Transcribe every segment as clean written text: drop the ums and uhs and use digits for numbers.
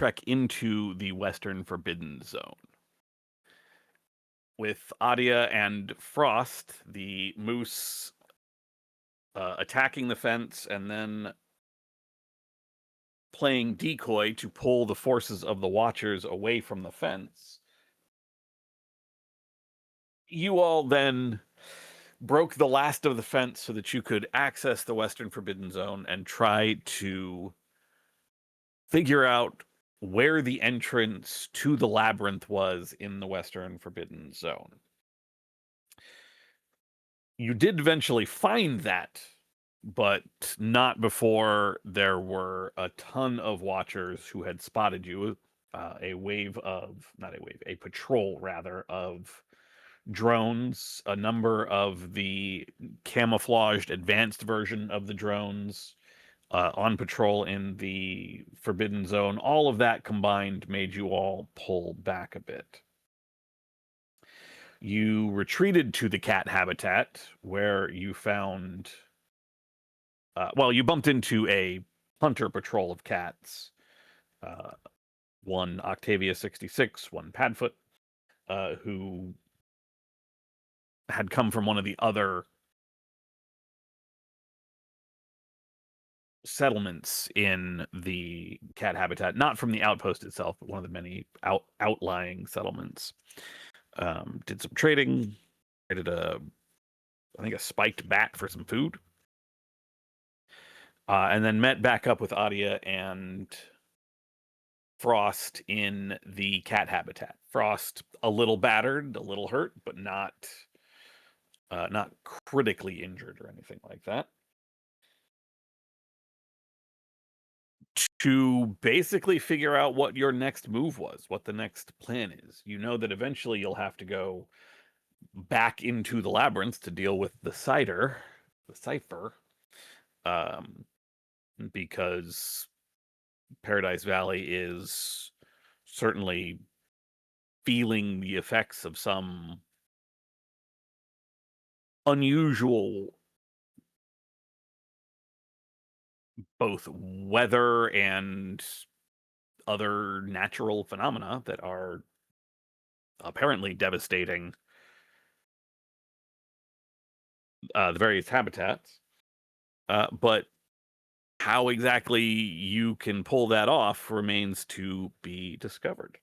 trek into the Western Forbidden Zone. With Adia and Frost, the moose attacking the fence and then playing decoy to pull the forces of the Watchers away from the fence. You all then broke the last of the fence so that you could access the Western Forbidden Zone and try to figure out where the entrance to the labyrinth was in the Western Forbidden Zone. You did eventually find that, but not before there were a ton of Watchers who had spotted you. A patrol rather of drones, a number of the camouflaged advanced version of the drones on patrol in the Forbidden Zone. All of that combined made you all pull back a bit. You retreated to the cat habitat where you found, you bumped into a hunter patrol of cats. One Octavia 66, one Padfoot, who had come from one of the other settlements in the cat habitat, not from the outpost itself, but one of the many outlying settlements. Did some trading, traded a spiked bat for some food, and then met back up with Adia and Frost in the cat habitat. Frost a little battered, a little hurt, but not critically injured or anything like that. To basically figure out what your next move was, what the next plan is. You know that eventually you'll have to go back into the labyrinth to deal with the cipher, because Paradise Valley is certainly feeling the effects of some unusual both weather and other natural phenomena that are apparently devastating the various habitats. But how exactly you can pull that off remains to be discovered.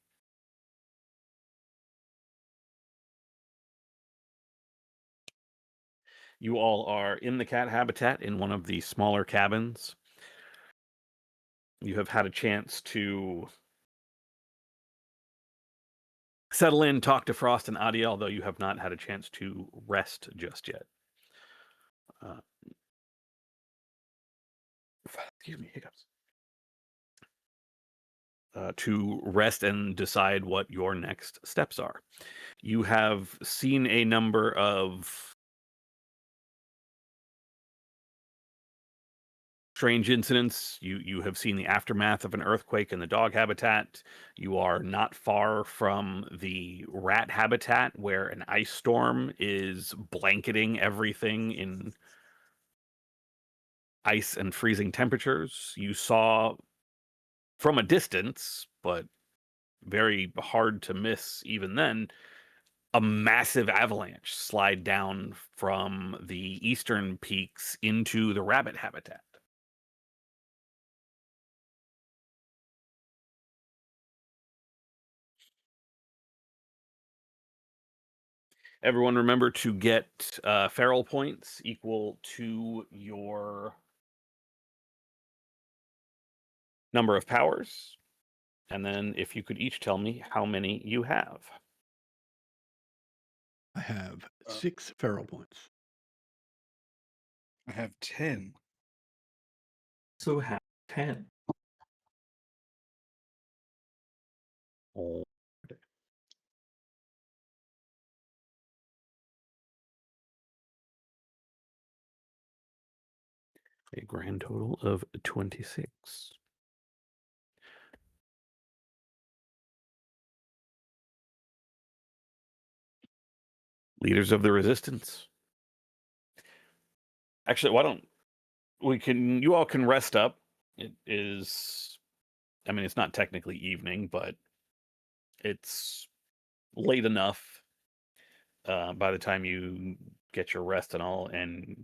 You all are in the cat habitat in one of the smaller cabins. You have had a chance to settle in, talk to Frost and Adia, although you have not had a chance to rest just yet. Excuse me, hiccups. To rest and decide what your next steps are. You have seen a number of strange incidents. You have seen the aftermath of an earthquake in the dog habitat. You are not far from the rat habitat where an ice storm is blanketing everything in ice and freezing temperatures. You saw from a distance, but very hard to miss even then, a massive avalanche slide down from the eastern peaks into the rabbit habitat. Everyone remember to get feral points equal to your number of powers. And then if you could each tell me how many you have. I have 6 feral points. I have 10. So have 10. Oh. A grand total of 26. Leaders of the Resistance. Actually, why don't you all can rest up. It is I mean, it's not technically evening, but it's late enough by the time you get your rest and all, and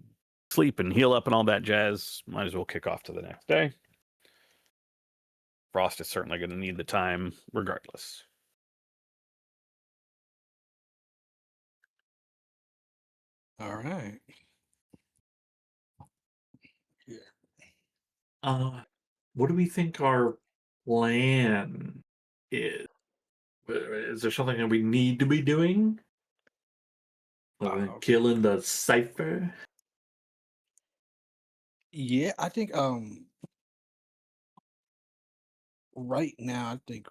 sleep and heal up and all that jazz. Might as well kick off to the next day. Frost is certainly going to need the time regardless. All right. What do we think our plan is? Is there something that we need to be doing? Other than killing the cipher? Yeah, I think right now, I think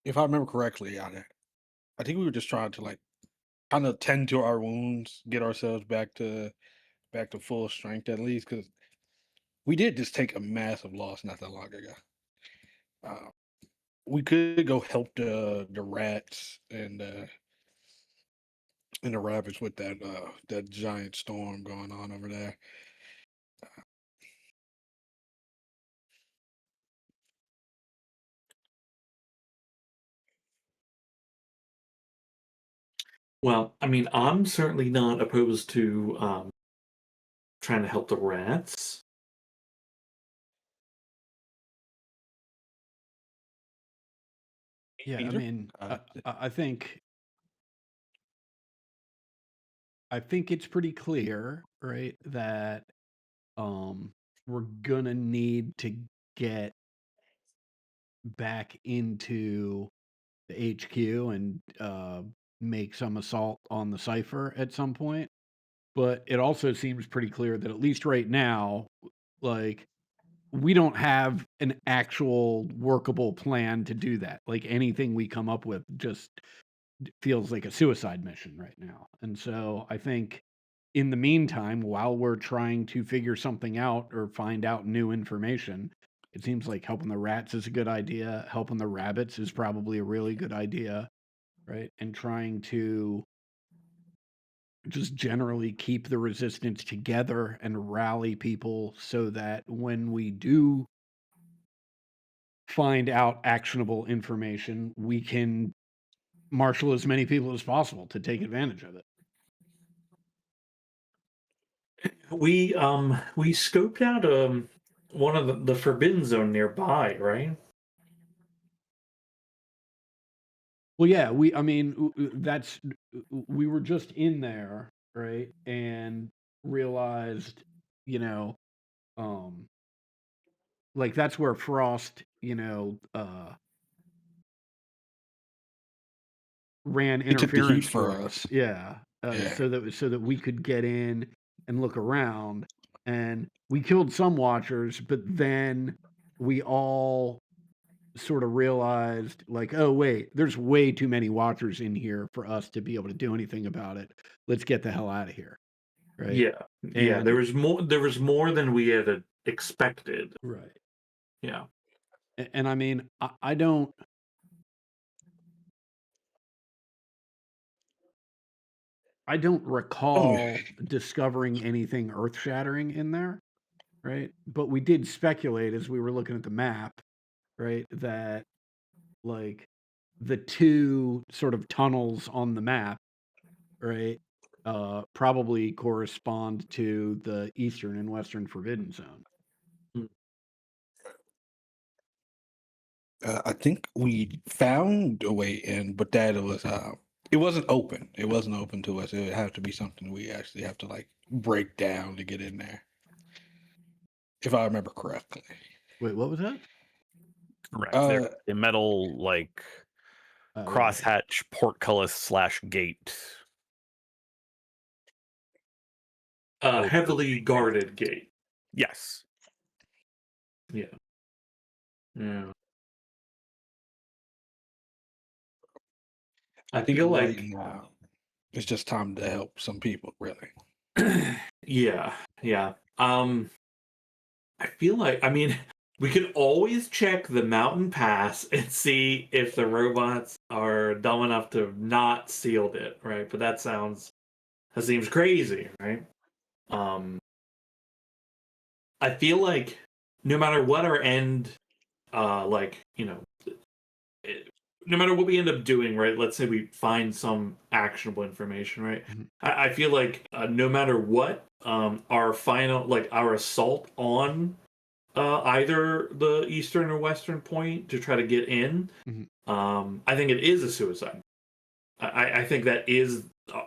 if I remember correctly, I think we were just trying to like kind of tend to our wounds, get ourselves back to full strength at least, because we did just take a massive loss not that long ago. Uh, we could go help the rats and the rabbits with that giant storm going on over there. Well, I mean, I'm certainly not opposed to trying to help the rats. Yeah, I Either. mean, I think it's pretty clear, right, that we're gonna need to get back into the HQ and make some assault on the cipher at some point. But it also seems pretty clear that at least right now, like we don't have an actual workable plan to do that. Like anything we come up with just feels like a suicide mission right now. And so I think in the meantime, while we're trying to figure something out or find out new information, it seems like helping the rats is a good idea. Helping the rabbits is probably a really good idea, right? And trying to just generally keep the resistance together and rally people so that when we do find out actionable information, we can marshal as many people as possible to take advantage of it. We scoped out one of the forbidden zone nearby, right? Well, yeah, we were just in there, right? And realized, you know, like that's where Frost, ran He took the heat interference for for us. Yeah. Yeah. So that we could get in and look around, and we killed some watchers, but then we all sort of realized like, oh wait, there's way too many watchers in here for us to be able to do anything about it. Let's get the hell out of here. Right. Yeah. Yeah. And There was more than we had expected. right. Yeah. And I mean, I don't recall discovering anything earth-shattering in there, right? But we did speculate as we were looking at the map, right, that like the two sort of tunnels on the map, right, probably correspond to the eastern and western forbidden zone. I think we found a way in, but that it wasn't open. It wasn't open to us. It would have to be something we actually have to like break down to get in there, if I remember correctly. Wait, what was that? Correct. They're a metal like crosshatch portcullis / gate. Heavily guarded gate. Yes. Yeah. Yeah. I feel right like now it's just time to help some people, really. yeah. I feel like, I mean, we could always check the mountain pass and see if the robots are dumb enough to have not sealed it, right? But that seems crazy, right? I feel like no matter what our end you know, no matter what we end up doing, right? Let's say we find some actionable information, right? Mhm. I feel like no matter what, our final, like our assault on either the eastern or western point to try to get in, Mhm. I think it is a suicide. I think that is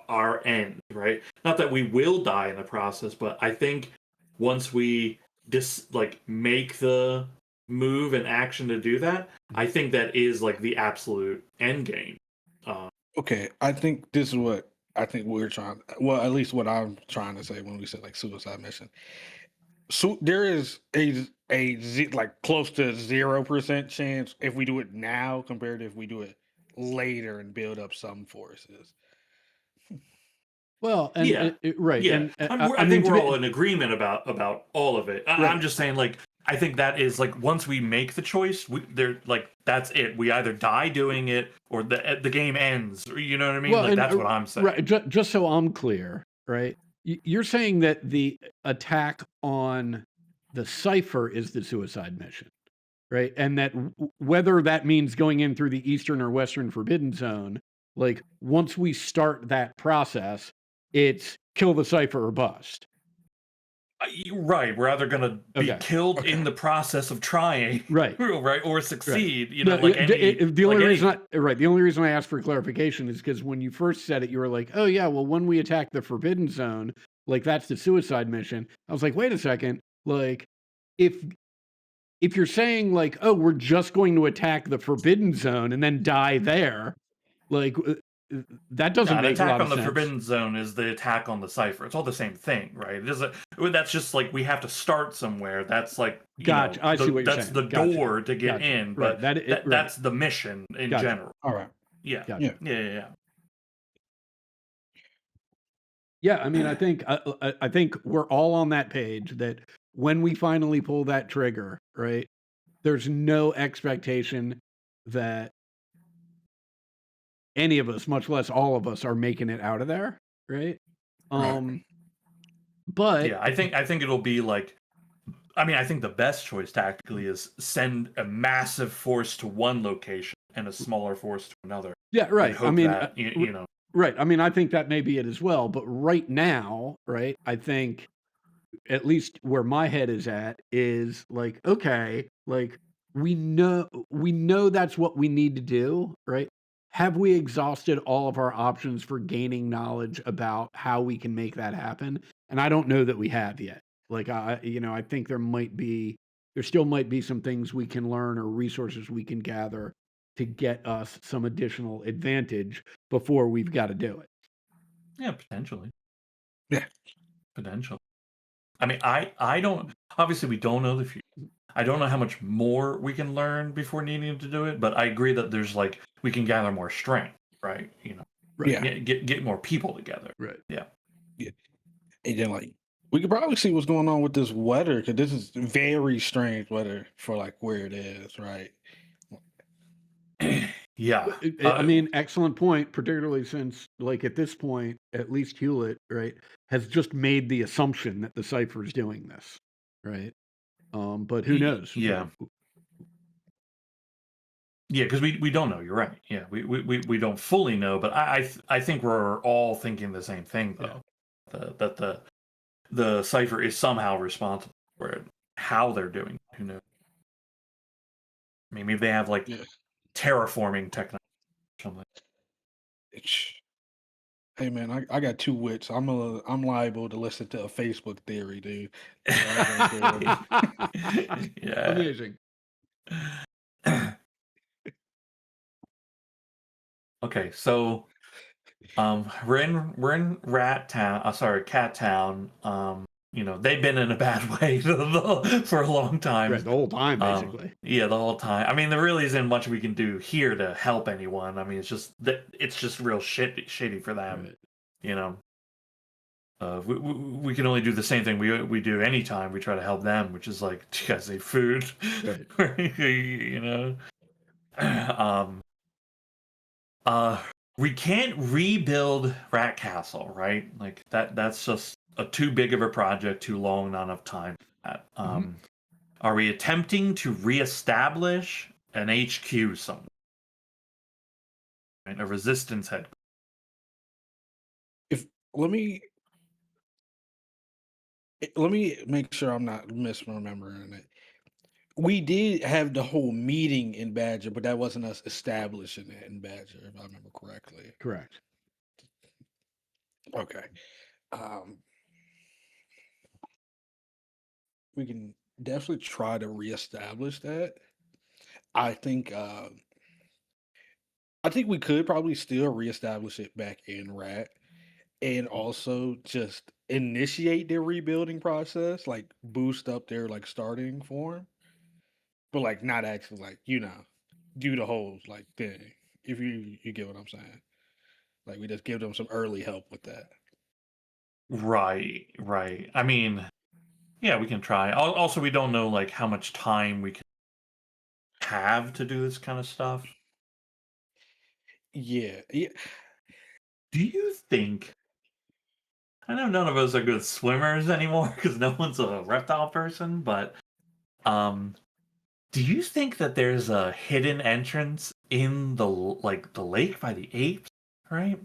our end, right? Not that we will die in the process, but I think once we make the move and action to do that, I think that is like the absolute end game. Okay, I think this is what I think we're trying. Well, at least what I'm trying to say when we say like suicide mission. So there is like close to 0% chance if we do it now compared to if we do it later and build up some forces. Well, and Yeah. right, Yeah, and I mean, think to we're be- all in agreement about all of it. I'm Right. just saying, like, I think that is like once we make the choice, they're like that's it. We either die doing it or the game ends. Or, you know what I mean? Well, Like and that's what I'm saying. right, just so I'm clear, right? You're saying that the attack on the cipher is the suicide mission, right? And that whether that means going in through the eastern or western forbidden zone, like once we start that process, it's kill the cipher or bust. Right, we're either gonna be Okay. killed in the process of trying, Right. right, or succeed. You No, know, like the only like reason the only reason I asked for clarification is because when you first said it, you were like, "Oh yeah, well when we attack the forbidden zone, like that's the suicide mission." I was like, "Wait a second, like if you're saying like, oh, we're just going to attack the forbidden zone and then die there, like that doesn't an make a attack lot on of the sense." forbidden zone is the attack on the cipher. It's all the same thing, right? It doesn't. That's just like we have to start somewhere. That's like Gotcha. I see what you're that's saying. the Gotcha. door to get Gotcha. in, Right. but that's the mission in Gotcha. general. All right. Yeah. Gotcha. Yeah. Yeah, I mean, I think we're all on that page that when we finally pull that trigger, right? There's no expectation that any of us, much less all of us, are making it out of there, right? Right. But Yeah, I think it'll be like. I mean, I think the best choice tactically is send a massive force to one location and a smaller force to another. yeah, And right. I hope mean, that you know. right. I mean, I think that may be it as well. But right now, right, I think at least where my head is at is like, okay, like we know that's what we need to do, right? Have we exhausted all of our options for gaining knowledge about how we can make that happen? And I don't know that we have yet. Like I think there still might be some things we can learn or resources we can gather to get us some additional advantage before we've got to do it. Yeah, potentially. Yeah. Potentially. I mean, I don't. Obviously, we don't know the future. I don't know how much more we can learn before needing to do it, but I agree that there's like we can gather more strength, right? You know, Right. Yeah. get more people together. Right. And then like we could probably see what's going on with this weather because this is very strange weather for like where it is, right? Yeah. I mean, excellent point, particularly since, like, at this point, at least Hewlett, right, has just made the assumption that the cipher is doing this, right? But who knows? Yeah. Yeah, because we don't know. You're right. Yeah, we don't fully know, but I think we're all thinking the same thing though. That the cipher is somehow responsible for it. How they're doing it, who knows? I mean, maybe they have like terraforming technology or something. Hey man, I got two wits. I'm liable to listen to a Facebook theory, dude. Yeah. Amazing. Okay, so we're in Rat Town. Sorry, Cat Town. You know, they've been in a bad way for a long time. Right, the whole time, basically. Yeah, the whole time. I mean, there really isn't much we can do here to help anyone. I mean, it's just real shitty for them. Right. You know, we can only do the same thing we do anytime we try to help them, which is like, do you guys need food? Right. You know, we can't rebuild Rat Castle, right? Like that's just too big of a project, too long, not enough time for that. Are we attempting to reestablish an HQ somewhere, right? A resistance head. Let me make sure I'm not misremembering it. We did have the whole meeting in Badger, but that wasn't us establishing it in Badger, if I remember correctly. Correct. Okay. Um, we can definitely try to reestablish that. I think we could probably still reestablish it back in Rat and also just initiate their rebuilding process, like boost up their like starting form, but like not actually like, do the whole like thing. If you get what I'm saying. Like we just give them some early help with that. Right, right. I mean, yeah, we can try. Also, we don't know like how much time we can have to do this kind of stuff. Yeah. Yeah. Do you think? I know none of us are good swimmers anymore because no one's a reptile person, but do you think that there's a hidden entrance in the lake by the apes, right?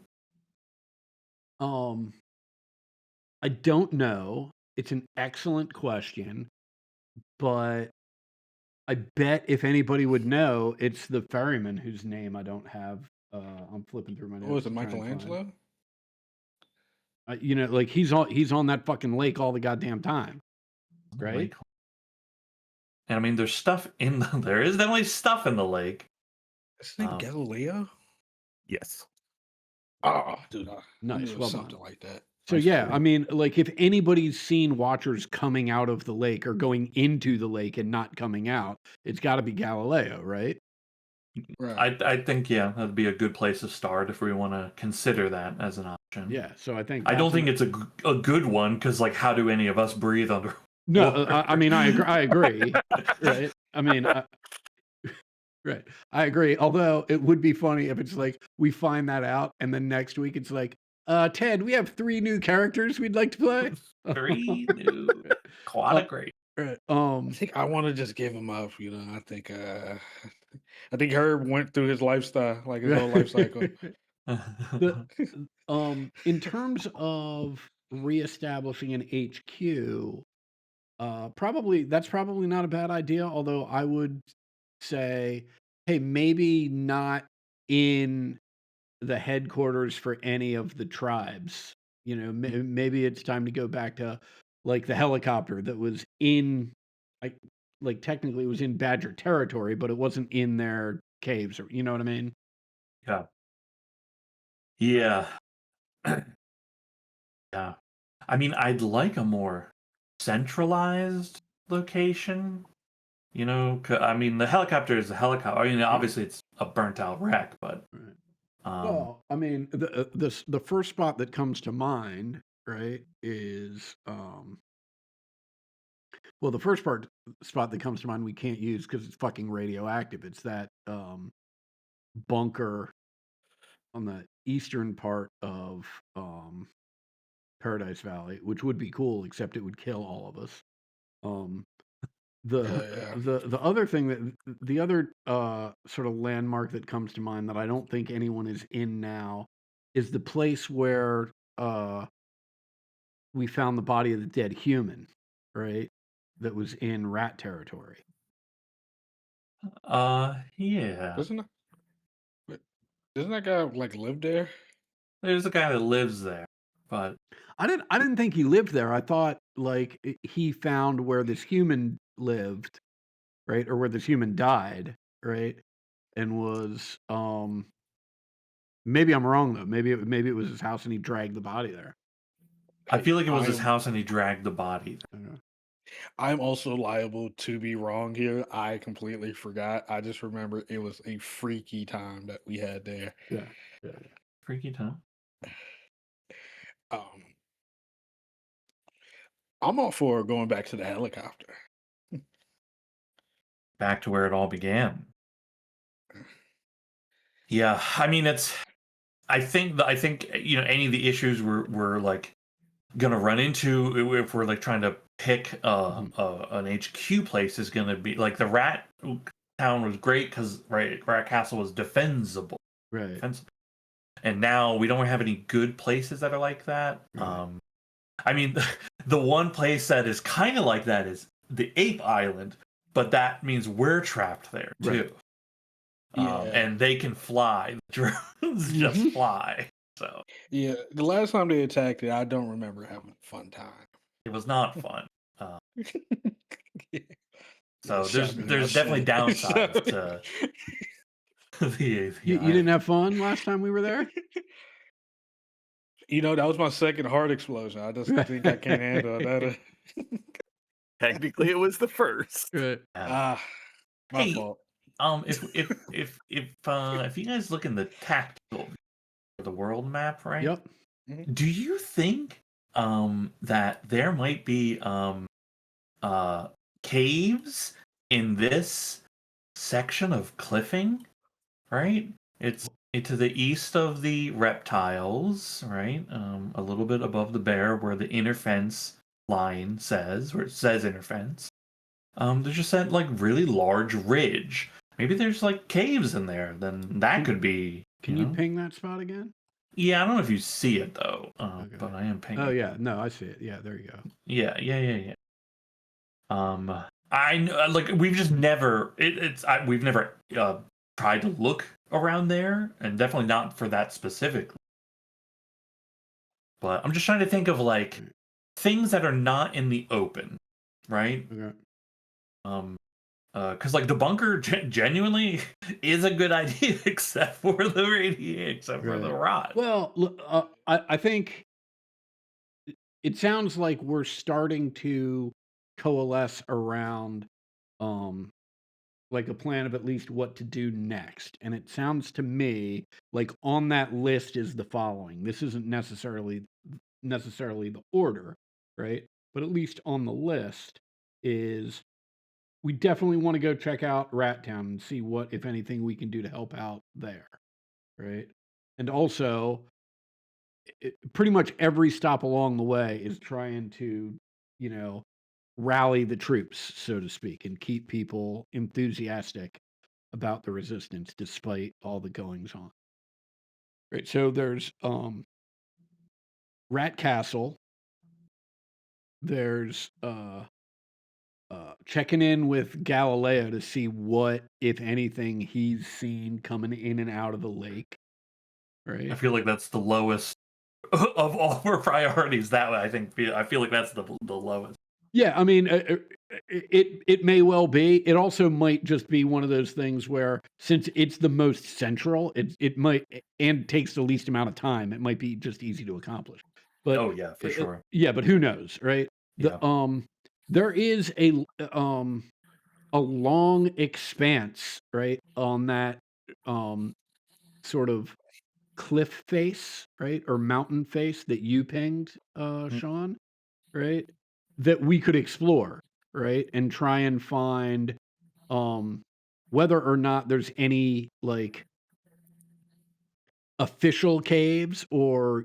I don't know. It's an excellent question, but I bet if anybody would know, it's the ferryman whose name I don't have. I'm flipping through my notes. What was it, to try and find. Michelangelo? Like he's on that fucking lake all the goddamn time, right? Lake. And I mean, there's stuff in the. There is definitely stuff in the lake. Is his name Galileo? Yes. Oh, dude, Nice, well done. something like that. So Nice yeah, clue. I mean, like if anybody's seen Watchers coming out of the lake or going into the lake and not coming out, it's got to be Galileo, right? Right. I think that'd be a good place to start if we want to consider that as an option. Yeah. So I think I don't that's think it's a good one because like how do any of us breathe under? No, I mean I agree. Right. I mean, right. I agree. Although it would be funny if it's like we find that out and then next week it's like, Ted, we have 3 new characters we'd like to play. 3 new aquatic great. Right. I think I want to just give him up. I think Herb went through his lifestyle, like his whole life cycle. In terms of reestablishing an HQ, that's probably not a bad idea. Although I would say, hey, maybe not in the headquarters for any of the tribes. Maybe it's time to go back to like the helicopter that was in, like technically it was in Badger territory, but it wasn't in their caves, or you know what I mean? Yeah. Yeah. Yeah. I mean, I'd like a more centralized location. I mean, the helicopter is a helicopter. I mean, obviously it's a burnt out wreck, but Right. um, Well, I mean, the first spot that comes to mind, right, is well, the first spot that comes to mind we can't use because it's fucking radioactive. It's that bunker on the eastern part of Paradise Valley, which would be cool, except it would kill all of us. Yeah. The other thing the other sort of landmark that comes to mind that I don't think anyone is in now is the place where we found the body of the dead human, right? That was in rat territory. yeah. Doesn't that guy like live there? There's a guy that lives there, but I didn't think he lived there. I thought like he found where this human lived, right? Or where this human died, right? And was maybe I'm wrong though. Maybe it was his house and he dragged the body there. I feel like it was his I'm- house and he dragged the body. I'm also liable to be wrong here. I completely forgot. I just remember it was a freaky time that we had there. Yeah. Freaky time. I'm all for going back to the helicopter. Back to where it all began. Yeah, I mean I think any of the issues we're like gonna run into if we're like trying to pick an HQ place is gonna be like the rat town was great because Rat Castle was defensible, Right. and now we don't have any good places that are like that. Right. I mean, the one place that is kind of like that is the Ape Island, but that means we're trapped there too. Right. Yeah. And they can fly. The drones just fly. So Yeah, the last time they attacked it, I don't remember having a fun time. it was not fun. Yeah. So Shotgun there's definitely outside. downsides to the You didn't have fun last time we were there? You know, that was my second heart explosion. I just think I can't handle that. Technically, it was the first. Right. My Hey, fault. if you guys look in the tactical view of the world map, right? Yep. Do you think that there might be caves in this section of cliffing? Right? It's to the east of the reptiles, right? A little bit above the bear where the inner fence line says, where it says inner fence. There's just that like really large ridge. Maybe there's like caves in there. Then that could be. Can you ping that spot again? Yeah, I don't know if you see it though, Okay. but I am pinging. Oh yeah, no, I see it. Yeah, there you go. Yeah. I know, like we've just never. We've never tried to look around there, and definitely not for that specifically. But I'm just trying to think of like things that are not in the open, right? Okay. Because like the bunker genuinely is a good idea, except for the except for the rot. Well, look, I think it sounds like we're starting to coalesce around like a plan of at least what to do next. And it sounds to me like on that list is the following. This isn't necessarily the order, right? But at least on the list is we definitely want to go check out Rat Town and see what, if anything, we can do to help out there, right? And also, pretty much every stop along the way is trying to, rally the troops, so to speak, and keep people enthusiastic about the resistance despite all the goings on. Right. So there's Rat Castle. There's checking in with Galileo to see what, if anything, he's seen coming in and out of the lake. Right. I feel like that's the lowest of all our priorities. That way, I feel like that's the lowest. Yeah, I mean, it may well be. It also might just be one of those things where, since it's the most central, it might and takes the least amount of time. It might be just easy to accomplish. But Oh yeah, for sure. yeah, but who knows, right? Yeah. There is a long expanse, right, on that sort of cliff face, right, or mountain face that you pinged, Sean, right, that we could explore, right, and try and find whether or not there's any like official caves or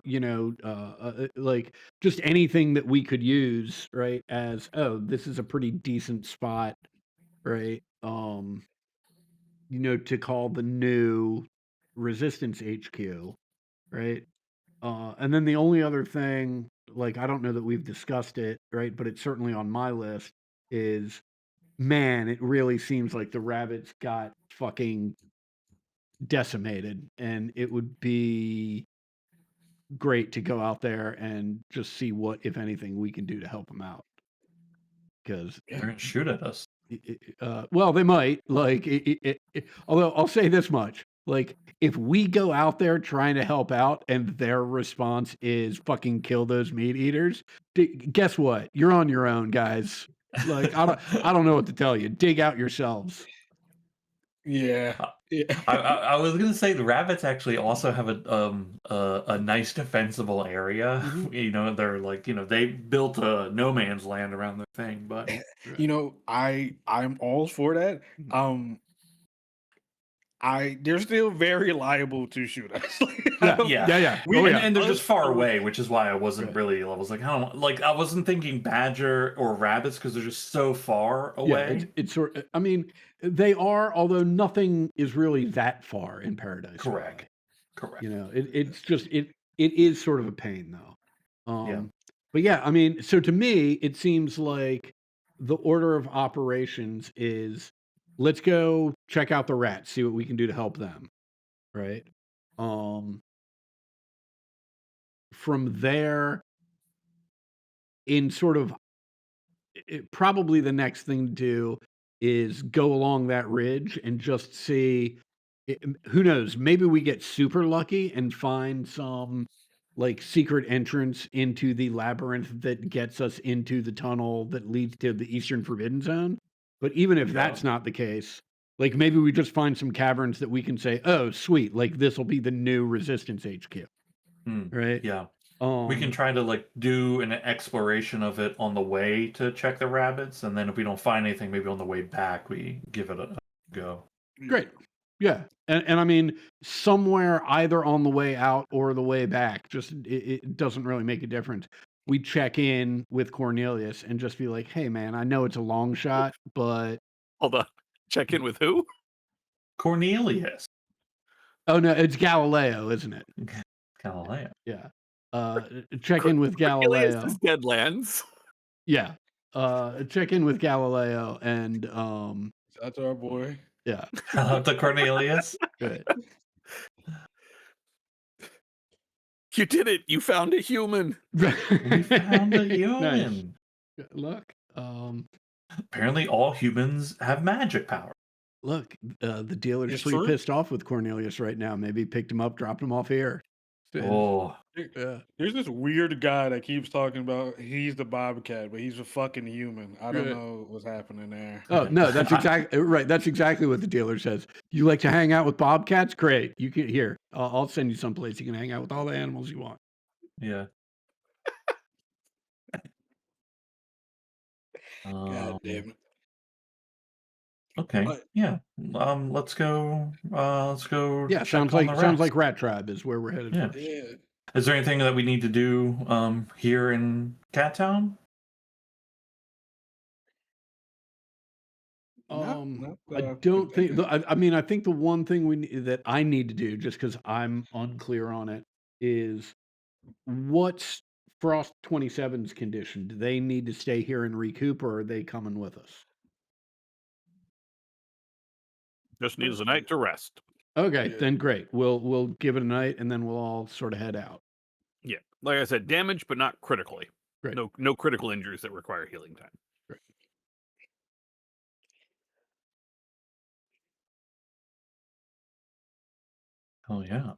like just anything that we could use, right, as, oh, this is a pretty decent spot, right, to call the new resistance HQ, right? And then the only other thing, like, I don't know that we've discussed it, right, but it's certainly on my list, is, man, it really seems like the rabbits got fucking decimated, and it would be great to go out there and just see what, if anything, we can do to help them out. Because They're gonna shoot at us. well, they might. Like, although I'll say this much: like, if we go out there trying to help out, and their response is fucking kill those meat eaters, guess what? You're on your own, guys. Like, I don't know what to tell you. Dig out yourselves. Yeah. I was gonna say the rabbits actually also have a nice defensible area. Mhm. They're like they built a no man's land around their thing, but I'm all for that. Mhm. they're still very liable to shoot us. Yeah. We- and, yeah. and they're just far Oh, away, which is why I wasn't Right. really. I was like, I wasn't thinking badger or rabbits because they're just so far away. Yeah, it's sort. I mean, they are, although nothing is really that far in Paradise Correct. Valley. Correct. You know, it's just it is sort of a pain though. Yeah. But yeah, I mean, so to me, it seems like the order of operations is let's go check out the rats, see what we can do to help them, right? From there, in sort of probably the next thing to do is go along that ridge and just see. Who knows? Maybe we get super lucky and find some like secret entrance into the labyrinth that gets us into the tunnel that leads to the Eastern Forbidden Zone. But even if Yeah. that's not the case, like maybe we just find some caverns that we can say, "Oh, sweet! Like this will be the new Resistance HQ." Right? Yeah. We can try to like do an exploration of it on the way to check the rabbits, and then if we don't find anything, maybe on the way back we give it a go. Great. Yeah. And I mean, somewhere either on the way out or the way back, just it doesn't really make a difference. We check in with Cornelius and just be like, hey, man, I know it's a long shot, but. Hold on. Check in with who? Cornelius. Oh, no, it's Galileo, isn't it? Galileo. Yeah. Check in with Galileo. Cornelius is Deadlands. Yeah. Check in with Galileo and That's our boy. yeah. Shout out to Cornelius. Good. You did it. You found a human. We found a Nice. human. Look, Apparently, all humans have magic power. look, the dealer's It's pretty true. pissed off with Cornelius right now. Maybe he picked him up, dropped him off here. Oh, Yeah. There's this weird guy that keeps talking about he's the Bobcat, but he's a fucking human. I don't Yeah. know what's happening there. Oh no, that's exactly right. That's exactly what the dealer says. You like to hang out with bobcats? Great. You can here. I'll send you someplace you can hang out with all the animals you want. yeah. God damn it. Okay. But- Yeah. Let's go. Let's go. Yeah, check sounds on like the sounds rats. like Rat Tribe is where we're headed. Yeah. First. Yeah. Is there anything that we need to do here in Cat Town? I don't think. I mean, I think the one thing that I need to do, just because I'm unclear on it, is what's Frost 27's condition? Do they need to stay here and recoup, or are they coming with us? Just needs a night to rest. Okay, Yeah. then great. We'll give it a night, and then we'll all sort of head out. Yeah. Like I said, damage, but not critically. Great. No critical injuries that require healing time. Oh yeah.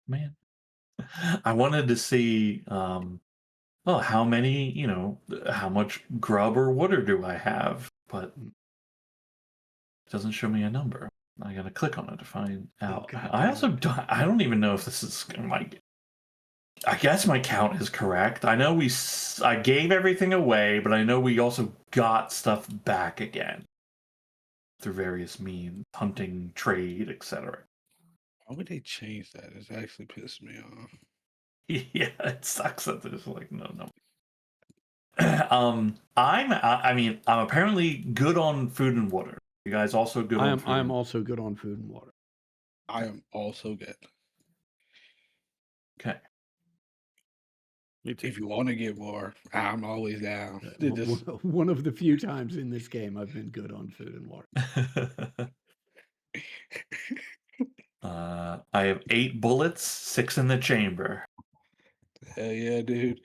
Man. I wanted to see well, how many, how much grub or water do I have? But it doesn't show me a number. I gotta click on it to find out. God I damn also I don't even know if this is like. I guess my count is correct. I know I gave everything away, but I know we also got stuff back again through various means, hunting, trade, etc. Why would they change that? It's actually pissed me off. Yeah, it sucks that there's like no number. I'm apparently good on food and water. You guys also good on food? I am also good on food and water. I am also good. Okay. Me too. If you want to get more, I'm always down. It just- One of the few times in this game I've been good on food and water. I have 8 bullets, 6 in the chamber. Hell yeah, dude.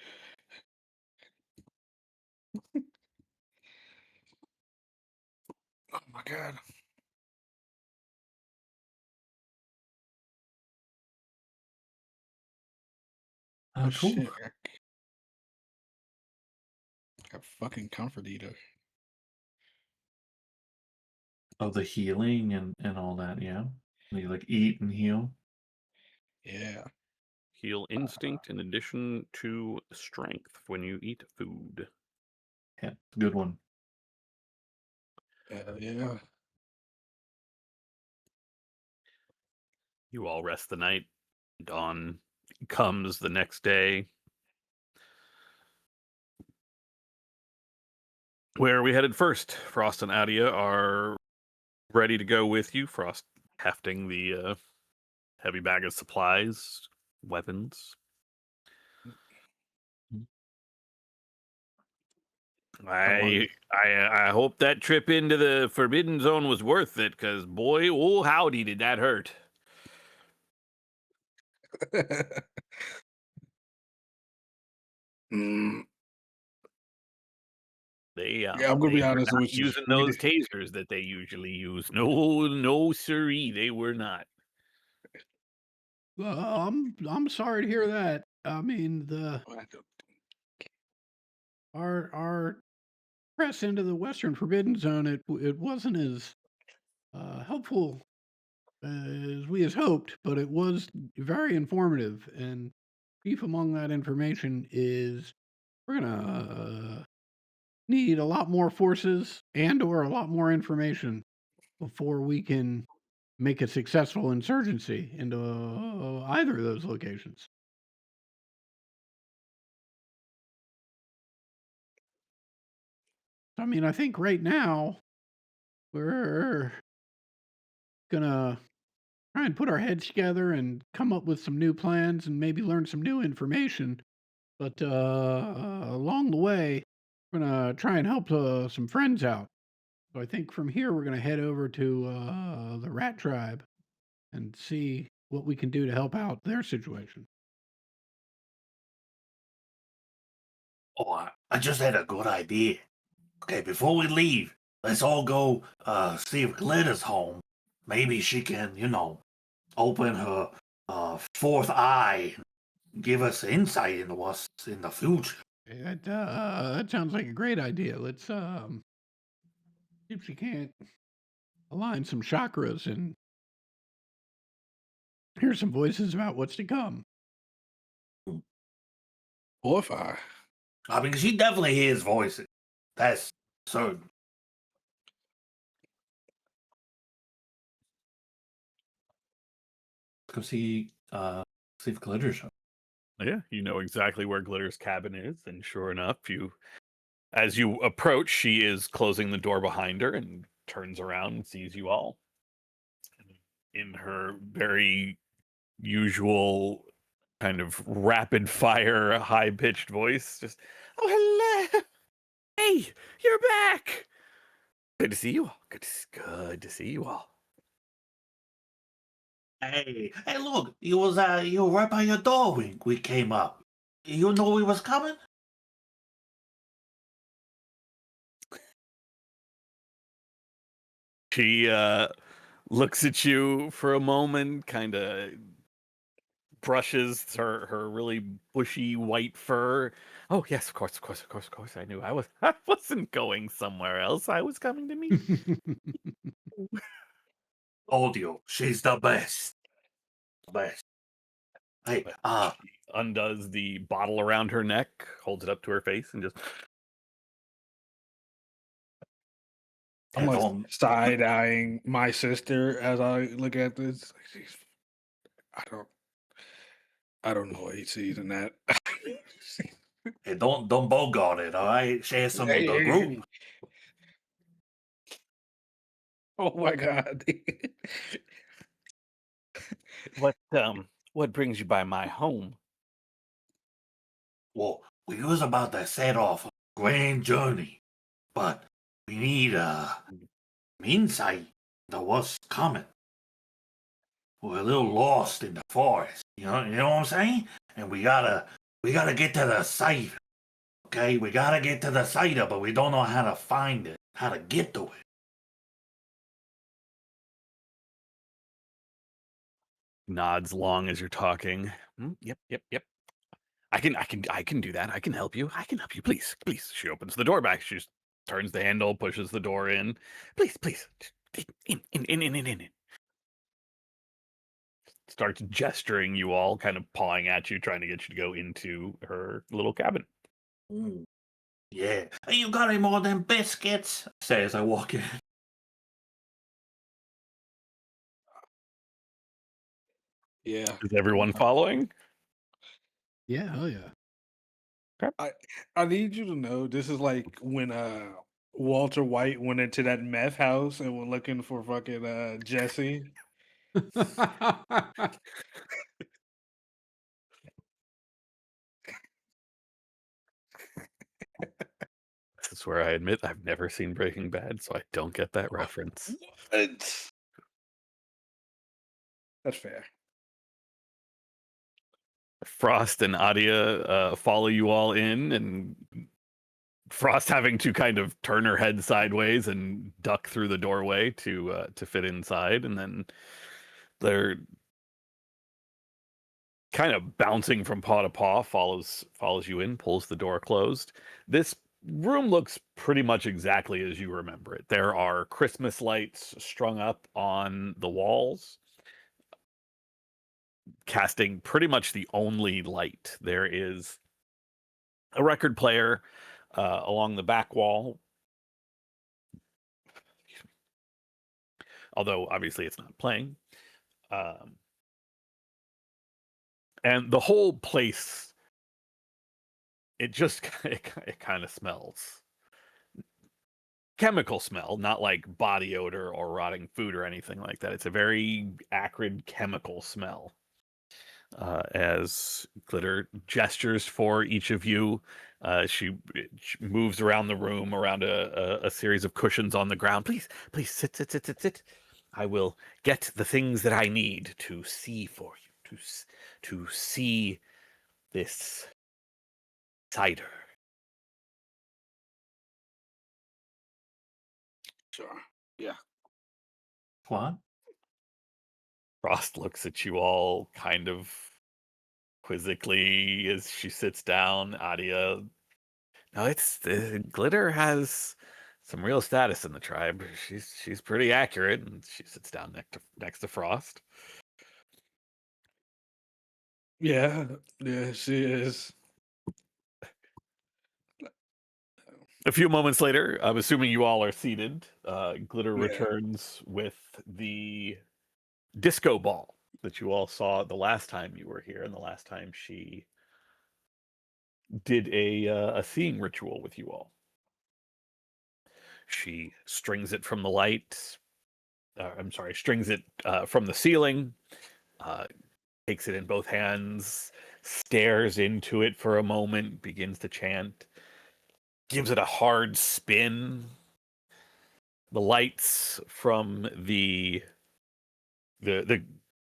Oh my god. Oh, cool. Shit. Got fucking comfort eater. Oh, the healing and all that, yeah. You like eat and heal. Yeah. Heal instinct in addition to strength when you eat food. Yeah, good one. Yeah. You all rest the night. Dawn comes the next day. Where are we headed first? Frost and Adia are ready to go with you. Frost hefting the heavy bag of supplies, weapons. I hope that trip into the Forbidden Zone was worth it, because boy, oh howdy, did that hurt. Mm, They yeah, I'm gonna they be were honest not with you. using those tasers that they usually use. No, siree, they were not. I'm sorry to hear that. I mean, our press into the Western Forbidden Zone, it wasn't as helpful as we had hoped, but it was very informative. And chief among that information is we're gonna need a lot more forces and/or a lot more information before we can make a successful insurgency into either of those locations. I mean, I think right now we're gonna try and put our heads together and come up with some new plans and maybe learn some new information. But along the way, we're gonna try and help some friends out. So I think from here we're gonna head over to the Rat Tribe and see what we can do to help out their situation. Oh, I just had a good idea. Okay, before we leave, let's all go see if Glitta's home. Maybe she can, open her fourth eye and give us insight into what's in the future. That sounds like a great idea. Let's see if she can't align some chakras and hear some voices about what's to come. Fourth eye. I mean, she definitely hears voices. That's certain. Let's go see if Glitter's home. Yeah, you know exactly where Glitter's cabin is, and sure enough, as you approach, she is closing the door behind her and turns around and sees you all. In her very usual kind of rapid fire, high pitched voice, just, oh, hello. Hey, you're back. Good to see you all. Good to see you all. Hey, look, you were right by your door when we came up. You know we was coming? She looks at you for a moment, kind of brushes her really bushy white fur. Oh yes, of course. I knew I wasn't going somewhere else. I was coming to meet. Told you, she's the best. The best. Hey, She undoes the bottle around her neck, holds it up to her face, and just. I'm Yeah, like don't- side eyeing my sister as I look at this. She's, I don't know what he sees in that. hey, don't bogart it, all right? Share some of the group. Oh my god. What brings you by my home? Well, we was about to set off a grand journey, but we need insight into what's coming. We're a little lost in the forest. You know what I'm saying? And we gotta get to the site. Okay, we gotta get to the site, but we don't know how to find it, how to get to it. Nods long as you're talking. Yep. I can do that. I can help you. Please. She opens the door back. She just turns the handle, pushes the door in. Please. In. starts gesturing you all, kind of pawing at you, trying to get you to go into her little cabin. Ooh. Yeah. Hey, you got any more of them biscuits? I say as I walk in. Yeah. Is everyone following? Yeah, oh yeah. I need you to know this is like when Walter White went into that meth house and went looking for fucking Jesse. This is where I admit I've never seen Breaking Bad, so I don't get that reference. What? That's fair. Frost and Adia follow you all in, and Frost having to kind of turn her head sideways and duck through the doorway to fit inside, and then they're kind of bouncing from paw to paw, follows you in, pulls the door closed. This room looks pretty much exactly as you remember it. There are Christmas lights strung up on the walls, casting pretty much the only light. There is a record player along the back wall, although obviously it's not playing. And the whole place, it just it kind of smells chemical smell, not like body odor or rotting food or anything like that. It's a very acrid chemical smell. As Glitter gestures for each of you, she moves around the room, around a series of cushions on the ground. Please, please sit. I will get the things that I need to see for you, to see this cider. Sure. Yeah. What? Frost looks at you all kind of quizzically as she sits down. Adia, no, it's Glitter has some real status in the tribe. She's pretty accurate, and she sits down next to Frost. Yeah. Yeah, she is. A few moments later, I'm assuming you all are seated. Glitter Yeah. returns with the disco ball that you all saw the last time you were here, and the last time she did a seeing ritual with you all. She strings it from the light. Strings it from the ceiling. Takes it in both hands, stares into it for a moment, begins to chant, gives it a hard spin. The lights from the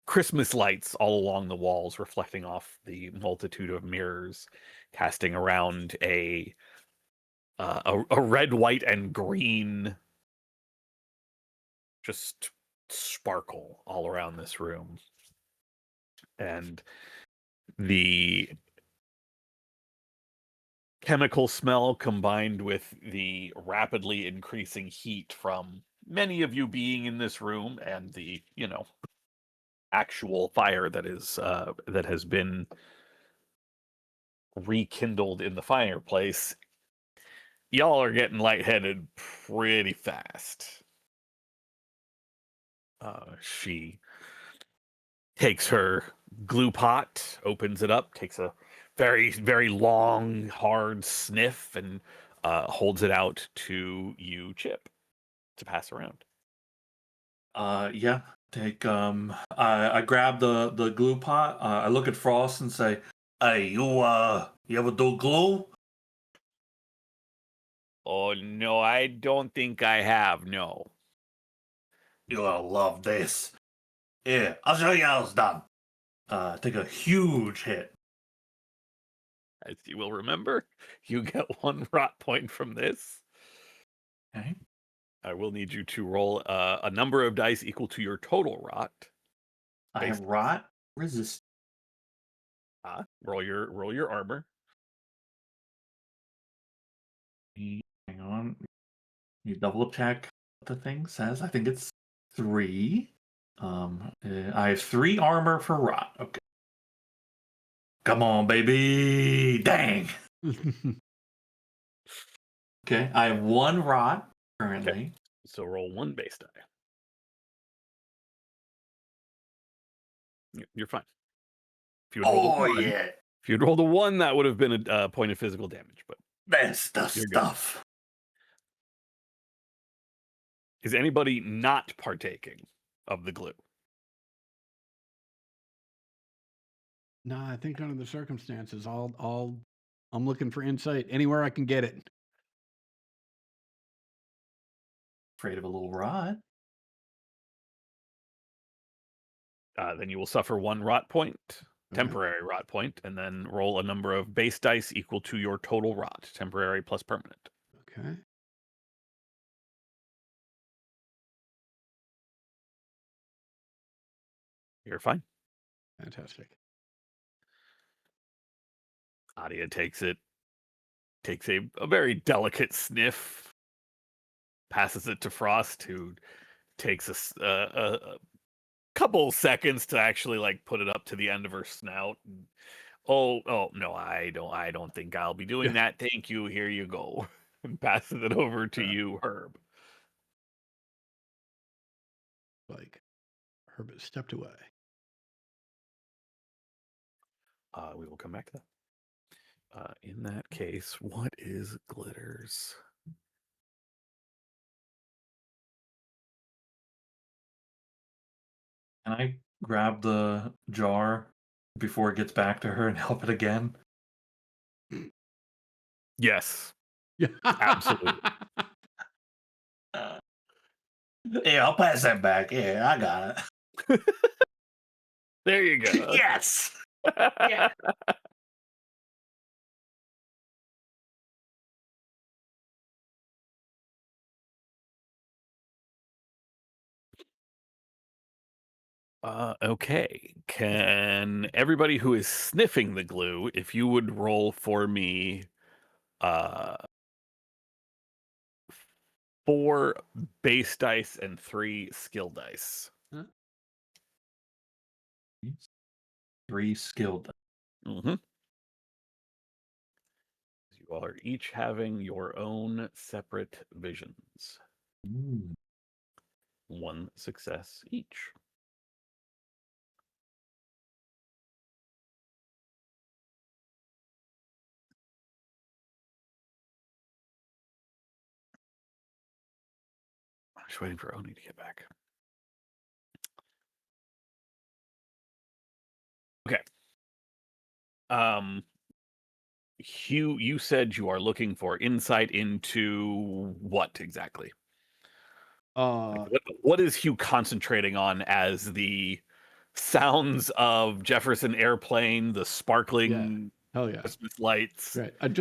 Christmas lights all along the walls reflecting off the multitude of mirrors, casting around a red, white, and green just sparkle all around this room. And the chemical smell combined with the rapidly increasing heat from many of you being in this room and the, actual fire that has been rekindled in the fireplace, y'all are getting lightheaded pretty fast. She takes her glue pot, opens it up, takes a very, very long, hard sniff, and holds it out to you, Chip, to pass around. Yeah. Take I grab the glue pot. I look at Frost and say, "Hey, you ever do glue?" Oh no, I don't think I have. No. You'll love this. Yeah, I'll show you how it's done. Take a huge hit. As you will remember, you get 1 rot point from this. Okay. I will need you to roll a number of dice equal to your total rot. I have rot resist. Roll your armor. Hang on. You double check what the thing says. I think it's 3. I have 3 armor for rot. Okay. Come on, baby. Dang. Okay. I have 1 rot currently. So roll 1 base die. You're fine. If you would roll Oh the 1, yeah, if you'd rolled a 1, that would have been a point of physical damage. But that's the You're good. stuff. is anybody not partaking of the glue? No, I think under the circumstances, I'm looking for insight anywhere I can get it. Afraid of a little rot. Then you will suffer 1 rot point, Okay. temporary rot point, and then roll a number of base dice equal to your total rot, temporary plus permanent. Okay. You're fine. Fantastic. Adia takes it, takes a very delicate sniff, passes it to Frost, who takes a couple seconds to actually like put it up to the end of her snout. And, oh no, I don't think I'll be doing that. Thank you. Here you go. And passes it over to you, Herb. Like, Herbert stepped away. We will come back to that. In that case, what is glitters? Can I grab the jar before it gets back to her and help it again? Yes. Yeah. Absolutely. Yeah, I'll pass that back. Yeah, I got it. There you go. Yes. Okay. Can everybody who is sniffing the glue, if you would roll for me 4 base dice and 3 skill dice. 3 skilled. Mm-hmm. You all are each having your own separate visions. 1 success each. I'm just waiting for Oni to get back. Okay. Hugh, you said you are looking for insight into what exactly? What is Hugh concentrating on as the sounds of Jefferson Airplane, the sparkling Hell yeah. Christmas lights, Right. and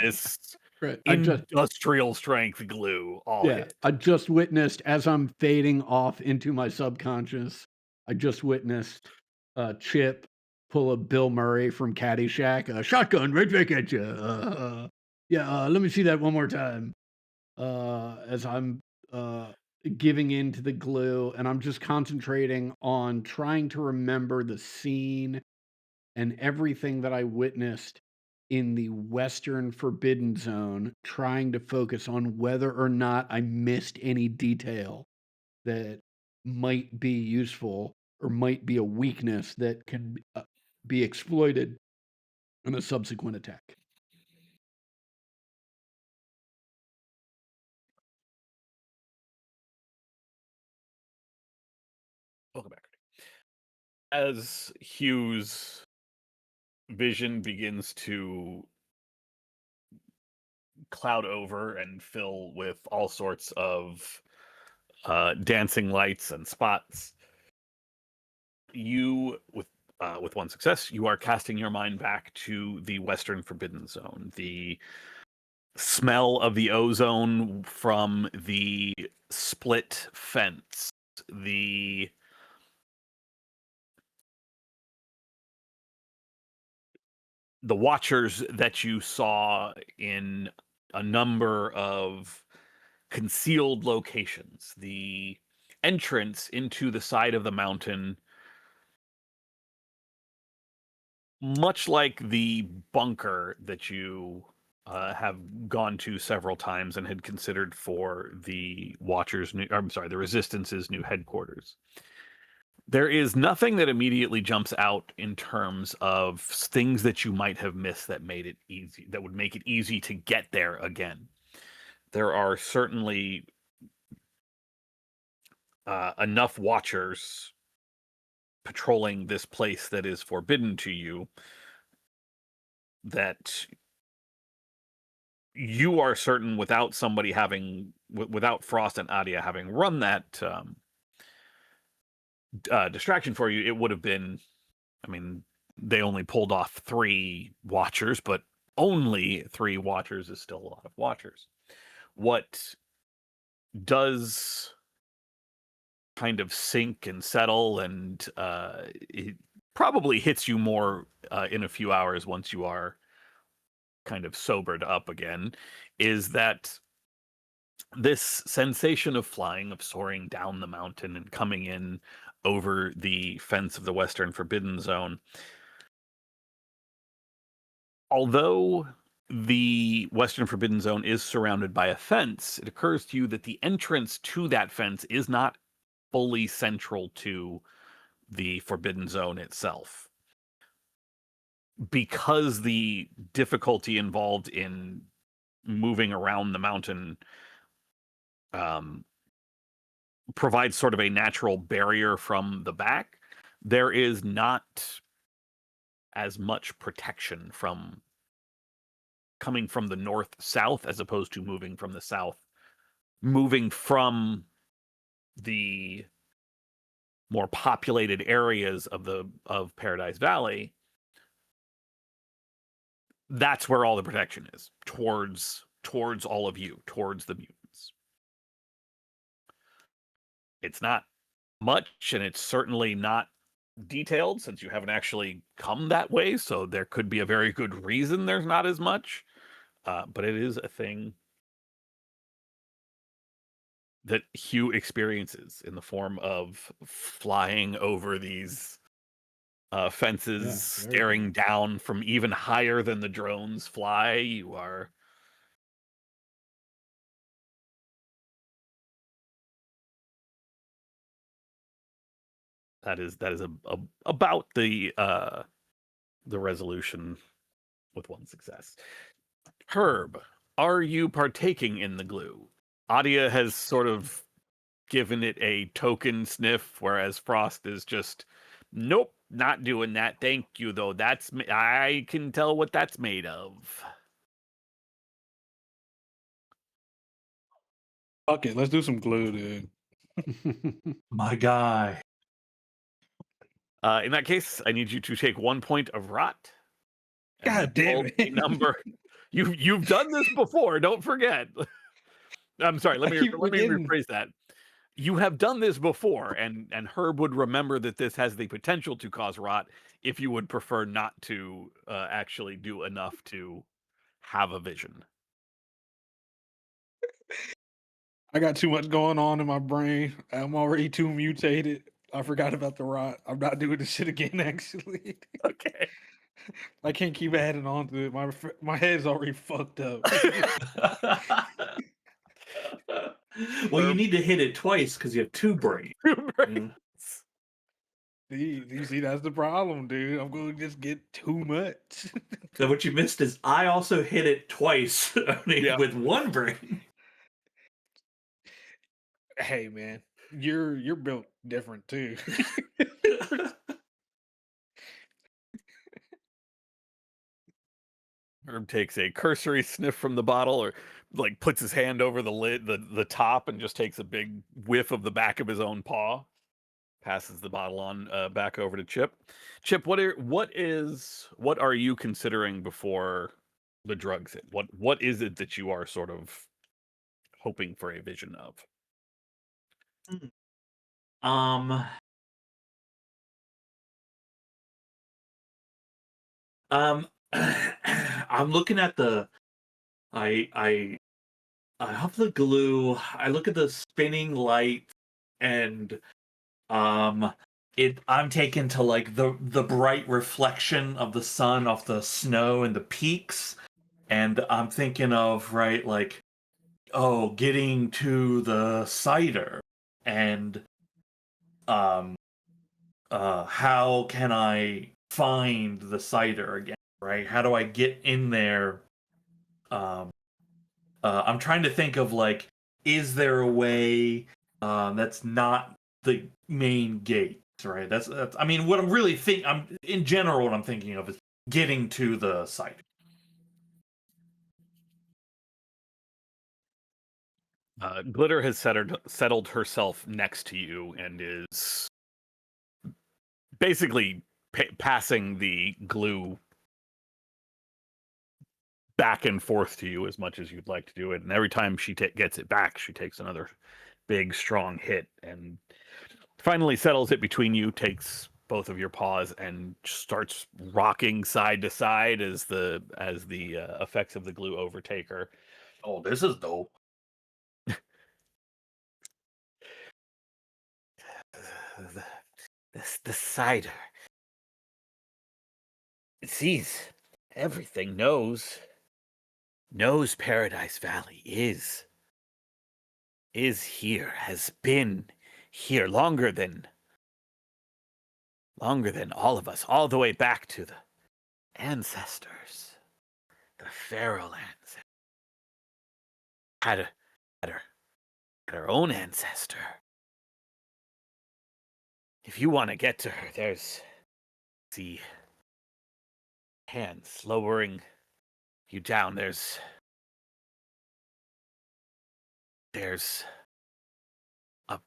this right. industrial strength glue all hit? I just witnessed, as I'm fading off into my subconscious, I just witnessed Chip pull a Bill Murray from Caddyshack, a shotgun right back at you. Let me see that one more time. As I'm giving in to the glue, and I'm just concentrating on trying to remember the scene and everything that I witnessed in the Western Forbidden Zone, trying to focus on whether or not I missed any detail that might be useful or might be a weakness that can be exploited in a subsequent attack. Welcome back. As Hugh's vision begins to cloud over and fill with all sorts of dancing lights and spots, you, with 1 success, you are casting your mind back to the Western Forbidden Zone. The smell of the ozone from the split fence, the watchers that you saw in a number of concealed locations, the entrance into the side of the mountain, much like the bunker that you have gone to several times and had considered for the the Resistance's new headquarters. There is nothing that immediately jumps out in terms of things that you might have missed that would make it easy to get there again. There are certainly enough watchers patrolling this place that is forbidden to you that you are certain, without somebody without Frost and Adia having run that distraction for you, it would have been, I mean, they only pulled off 3 watchers, but only 3 watchers is still a lot of watchers. What does kind of sink and settle, and it probably hits you more in a few hours once you are kind of sobered up again, is that this sensation of flying, of soaring down the mountain and coming in over the fence of the Western Forbidden Zone, although the Western Forbidden Zone is surrounded by a fence, it occurs to you that the entrance to that fence is not fully central to the Forbidden Zone itself. Because the difficulty involved in moving around the mountain provides sort of a natural barrier from the back, there is not as much protection from coming from the north-south as opposed to moving from the south. Moving from the more populated areas of Paradise Valley, that's where all the protection is, towards all of you, towards the mutants. It's not much, and it's certainly not detailed, since you haven't actually come that way, so there could be a very good reason there's not as much, but it is a thing that Hugh experiences in the form of flying over these fences, Yeah, very staring down from even higher than the drones fly. You are that is about the resolution with one success. Herb, are you partaking in the glue? Adia has sort of given it a token sniff, whereas Frost is just, nope, not doing that. Thank you, though. I can tell what that's made of. Fuck it, let's do some glue, dude. My guy. In that case, I need you to take 1 point of rot. and God damn roll it. a number. You've done this before. Don't forget. I'm sorry. Let me forgetting. rephrase that. You have done this before, and Herb would remember that this has the potential to cause rot if you would prefer not to actually do enough to have a vision. I got too much going on in my brain. I'm already too mutated. I forgot about the rot. I'm not doing this shit again, actually. Okay. I can't keep adding on to it. My head's already fucked up. Well, you need to hit it twice because you have 2 brains. You see, that's the problem, dude. I'm going to just get too much. So what you missed is I also hit it twice, only Yeah. with 1 brain. Hey, man, you're built different too. Herb takes a cursory sniff from the bottle, or like puts his hand over the lid, the top, and just takes a big whiff of the back of his own paw. Passes the bottle on back over to Chip. Chip, what are you considering before the drugs hit? What is it that you are sort of hoping for a vision of? I'm looking at I have the glue. I look at the spinning light and I'm taken to like the bright reflection of the sun off the snow and the peaks, and I'm thinking of right like getting to the cider, and how can I find the cider again, right? How do I get in there? I'm trying to think of like, is there a way that's not the main gate, right? That's I mean, what I'm really I'm in general, what I'm thinking of is getting to the site. Glitter has settled herself next to you and is basically passing the glue back and forth to you as much as you'd like to do it. And every time she gets it back, she takes another big, strong hit and finally settles it between you, takes both of your paws and starts rocking side to side as the effects of the glue overtake her. Oh, this is dope. The cider. It sees everything, knows Paradise Valley is here, has been here longer than all of us, all the way back to the ancestors, the feral ancestors. Had her own ancestor. If you want to get to her, there's the hands lowering you down. There's a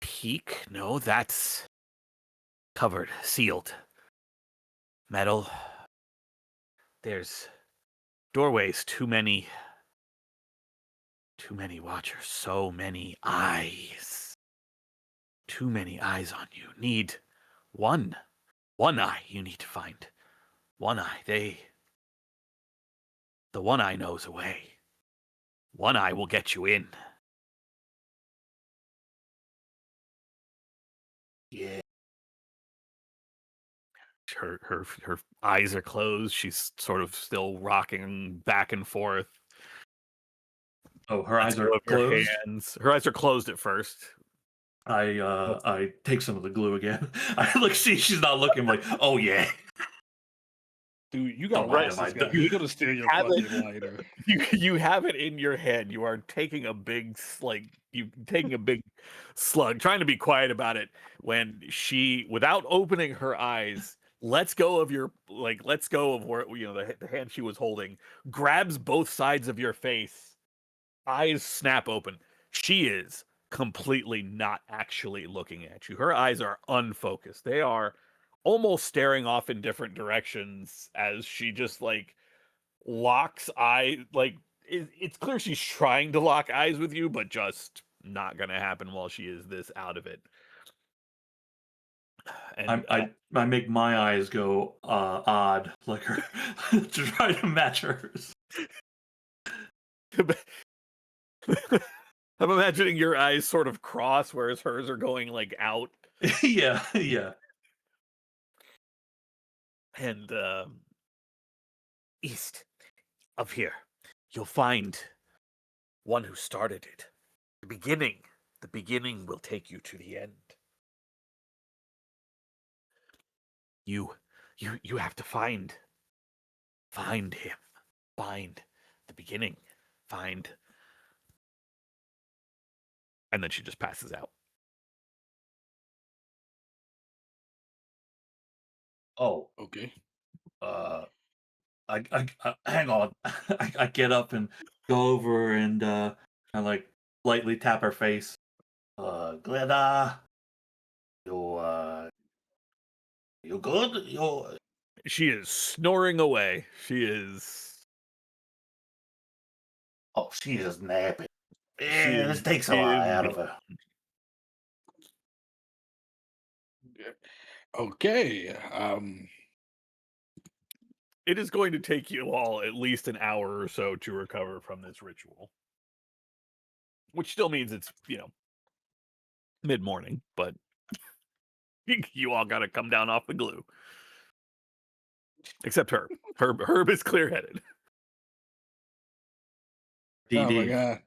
peak. No, that's covered, sealed. Metal. There's doorways, too many watchers, so many eyes. Too many eyes on you. Need one eye you need to find. One eye. The one eye knows a way. One eye will get you in. Yeah. Her eyes are closed. She's sort of still rocking back and forth. Oh, her eyes are Her closed. hands. Her eyes are closed at first. I take some of the glue again. I look, see, she's not looking. I'm like, oh yeah. Dude, you gotta Right, watch am I this guy. done? He's gonna steal your Have it. fucking lighter. You have it in your head. You are taking a big slug, trying to be quiet about it when she, without opening her eyes, lets go of where the hand she was holding, grabs both sides of your face, eyes snap open. She is completely not actually looking at you. Her eyes are unfocused. They are almost staring off in different directions as she just like locks eye like it's clear she's trying to lock eyes with you, but just not gonna happen while she is this out of it. And I make my eyes go odd, like her, to try to match hers. I'm imagining your eyes sort of cross, whereas hers are going like out. yeah. And east of here, you'll find one who started it. The beginning will take you to the end. You have to find him. Find the beginning. And then she just passes out. Oh, Okay. I hang on. I get up and go over and I like lightly tap her face. Glenda, you good? She is snoring away. She is. Oh, she is napping. She Yeah, is- this takes a she lot is out of her. Okay. It is going to take you all at least an hour or so to recover from this ritual. Which still means it's, mid morning, but you all got to come down off the glue. Except Herb. Herb is clear headed. Oh my DD. god.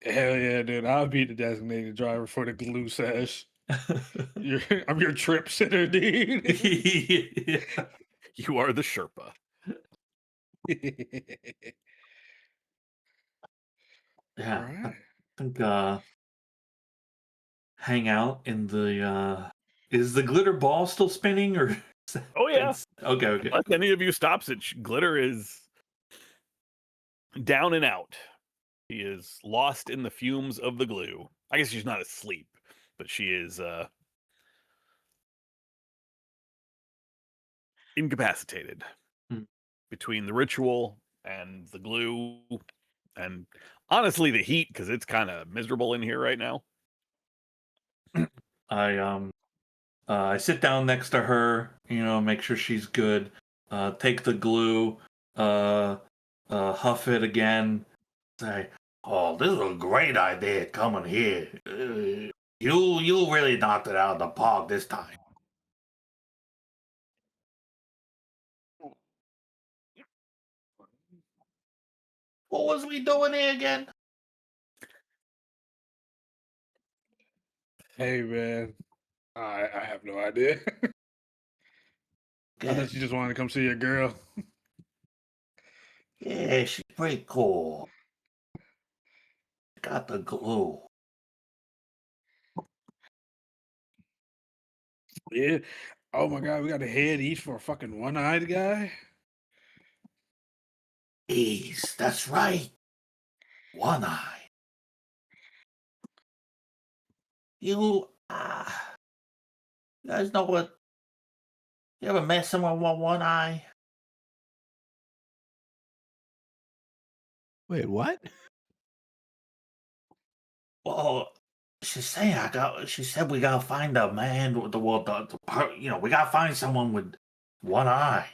Hell yeah, dude. I'll be the designated driver for the glue sesh. I'm your trip sitter, dude. Yeah. You are the Sherpa. Yeah. All right. I think hang out in the is the glitter ball still spinning or Oh yeah. okay. Unless any of you stops it, Glitter is down and out. She is lost in the fumes of the glue. I guess she's not asleep, but she is incapacitated Hmm. between the ritual and the glue and honestly the heat because it's kind of miserable in here right now. I sit down next to her, make sure she's good. Take the glue, huff it again. Say, Oh, this is a great idea coming here. You really knocked it out of the park this time. What was we doing here again? Hey man. I have no idea. I thought you just wanted to come see your girl. Yeah, she's pretty cool. Got the glue. Yeah. Oh my god, we got to head east for a fucking one-eyed guy. Ease, that's right. One eye. You guys know what? You ever met someone with one eye? Wait, what? Well, she's saying she said we gotta find a man with we gotta find someone with one eye.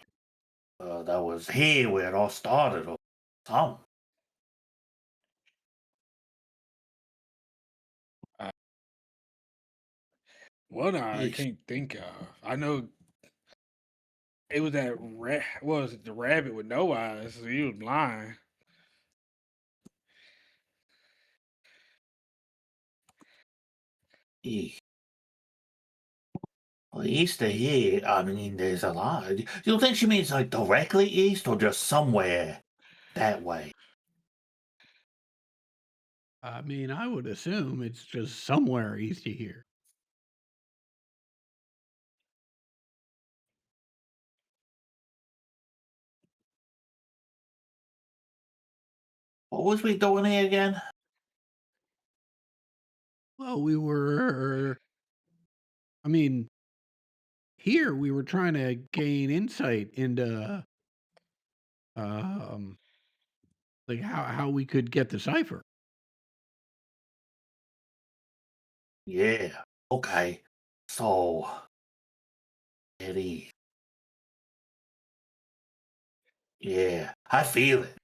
That was here where it all started or something. One eye I Yeesh. can't think of. I know it was that what was it, the rabbit with no eyes? So he was blind. Yeesh. Well, east of here, I mean, there's a lot. You think she means like directly east or just somewhere that way? I mean, I would assume it's just somewhere east of here. What was we doing here again? Well, I mean, here we were trying to gain insight into um like how we could get the cipher. Yeah. Okay. So, Eddie. Yeah, I feel it.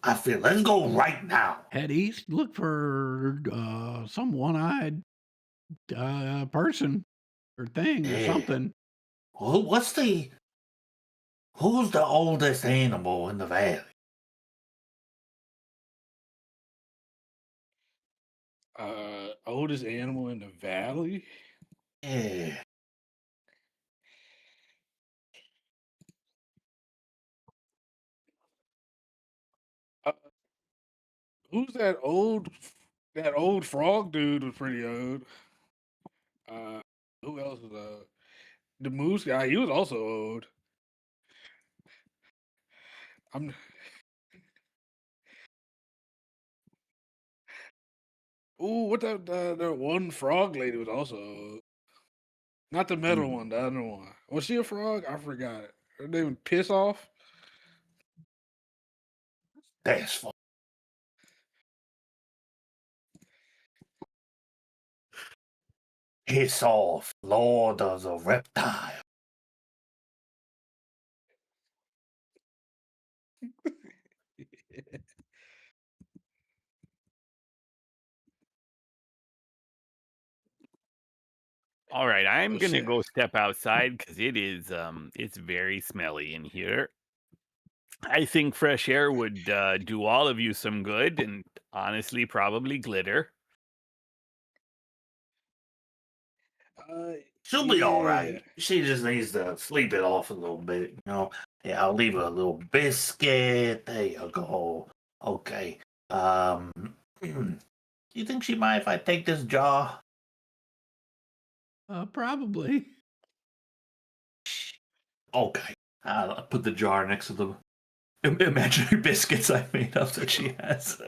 Let's go right now. Head east, look for some one-eyed person or thing or Yeah. something. What's who's the oldest animal in the valley? Oldest animal in the valley. Yeah. Uh, who's that old? That old frog dude was pretty old. Uh, who else was the moose guy? He was also old. I'm. Ooh, what the one frog lady was also old. Not the metal Hmm. one, the other one. Was she a frog? I forgot it. Her name was Piss Off. That's fun. Piss off, Lord of the Reptile. All right, I'm Oh, gonna shit. go step outside because it is it's very smelly in here. I think fresh air would do all of you some good, and honestly, probably glitter. Uh, She'll be all yeah. right. She just needs to sleep it off a little bit, you know. Yeah, I'll leave her a little biscuit. There you go. Okay. You think she mind if I take this jar? Probably. Okay. I'll put the jar next to the imaginary biscuits I made up that she has.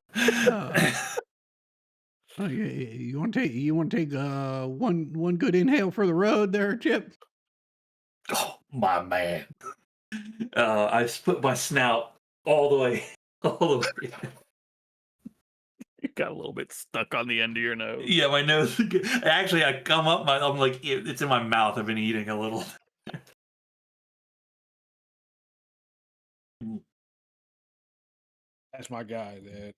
Oh, you want to take one good inhale for the road there, Chip? Oh, my man. I put my snout all the way. You got a little bit stuck on the end of your nose. Yeah, my nose. Actually, I come up. I'm like, it's in my mouth. I've been eating a little. That's my guy, dude.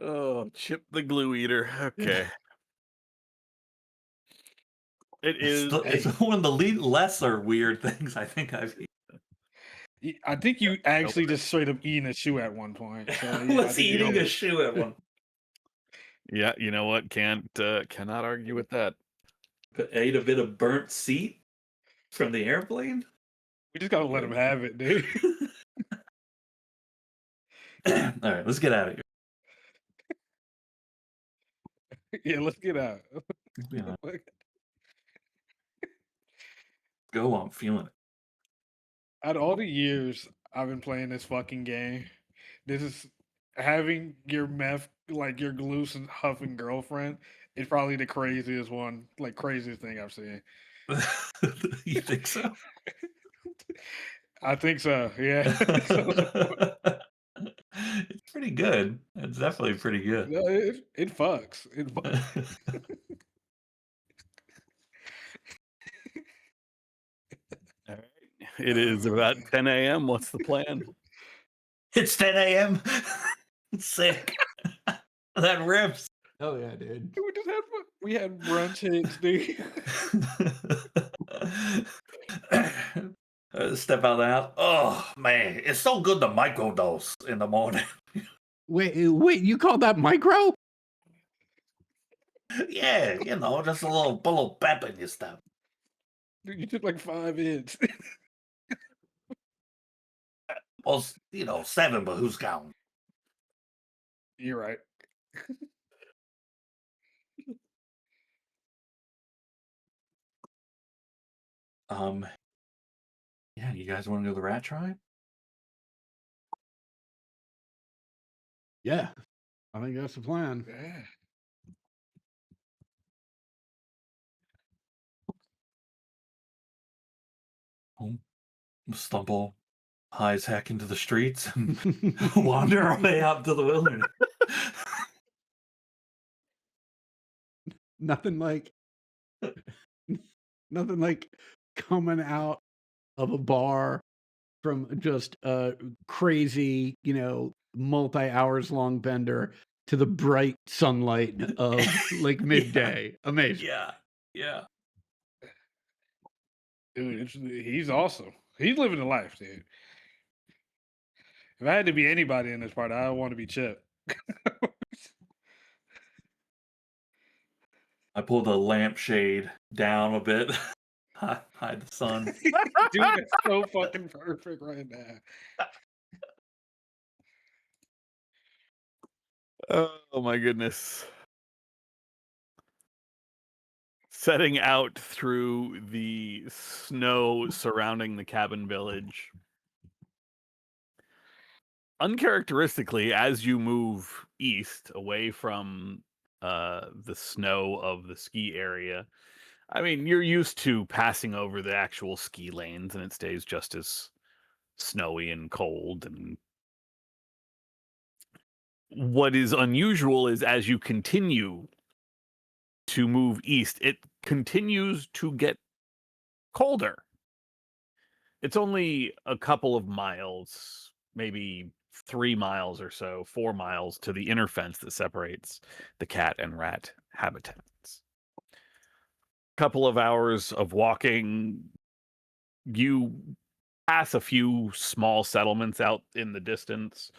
Oh, Chip the glue eater. Okay. It is. It's one of the lesser weird things I think I've eaten. I think you actually just straight up eating a shoe at one point. So, I yeah, I was think you eating did. a shoe at one. Yeah, you know what? Cannot argue with that. Ate a bit of burnt seat from the airplane. We just gotta let him have it, dude. All right, let's get out of here. Yeah, let's get out. Yeah, go. I'm feeling it. Out of all the years I've been playing this fucking game, this is having your meth, like your glue and huffing girlfriend, is probably the craziest one, like craziest thing I've seen. You think so? I think so. Yeah. It's pretty good. It's definitely pretty good. No, it fucks. It fucks. All right. It is about 10 a.m. What's the plan? It's 10 a.m. Sick. That rips. Oh yeah, dude. We just had we had brunch hits, dude. Step out of the house. Oh, man. It's so good to microdose in the morning. Wait, you call that micro? Yeah, you know, just a little pep in your step. Dude, you took like 5 hits. Well, you know, 7, but who's counting? You're right. Yeah, you guys want to go to the rat tribe? Yeah, I think that's the plan. Yeah. Stumble high as heck into the streets and wander our way out to the wilderness. nothing like coming out of a bar from just a crazy, multi-hours long bender to the bright sunlight of like midday. Amazing. Yeah. Dude, he's awesome. He's living the life, dude. If I had to be anybody in this part, I want to be Chip. I pulled the lampshade down a bit, hide the sun. Dude, it's so fucking perfect right now. Oh my goodness. Setting out through the snow surrounding the cabin village. Uncharacteristically, as you move east away from the snow of the ski area, I mean, you're used to passing over the actual ski lanes and it stays just as snowy and cold. And what is unusual is as you continue to move east, it continues to get colder. It's only a couple of miles, maybe 3 miles or so, 4 miles to the inner fence that separates the cat and rat habitats. Couple of hours of walking, you pass a few small settlements out in the distance.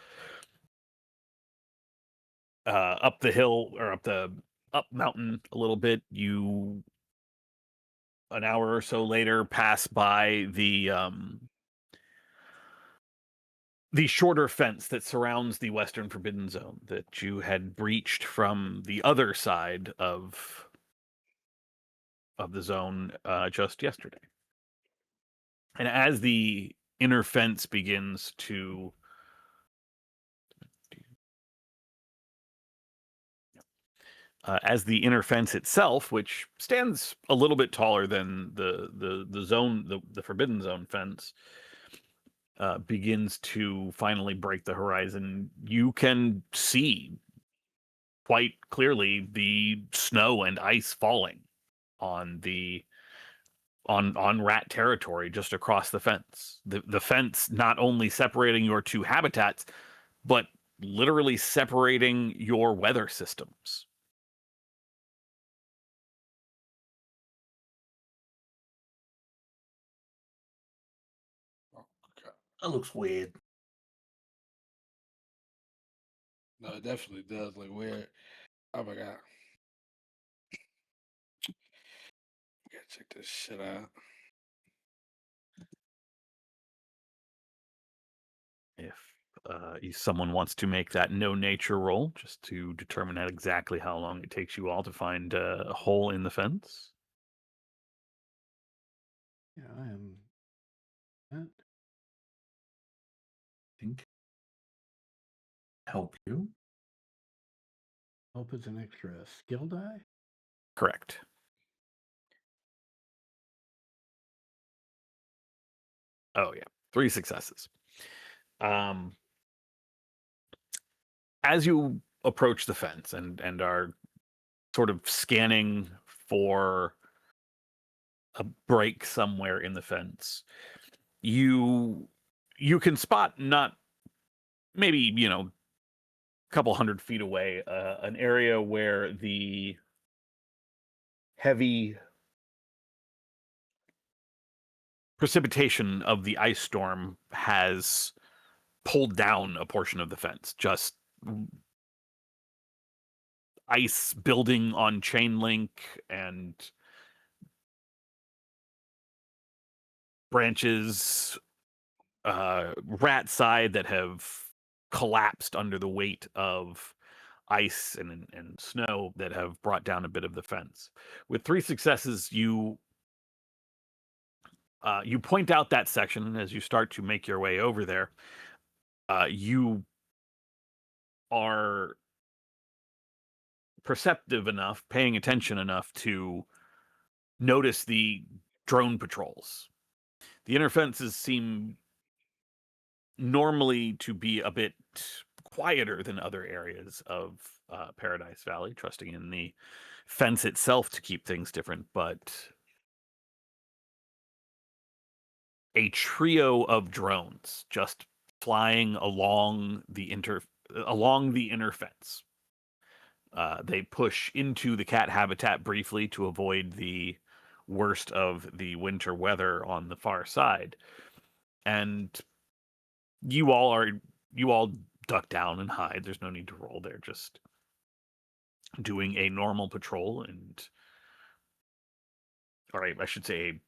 Up the hill or up mountain a little bit, you an hour or so later pass by the shorter fence that surrounds the Western Forbidden Zone that you had breached from the other side of the zone just yesterday. And as the inner fence begins to as the inner fence itself, which stands a little bit taller than the zone, the Forbidden Zone fence, begins to finally break the horizon, you can see quite clearly the snow and ice falling on rat territory just across the fence. The fence not only separating your two habitats, but literally separating your weather systems. Oh, okay. That looks weird. No, it definitely does look weird. Oh my god. Gotta check this shit out. If someone wants to make that no nature roll, just to determine out exactly how long it takes you all to find a hole in the fence. Yeah, I am. That. Think help you. Hope it's an extra skill die. Correct. Oh yeah, 3 successes. As you approach the fence and are sort of scanning for a break somewhere in the fence, you can spot, not maybe a couple 100 feet away, an area where the heavy precipitation of the ice storm has pulled down a portion of the fence. Just ice building on chain link and branches, rat side that have collapsed under the weight of ice and snow that have brought down a bit of the fence. With 3 successes, you point out that section, and as you start to make your way over there, you are perceptive enough, paying attention enough to notice the drone patrols. The inner fences seem normally to be a bit quieter than other areas of Paradise Valley, trusting in the fence itself to keep things different, but a trio of drones just flying along the inner fence. They push into the cat habitat briefly to avoid the worst of the winter weather on the far side, and you all duck down and hide. There's no need to roll. They're just doing a normal patrol I should say a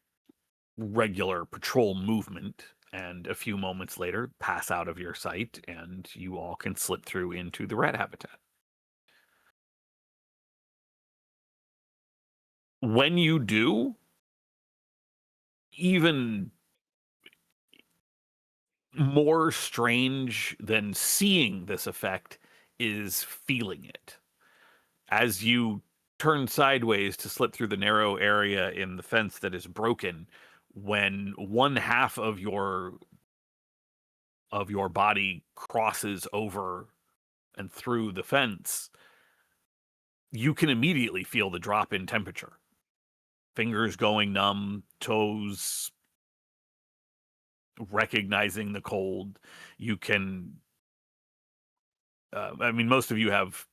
regular patrol movement, and a few moments later pass out of your sight, and you all can slip through into the rat habitat. When you do, even more strange than seeing this effect is feeling it. As you turn sideways to slip through the narrow area in the fence that is broken, when one half of your body crosses over and through the fence, you can immediately feel the drop in temperature. Fingers going numb, toes recognizing the cold. You can I mean, most of you have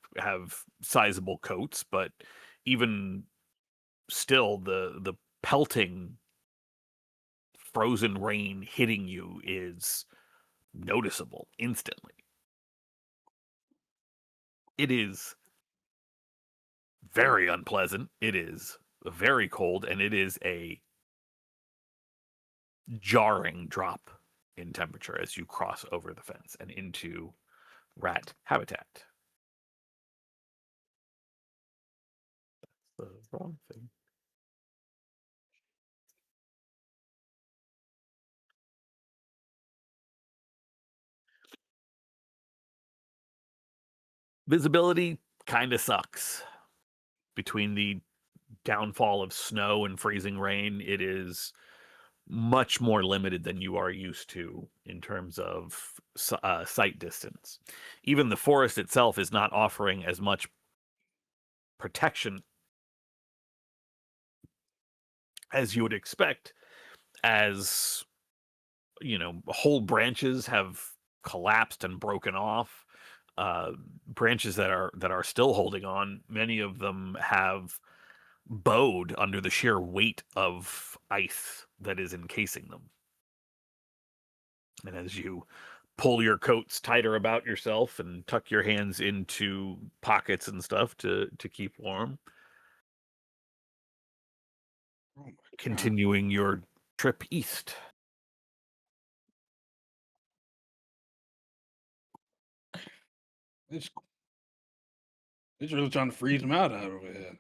sizable coats, but even still, the pelting frozen rain hitting you is noticeable instantly. It is very unpleasant. It is very cold, and it is a jarring drop in temperature as you cross over the fence and into rat habitat. That's the wrong thing. Visibility kind of sucks. Between the downfall of snow and freezing rain, it is much more limited than you are used to in terms of sight distance. Even the forest itself is not offering as much protection as you would expect, as whole branches have collapsed and broken off. Branches that are still holding on, many of them have bowed under the sheer weight of ice that is encasing them. And as you pull your coats tighter about yourself and tuck your hands into pockets and stuff to keep warm, Oh my God. continuing your trip east. It's really trying to freeze them out over here.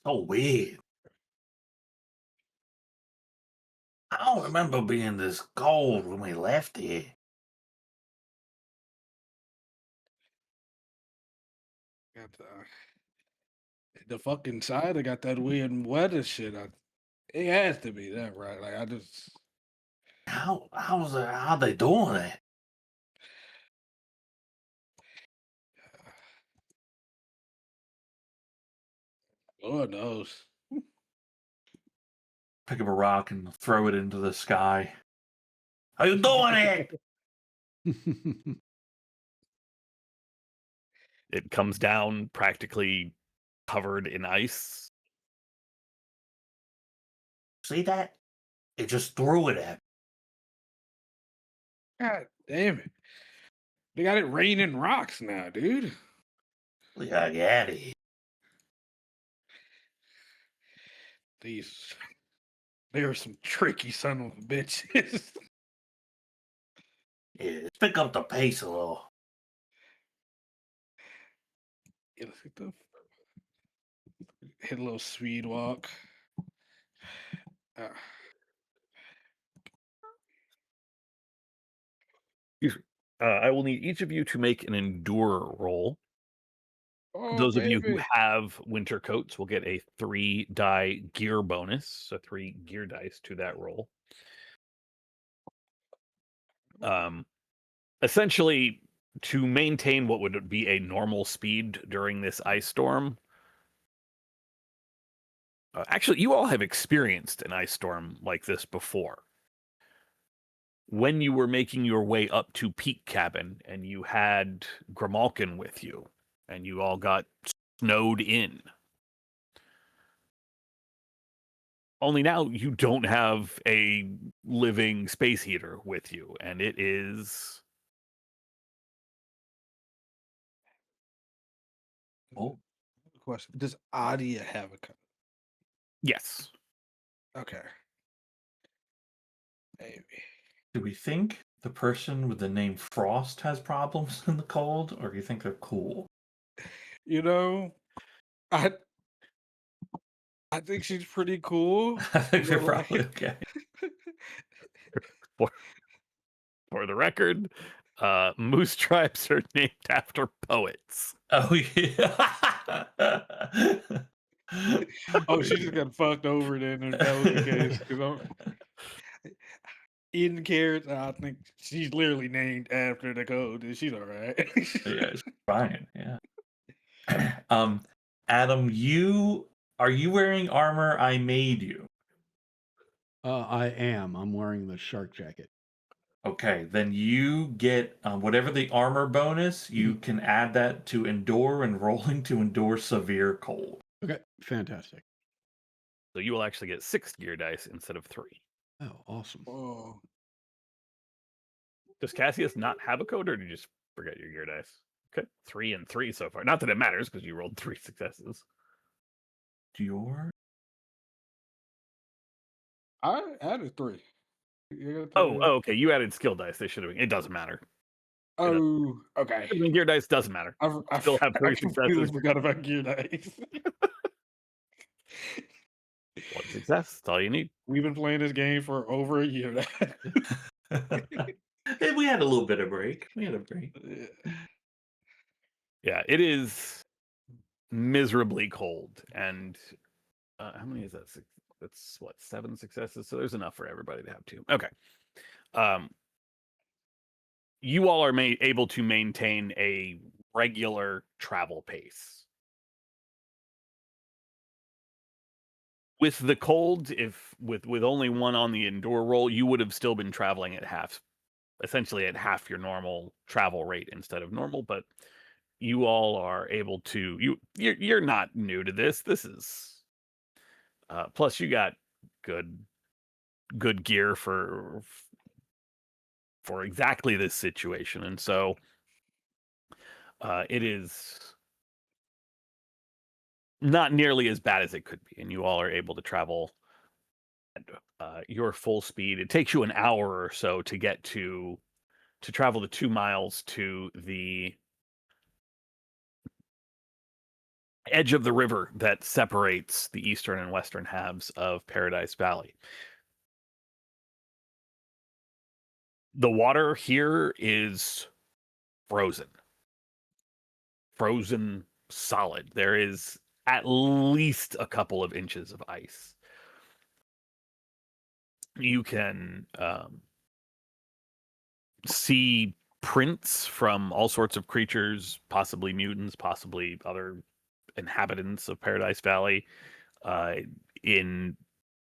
So weird. I don't remember being this cold when we left here. Got the fucking side. I got that weird weather shit. It has to be that, right? Like I just. How they doing it? Lord knows. Pick up a rock and throw it into the sky. How you doing it? It comes down practically covered in ice. See that? It just threw it at God damn it. They got it raining rocks now, dude. me. We gotta get out of here. They are some tricky son of a bitches. Yeah, let's pick up the pace a little. Yeah, let's hit a little speed walk. I will need each of you to make an endure roll. Oh, Those of you who baby. have winter coats will get a 3-die gear bonus, so 3 gear dice to that roll. Essentially, to maintain what would be a normal speed during this ice storm. Actually, you all have experienced an ice storm like this before. When you were making your way up to Peak Cabin and you had Grimalkin with you, and you all got snowed in. Only now you don't have a living space heater with you, and it is... Oh, Question. Does Adia have a cut? Yes. Okay. Maybe. Do we think the person with the name Frost has problems in the cold, or do you think they're cool? You know, I think she's pretty cool. I think they're but, like, probably okay. For the record, moose tribes are named after poets. Oh yeah. Oh, she just got fucked over then if that was the case. 'Cause Eden Carrots, I think she's literally named after the code. And she's all right. Yeah, it's fine. Yeah. Adam, are you wearing armor I made you? I am. I'm wearing the shark jacket. Okay, then you get whatever the armor bonus, you can add that to endure and rolling to endure severe cold. Okay, fantastic. So you will actually get 6 gear dice instead of 3. Oh, awesome. Oh, Does Cassius not have a code, or did you just forget your gear dice? Okay, 3 and 3 so far. Not that it matters because you rolled 3 successes. Your I added 3. You gotta put Oh, it- okay. You added skill dice. They should have. It doesn't matter. Oh, okay. I mean, gear dice doesn't matter. I Still have 3 I completely successes. forgot about gear dice. 1 success. That's all you need. We've been playing this game for over a year now. we had a little bit of break. We had a break. Yeah, it is miserably cold. And how many is that? That's what, 7 successes. So there's enough for everybody to have 2. Okay. You all are able to maintain a regular travel pace. With the cold, if with only 1 on the endure roll, you would have still been traveling at essentially at half your normal travel rate instead of normal. But you all are able to. You're not new to this. This is plus you got good gear for exactly this situation, and so it is not nearly as bad as it could be, and you all are able to travel at your full speed. It takes you an hour or so to get to travel the 2 miles to the edge of the river that separates the eastern and western halves of Paradise Valley. The water here is frozen solid. There is at least a couple of inches of ice. You can see prints from all sorts of creatures, possibly mutants, possibly other inhabitants of Paradise Valley, in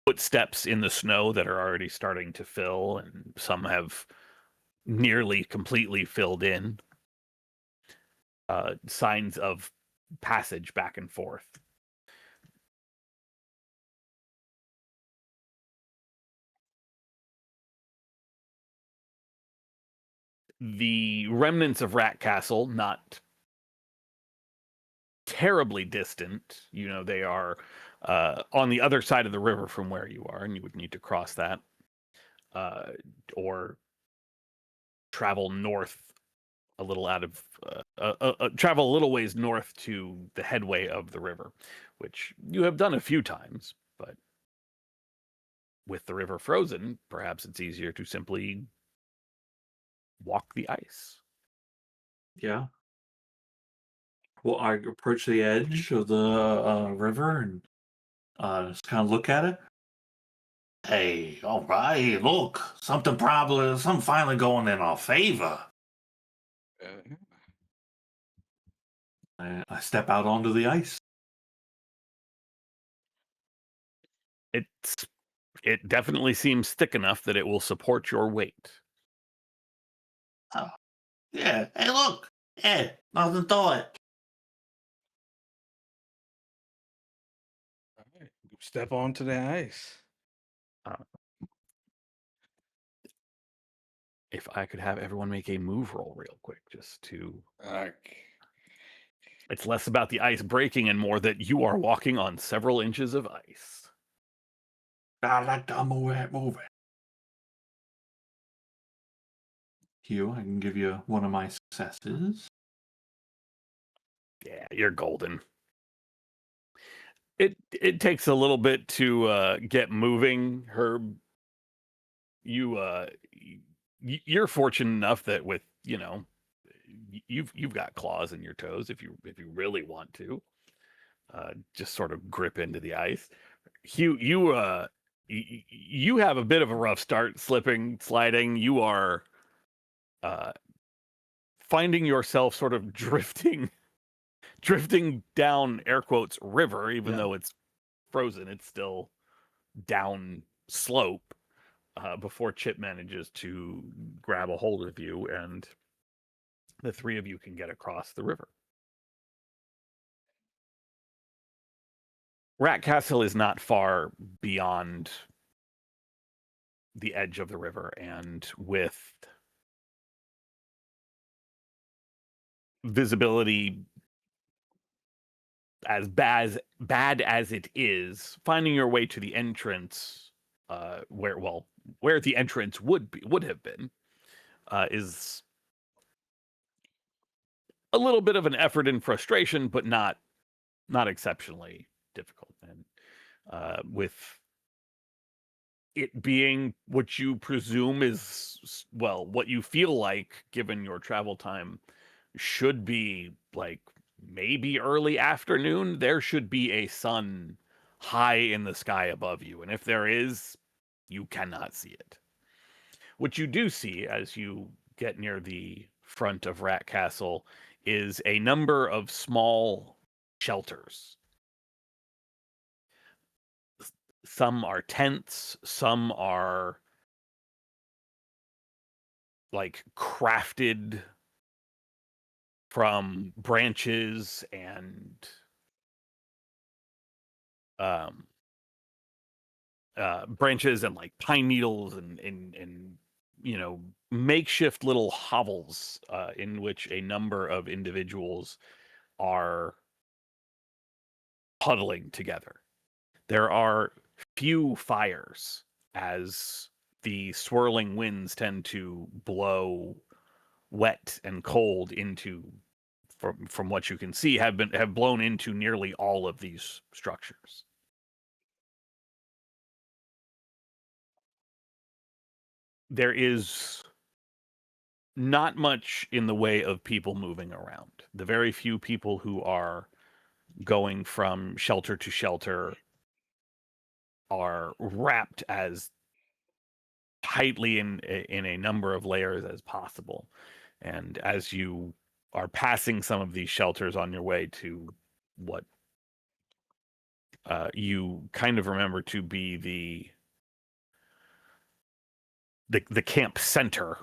footsteps in the snow that are already starting to fill, and some have nearly completely filled in. Signs of passage back and forth. The remnants of Rat Castle, not terribly distant. You know, they are on the other side of the river from where you are, and you would need to cross that or travel north a little out of travel a little ways north to the headway of the river, which you have done a few times, but with the river frozen, perhaps it's easier to simply walk the ice. Yeah. Well, I approach the edge of the river and just kind of look at it. Hey, all right, look, something finally going in our favor. I step out onto the ice. It definitely seems thick enough that it will support your weight. Oh, yeah, hey, look, yeah, nothing to it. All right, step onto the ice. If I could have everyone make a move roll real quick, just to... It's less about the ice breaking and more that you are walking on several inches of ice. I like to move it. Hugh, I can give you one of my successes. Yeah, you're golden. It takes a little bit to get moving, Herb. You're fortunate enough that with, you know, you've got claws in your toes if you really want to just sort of grip into the ice. Hugh, you have a bit of a rough start, slipping, sliding. You are finding yourself sort of drifting down, air quotes, river, even though it's frozen. It's still down slope. before Chip manages to grab a hold of you, and the three of you can get across the river. Rat Castle is not far beyond the edge of the river, and with visibility as bad as it is, finding your way to the entrance, where the entrance would have been, is a little bit of an effort and frustration, but not exceptionally difficult. And with it being what you presume is, well, what you feel like, given your travel time, should be like maybe early afternoon, there should be a sun high in the sky above you. And if there is, you cannot see it. What you do see as you get near the front of Rat Castle is a number of small shelters. Some are tents, some are like crafted from branches and like pine needles and makeshift little hovels in which a number of individuals are huddling together. There are few fires, as the swirling winds tend to blow wet and cold into, from what you can see, have blown into nearly all of these structures. There is not much in the way of people moving around. The very few people who are going from shelter to shelter are wrapped as tightly in a number of layers as possible. And as you are passing some of these shelters on your way to what you kind of remember to be the camp center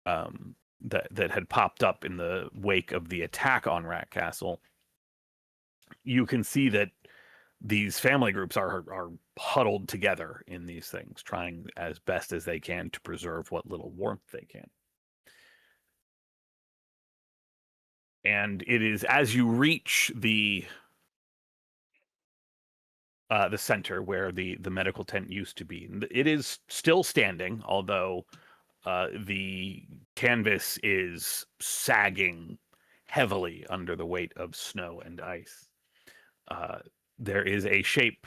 that had popped up in the wake of the attack on Rat Castle, you can see that these family groups are huddled together in these things, trying as best as they can to preserve what little warmth they can. And it is as you reach the center where the medical tent used to be. It is still standing, although the canvas is sagging heavily under the weight of snow and ice. There is a shape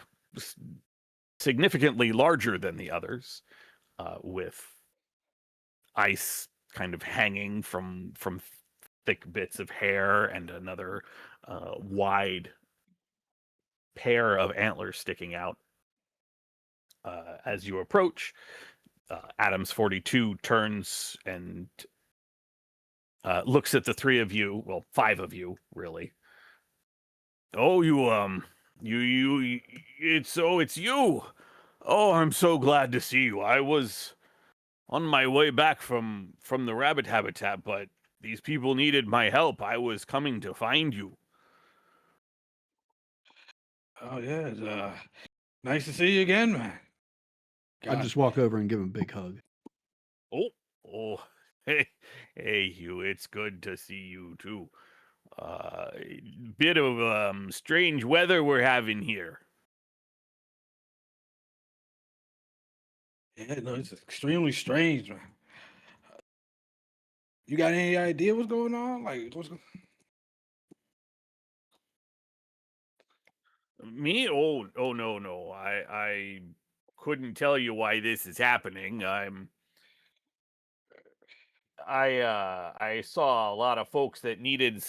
significantly larger than the others, with ice kind of hanging from thick bits of hair and another wide pair of antlers sticking out. As you approach, Adams 42 turns and looks at the three of you, well, five of you, really. Oh, it's you. Oh, I'm so glad to see you. I was on my way back from the rabbit habitat, but these people needed my help. I was coming to find you. Oh yeah, it's, nice to see you again, man. I just walk over and give him a big hug. Oh, hey, Hugh, it's good to see you too. Bit of strange weather we're having here. Yeah, no, it's extremely strange, man. You got any idea what's going on? Like, Me? Oh, no. I couldn't tell you why this is happening. I saw a lot of folks that needed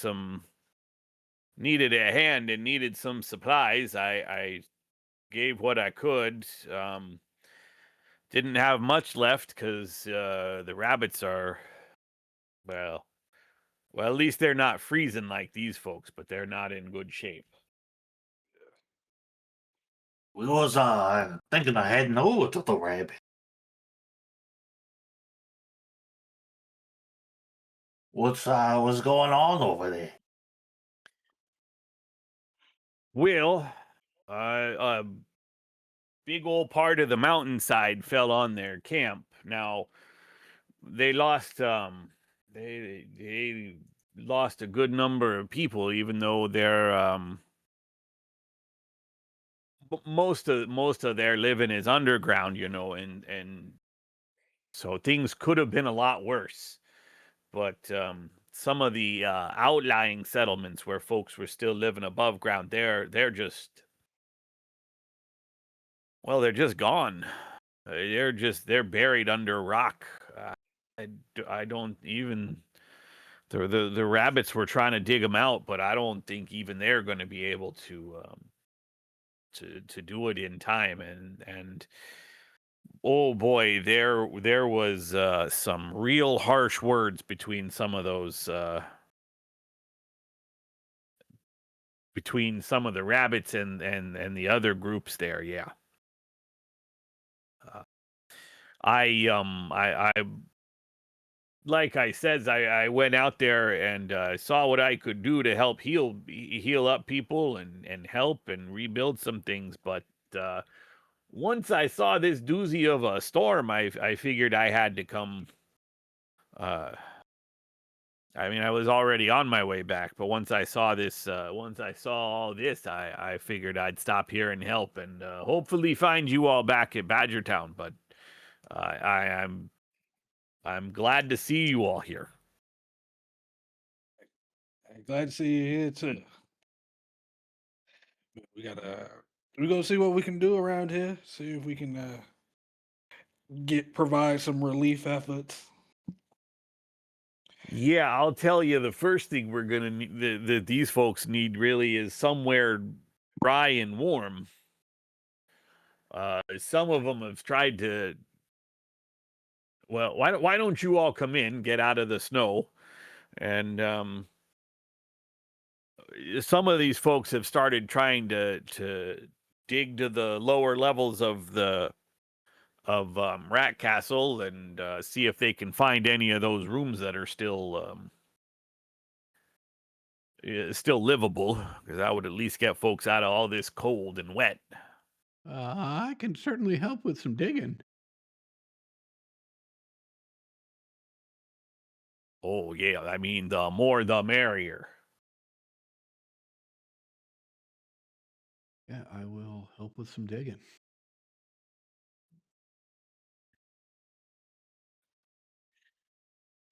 a hand and needed some supplies. I gave what I could. Didn't have much left because the rabbits are, well, at least they're not freezing like these folks, but they're not in good shape. We was thinking of heading over to the rabbit. what's going on over there? Well, a big old part of the mountainside fell on their camp. Now they lost they lost a good number of people, even though they're most of their living is underground, and so things could have been a lot worse. But some of the outlying settlements where folks were still living above ground, they're just they're just gone. They're buried under rock. I don't even the rabbits were trying to dig them out, but I don't think even they're going to be able to do it in time. And oh boy, there was some real harsh words between some of those between some of the rabbits and the other groups there. Yeah. I like I said, I went out there and saw what I could do to help heal up people and help and rebuild some things. But once I saw this doozy of a storm, I figured I had to come. I mean, I was already on my way back, but once I saw all this, I figured I'd stop here and help and hopefully find you all back at Badgertown. But I'm glad to see you all here. I'm glad to see you here too. We gonna see what we can do around here. See if we can provide some relief efforts. Yeah, I'll tell you, the first thing we're gonna need that these folks need really is somewhere dry and warm. Some of them have tried to. Well, why don't you all come in, get out of the snow, and some of these folks have started trying to dig to the lower levels of the Rat Castle and see if they can find any of those rooms that are still livable, because that would at least get folks out of all this cold and wet. I can certainly help with some digging. Oh yeah, I mean, the more the merrier. Yeah, I will help with some digging.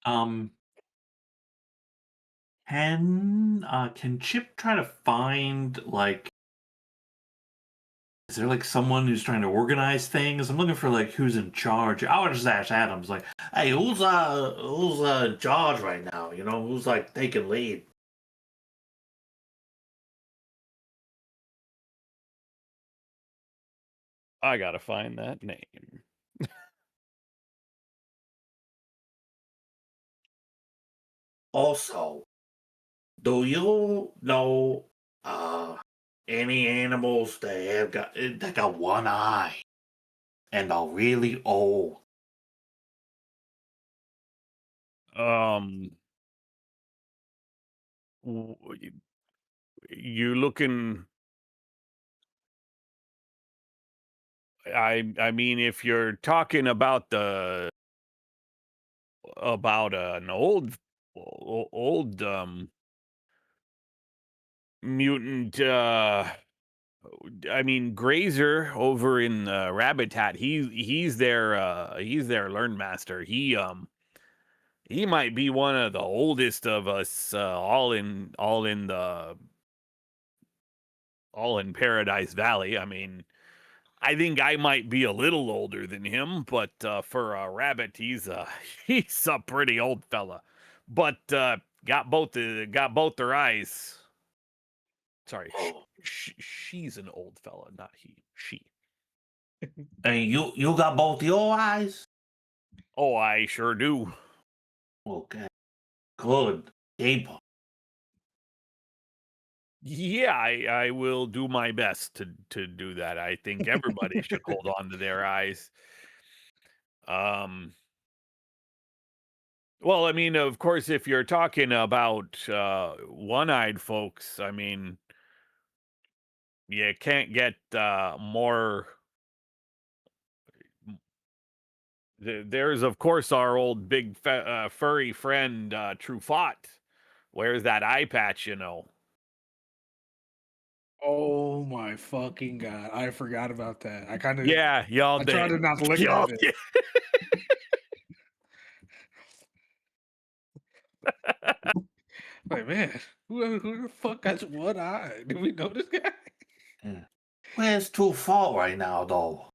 Um, can Chip try to find like is there like someone who's trying to organize things? I'm looking for like who's in charge. I would just ask Adams like, Hey, who's in charge right now? You know, who's like taking lead? I gotta find that name. Also, do you know any animals that got one eye and are really old? You looking? I mean, if you're talking about an old mutant, I mean, Grazer over in Rabbitat, he's their learn master. He might be one of the oldest of us, all in Paradise Valley. I mean, I think I might be a little older than him, but for a rabbit, he's a pretty old fella. But got both their eyes. Sorry, Oh, she's an old fella, not he. She. and you got both your eyes? Oh, I sure do. Okay, good. Keep 'em. Yeah, I will do my best to do that. I think everybody should hold on to their eyes. Um. Well, I mean, of course, if you're talking about one-eyed folks, I mean, you can't get more. There's, of course, our old big furry friend Truffaut. Wears that eye patch, you know. Oh my fucking god! I forgot about that. I kind of Yeah, y'all I tried did. to not look Y'all at it. did. Like, man, who the fuck got one eye? Do we know this guy? Yeah. Where's True Fault right now, though?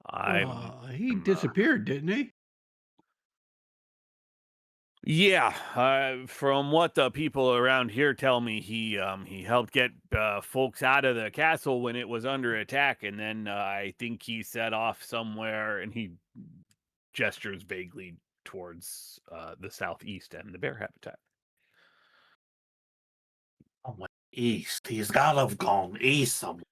I'm. He disappeared, didn't he? Yeah, from what the people around here tell me, he helped get folks out of the castle when it was under attack, and then I think he set off somewhere, and he gestures vaguely towards the southeast and the bear habitat. Oh, went east. He's gotta have gone east somewhere.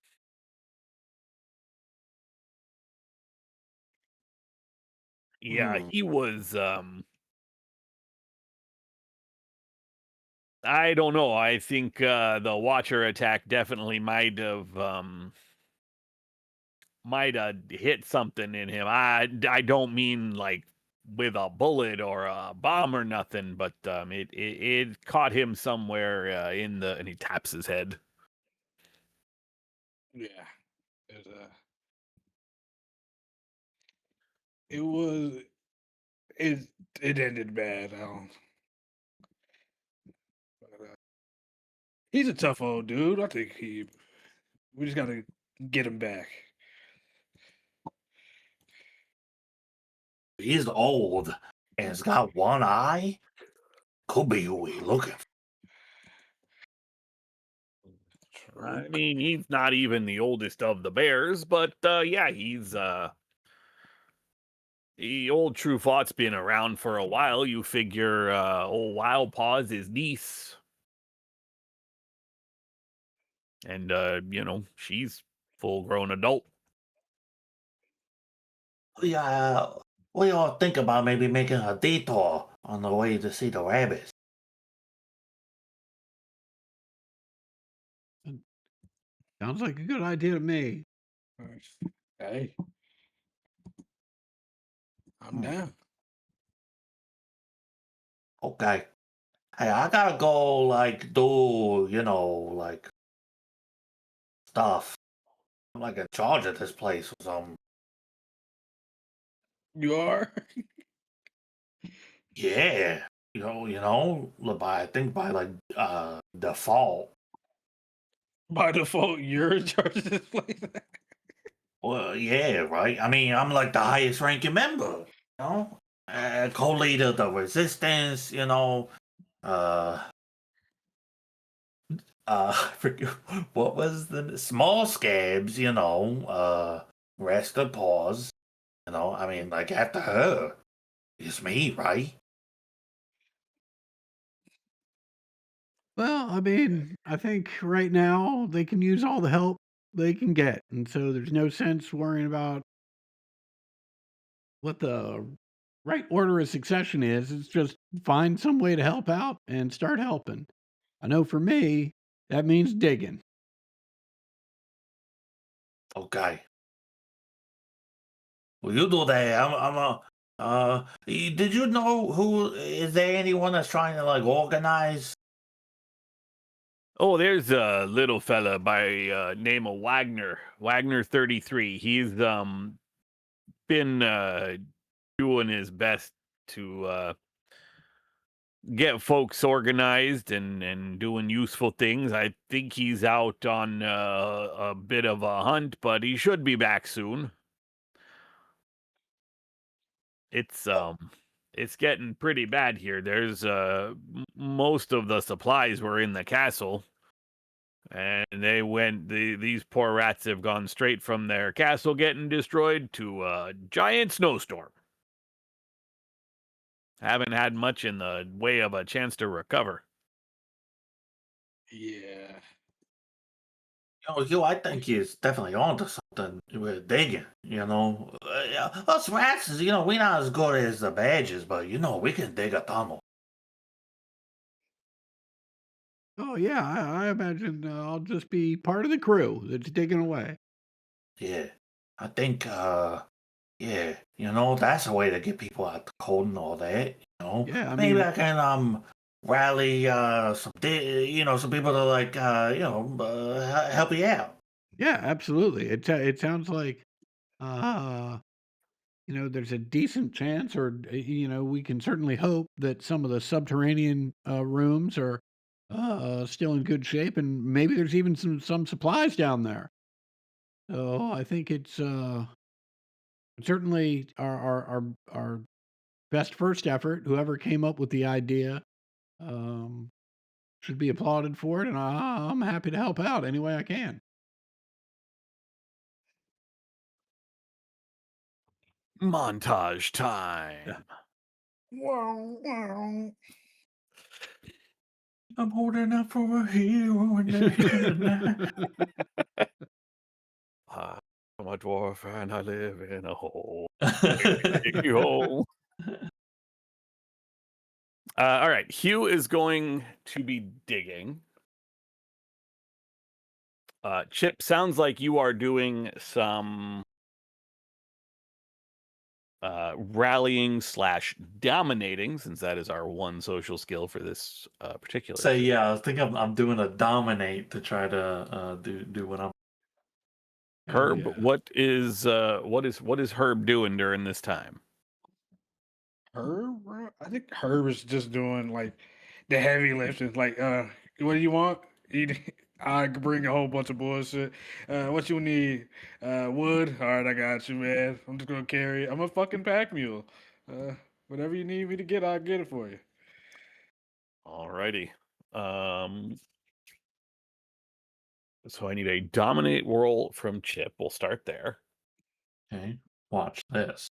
Yeah, Hmm. he was. I don't know. I think the Watcher attack definitely might have hit something in him. I don't mean like with a bullet or a bomb or nothing, but it caught him somewhere in the, and he taps his head. Yeah, it, uh, it was it it ended bad. I don't. But, he's a tough old dude. I think we just gotta get him back. He's old and he's got one eye. Could be who we looking for. I mean, he's not even the oldest of the bears, but yeah, he's the old Truffaut's been around for a while. You figure old Wild Paws, his niece, and she's full grown adult. Yeah, we all think about maybe making a detour on the way to see the rabbits. Sounds like a good idea to me. Hey, I'm down. Okay. Hey, I gotta go, like, do, like, stuff. I'm, like, in charge of this place or something. You are. Yeah. I think by, like, default. By default, you're in charge of this place. Well, yeah, right? I mean, I'm, like, the highest ranking member, you know? Co-leader of the resistance, I forget what was the small scabs, rest of paws, I mean, like after her, it's me, right? Well, I mean, I think right now they can use all the help they can get, and so there's no sense worrying about what the right order of succession is. It's just find some way to help out and start helping. I know for me, that means digging. Okay. Well, you do that. Did you know who, is there anyone that's trying to like organize? Oh, there's a little fella by name of Wagner 33. He's been doing his best to get folks organized and doing useful things. I think he's out on a bit of a hunt, but he should be back soon. It's getting pretty bad here. There's most of the supplies were in the castle, and these poor rats have gone straight from their castle getting destroyed to a giant snowstorm. Haven't had much in the way of a chance to recover. Yeah. I think he's definitely onto something with digging, us rats, we're not as good as the badgers, but we can dig a tunnel. Oh yeah, I imagine I'll just be part of the crew that's digging away. Yeah, I think, yeah, that's a way to get people out the cold and all that. Yeah, I Maybe mean, I can rally some people to help you out. yeah, absolutely. It sounds like uh there's a decent chance, or we can certainly hope that some of the subterranean rooms are still in good shape, and maybe there's even some supplies down there. So I think it's certainly our best first effort. Whoever came up with the idea um, should be applauded for it, and I'm happy to help out any way I can. Montage time. Wow, wow. I'm holding out for a hero in the I'm a dwarf and I live in a hole. night. Hole. All right, Hugh is going to be digging. Chip, sounds like you are doing some rallying / dominating, since that is our one social skill for this particular. So yeah, I think I'm doing a dominate to try to do what I'm. Herb, yeah. what is Herb doing during this time? Herb, bro? I think Herb is just doing like the heavy lifting. Like, what do you want? I could bring a whole bunch of bullshit. What you need? Wood? All right, I got you, man. I'm just gonna carry it. I'm a fucking pack mule. Uh, whatever you need me to get, I'll get it for you. Alrighty. So I need a dominate roll from Chip. We'll start there. Okay, watch this.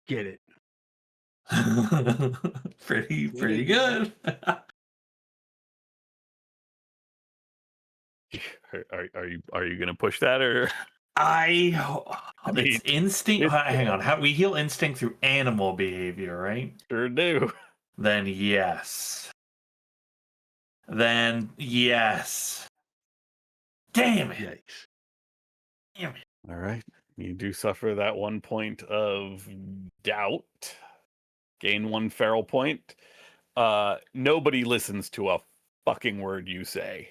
Get it. pretty good. Are you gonna push that, or It's mean, instinct. it's- Hang on. We heal instinct through animal behavior, right? sure do? Then yes. Then yes. Damn it. Yikes. Damn it. All right. You do suffer that 1 point of doubt. Gain 1 feral point. Nobody listens to a fucking word you say,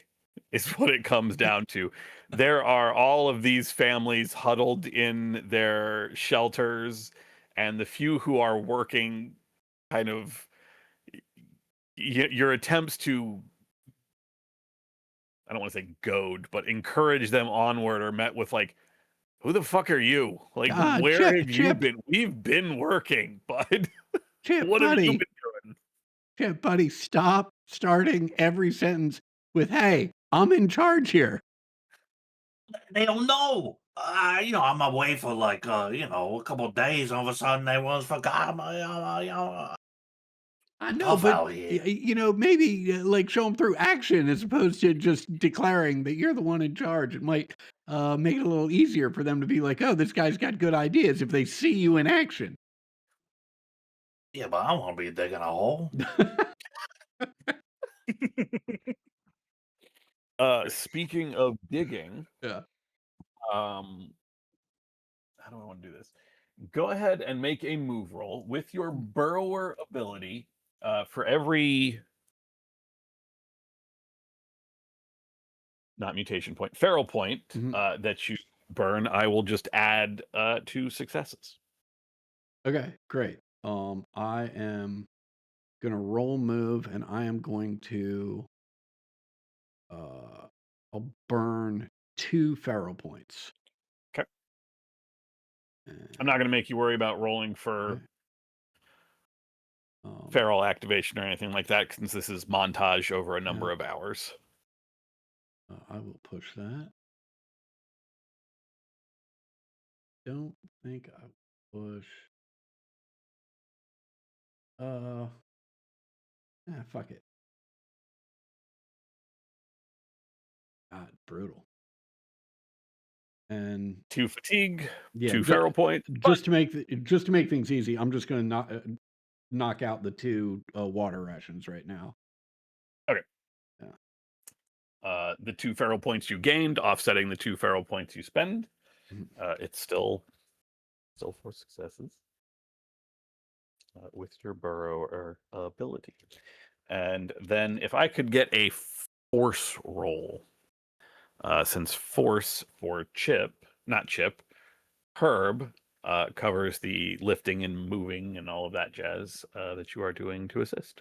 is what it comes down to. There are all of these families huddled in their shelters, and the few who are working kind of your attempts to, I don't want to say goad, but encourage them onward are met with like, who the fuck are you? Like, where Chip, have you Chip. been? We've been working, bud. Chip, What have you buddy. been doing? Chip, buddy, stop starting every sentence with, hey, I'm in charge here. They don't know. I'm away for like a couple of days. All of a sudden, everyone's forgot. I know, Tough but out here. maybe like show them through action as opposed to just declaring that you're the one in charge. It might make it a little easier for them to be like, oh, this guy's got good ideas if they see you in action. Yeah, but I want to be digging a hole. Speaking of digging, Yeah. how do I want to do this? Go ahead and make a move roll with your burrower ability. For every not mutation point, feral point Mhm. that you burn, I will just add 2 successes. Okay, great. I am gonna roll move, and I am going to I'll burn 2 feral points. 'Kay. And, I'm not going to make you worry about rolling for okay. feral activation or anything like that, since this is montage over a number Yeah. of hours. I will push that. Don't think I push. Fuck it. God, brutal. and 2 fatigue, yeah, 2 feral points. just to make things easy, I'm just going to knock out the 2 water rations right now. The 2 feral points you gained, offsetting the 2 feral points you spend. Mhm. It's still 4 successes with your burrower ability. And then if I could get a force roll, since force for Herb covers the lifting and moving and all of that jazz that you are doing to assist.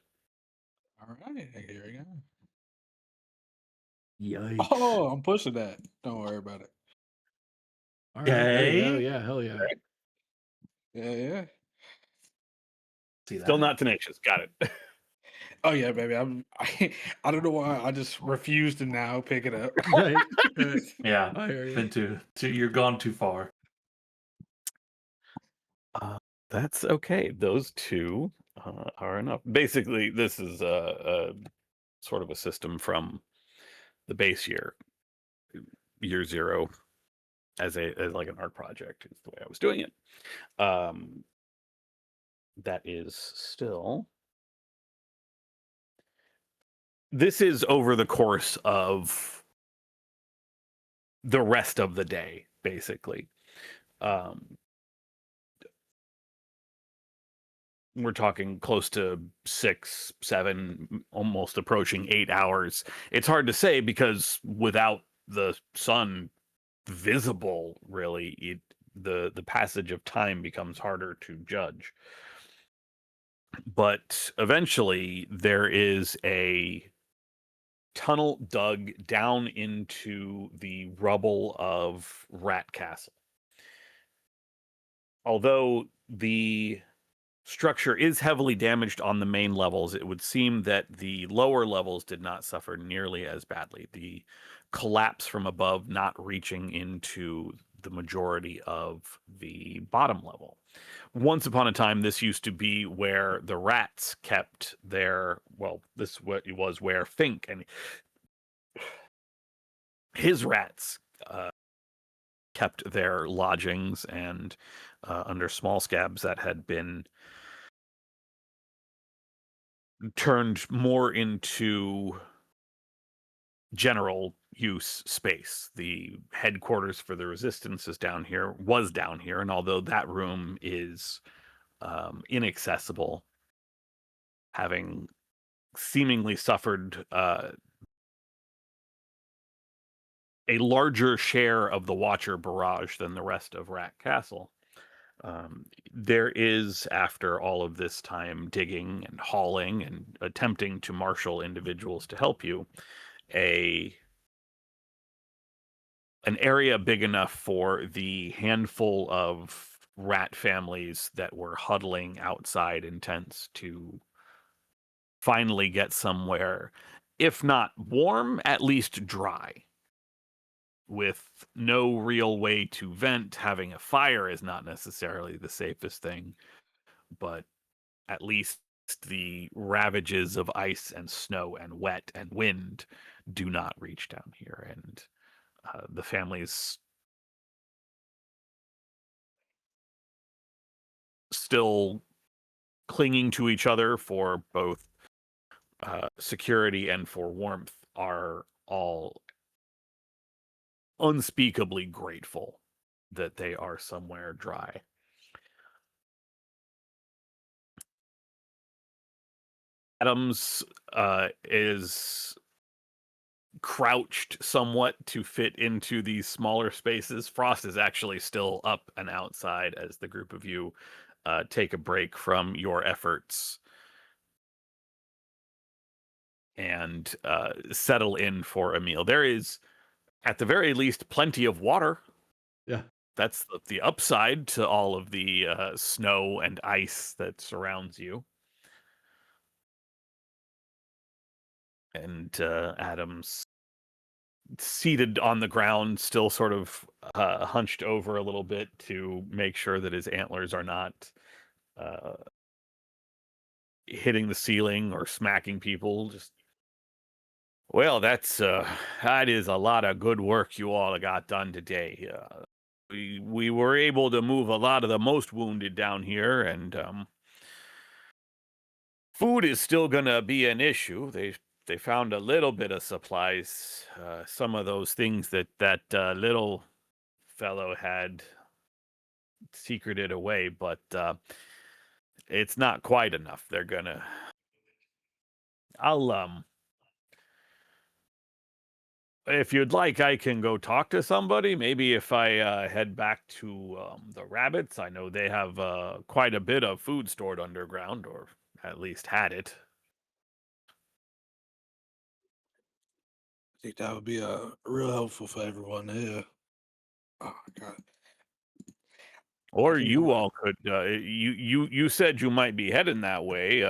All right, here we go. Yikes! Oh, I'm pushing that. Don't worry about it. All right, there you go. Yay. Yeah, hell yeah. Yeah, yeah. See Still that? not tenacious. Got it. Oh yeah, baby. I don't know why I just refuse to now pick it up. Right, right. Yeah. I hear you. Been too you're gone too far. That's okay. Those 2 are enough. Basically, this is a sort of a system from the base year 0, as like an art project is the way I was doing it. That is still. This is over the course of the rest of the day, basically. We're talking close to 6, 7, almost approaching 8 hours. It's hard to say because without the sun visible, really, the passage of time becomes harder to judge. But eventually, there is a tunnel dug down into the rubble of Rat Castle. Although the structure is heavily damaged on the main levels, it would seem that the lower levels did not suffer nearly as badly. The collapse from above not reaching into the majority of the bottom level. Once upon a time, this used to be where the rats kept their, this was where Fink and his rats kept their lodgings, and under small scabs that had been turned more into general use space. The headquarters for the resistance was down here, and although that room is inaccessible, having seemingly suffered a larger share of the Watcher barrage than the rest of Rat Castle, there is, after all of this time digging and hauling and attempting to marshal individuals to help you, an area big enough for the handful of rat families that were huddling outside in tents to finally get somewhere, if not warm, at least dry. With no real way to vent, having a fire is not necessarily the safest thing, but at least the ravages of ice and snow and wet and wind do not reach down here. And the families still clinging to each other for both security and for warmth are all unspeakably grateful that they are somewhere dry. Adams is crouched somewhat to fit into these smaller spaces. Frost is actually still up and outside as the group of you take a break from your efforts and settle in for a meal. There is, at the very least, plenty of water. Yeah. That's the upside to all of the snow and ice that surrounds you. And Adams, seated on the ground, still sort of hunched over a little bit to make sure that his antlers are not hitting the ceiling or smacking people, just Well, that is a lot of good work you all got done today. We were able to move a lot of the most wounded down here, and food is still gonna be an issue. They found a little bit of supplies, some of those things that little fellow had secreted away, but it's not quite enough. They're gonna. I'll If you'd like, I can go talk to somebody. Maybe if I head back to the rabbits, I know they have quite a bit of food stored underground, or at least had it. I think that would be real helpful for everyone here. Oh God. Or think you I'm- all could. You said you might be heading that way.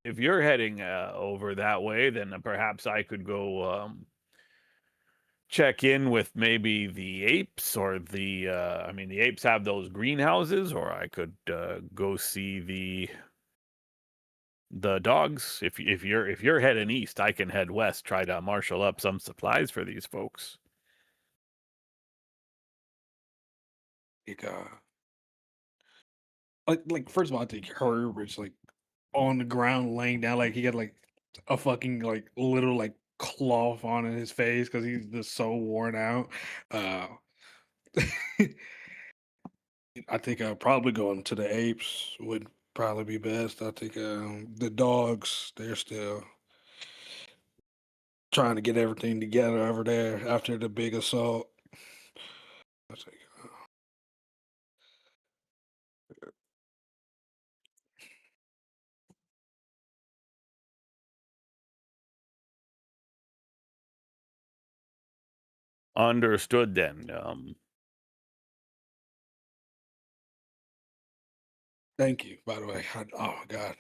If you're heading over that way, then perhaps I could go check in with maybe the apes or the. I mean, the apes have those greenhouses, or I could go see the dogs. If you're heading east, I can head west, try to marshal up some supplies for these folks. Like, like first of all, I think Herbert's like on the ground laying down, like he got like a fucking like little like cloth on his face because he's just so worn out. Uh, I think probably going to the apes would probably be best. I think the dogs they're still trying to get everything together over there after the big assault. I think, Understood then. thank you, by the way. Oh my God.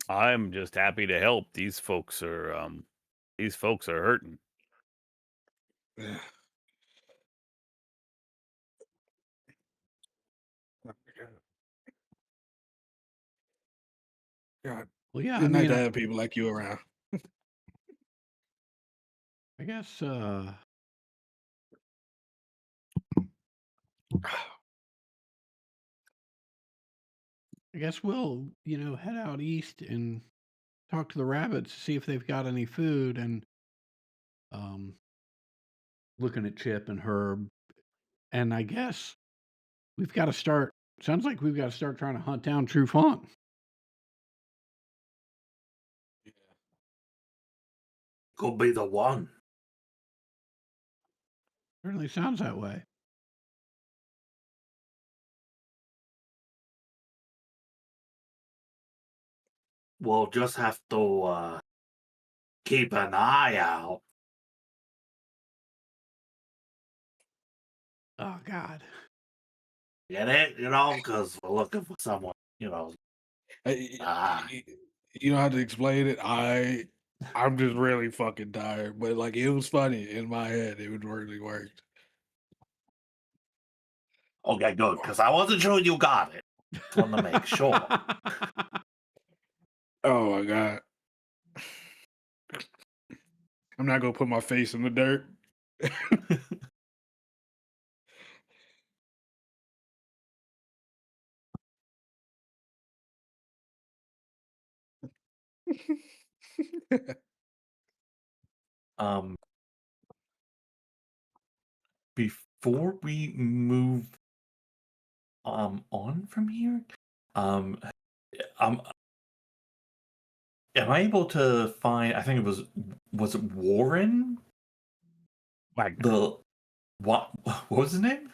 I'm just happy to help. These folks are hurting. Yeah. Oh my God. God. Well, yeah, I Good night mean, to have people like you around. I guess we'll, head out east and talk to the rabbits, see if they've got any food, and um, looking at Chip and Herb, and I guess we've got to start. Sounds like we've got to start trying to hunt down True Font. Could be the one. Certainly sounds that way. We'll just have to keep an eye out. Oh God. Get it? Because we're looking for someone, Ah. You don't have to explain it. I'm just really fucking tired, but like it was funny in my head. It would really worked. Okay, good. Because I wasn't sure you got it. Just wanted to make sure. Oh my God. I'm not gonna put my face in the dirt. Um, before we move on from here, um, am I able to find? I think was it Warren? Wagner. What was his name?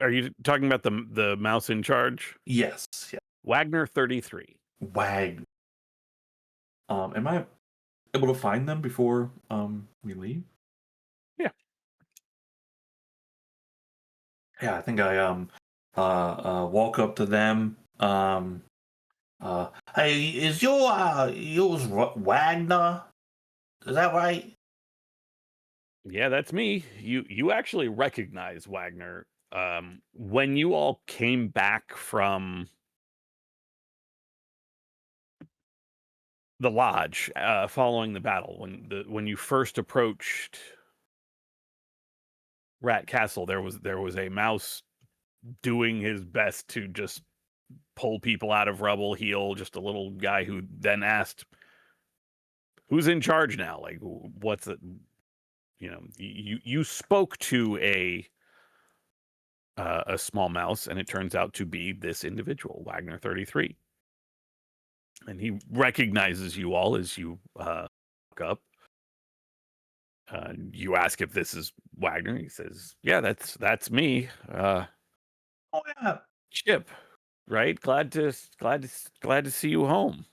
Are you talking about the mouse in charge? Yes, yeah, Wagner 33. Wag. Am I able to find them before we leave? Yeah. Yeah, I think I walk up to them. Hey, is yours Wagner? Is that right? Yeah, that's me. You actually recognize Wagner. When you all came back from the lodge following the battle. When you first approached Rat Castle, there was a mouse doing his best to just pull people out of rubble, heal, just a little guy who then asked, "Who's in charge now? Like, what's it?" You know, you spoke to a small mouse, and it turns out to be this individual, Wagner 33, and he recognizes you all as you walk up. You ask if this is Wagner. He says, "Yeah, that's me. Oh yeah, Chip, right? Glad to see you home.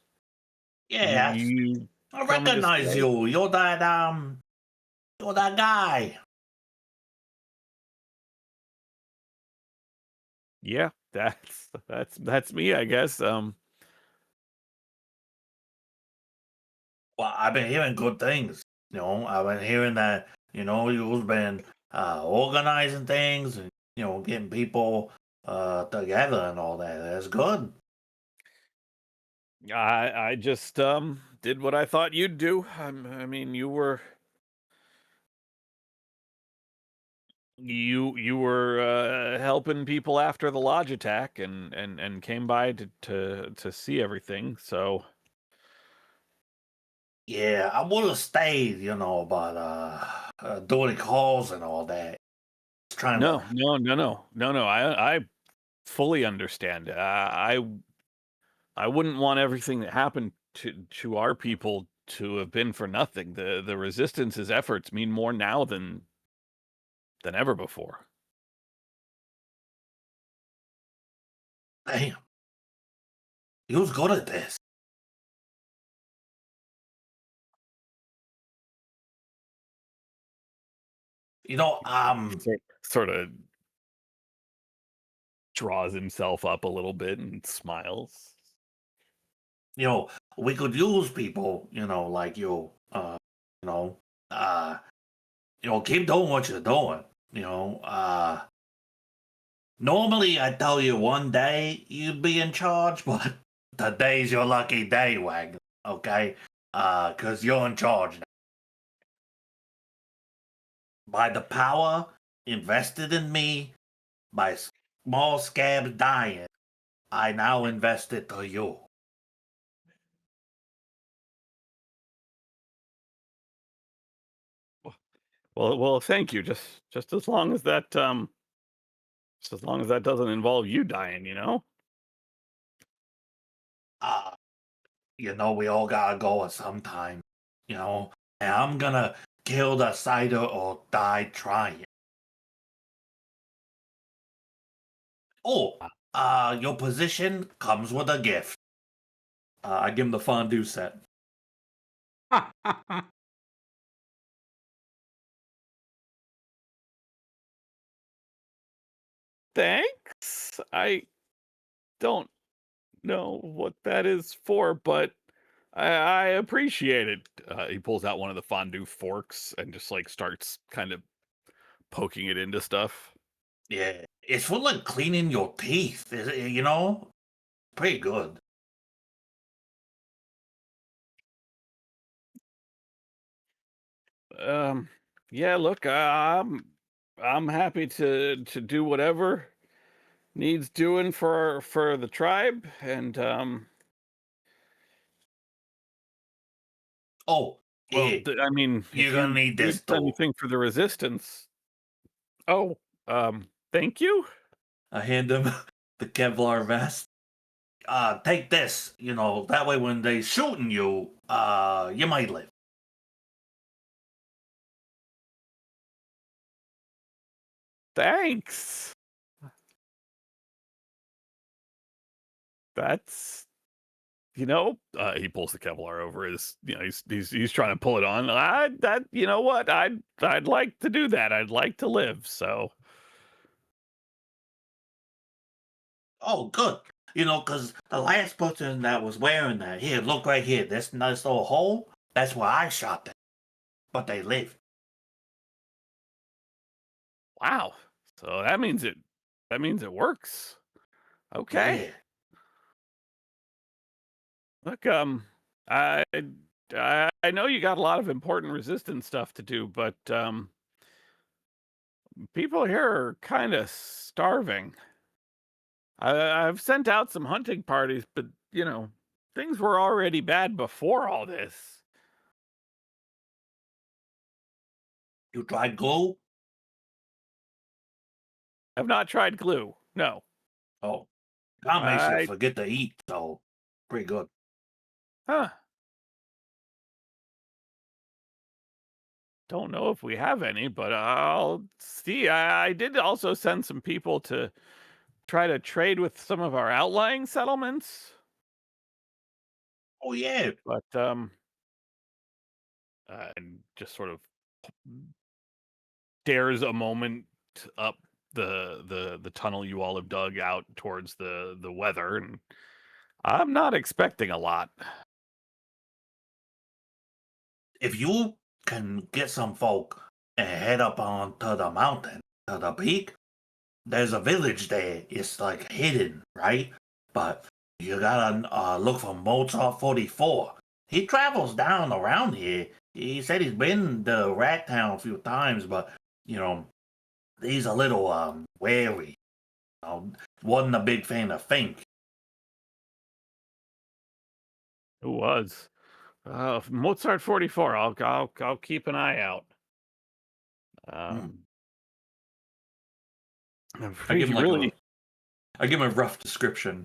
yeah. You I coming to recognize stay?" you. You're that guy. Yeah, that's me, I guess. Well, I've been hearing good things. I've been hearing that you've been organizing things and getting people together and all that. That's good. I just did what I thought you'd do. I mean, you were helping people after the lodge attack, and came by to see everything. So Yeah, I would have stayed, but doing calls and all that. Just trying no, to. no. I fully understand. I wouldn't want everything that happened to our people to have been for nothing. The resistance's efforts mean more now than ever before. Damn, he was good at this. You know, Sort of draws himself up a little bit and smiles. we could use people, like you, keep doing what you're doing. Normally I tell you one day you'd be in charge, but today's your lucky day, Wagner. Okay, because you're in charge now. By the power invested in me by small scabs dying, I now invest it to you. Well, thank you. Just as long as that doesn't involve you dying, you know. Uh, we all gotta go at some time, and I'm gonna kill the cider or die trying. Oh, your position comes with a gift. I give him the fondue set. Thanks. I don't know what that is for, but I appreciate it. He pulls out one of the fondue forks and just like starts kind of poking it into stuff. Yeah, it's for like cleaning your teeth. Pretty good. Yeah, look, I'm happy to do whatever needs doing for the tribe, and Oh, well, here, I mean, if you're gonna you need this need too. anything for the resistance, oh, thank you. I hand him the Kevlar vest. Take this. That way when they shooting you, you might live. Thanks. That's he pulls the Kevlar over his, he's trying to pull it on. You know what? I'd like to do that. I'd like to live. So Oh, good. Because the last person that was wearing that, here, look right here, this nice little hole, that's where I shot them. But they lived. wow. So that means it works. Okay. Yeah. Look, I I know you got a lot of important resistance stuff to do, but people here are kind of starving. I've sent out some hunting parties, but things were already bad before all this. You tried glue? I've not tried glue. No. Oh, that makes you I forget to eat, so pretty good. huh. Don't know if we have any, but I'll see. I did also send some people to try to trade with some of our outlying settlements, Oh yeah. but and just sort of stares a moment up the tunnel you all have dug out towards the weather, and I'm not expecting a lot. If you can get some folk and head up onto the mountain, to the peak, there's a village there. It's like hidden, right? But you gotta look for Mozart 44. He travels down around here. He said he's been to Rat Town a few times, but you know, he's a little wary. Wasn't a big fan of Fink. Who was? Mozart 44. I'll keep an eye out. I'm I afraid give him you like really. I give him a rough description.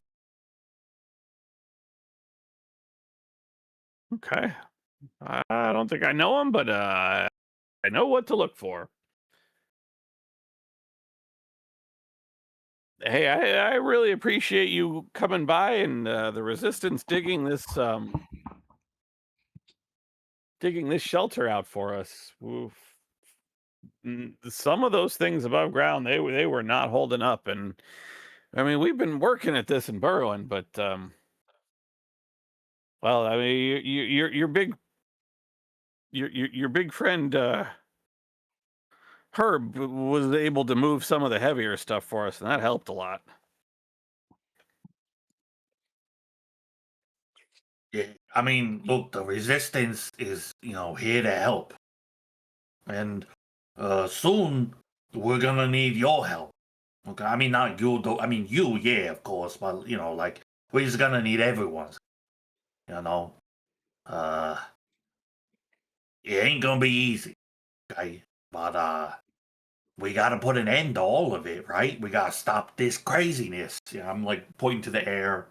Okay. I don't think I know him, but I know what to look for. Hey, I really appreciate you coming by and the resistance digging this shelter out for us. Oof. Some of those things above ground, they were not holding up, and I mean we've been working at this and burrowing, but well, I mean your big friend Herb was able to move some of the heavier stuff for us, and that helped a lot. Yeah, I mean, look, the resistance is, here to help. And soon we're gonna need your help. Okay, I mean not you though. I mean you, yeah, of course, but like we're just gonna need everyone's. You know, uh, it ain't gonna be easy, okay? But we gotta put an end to all of it, right? We gotta stop this craziness. Yeah, I'm like pointing to the air.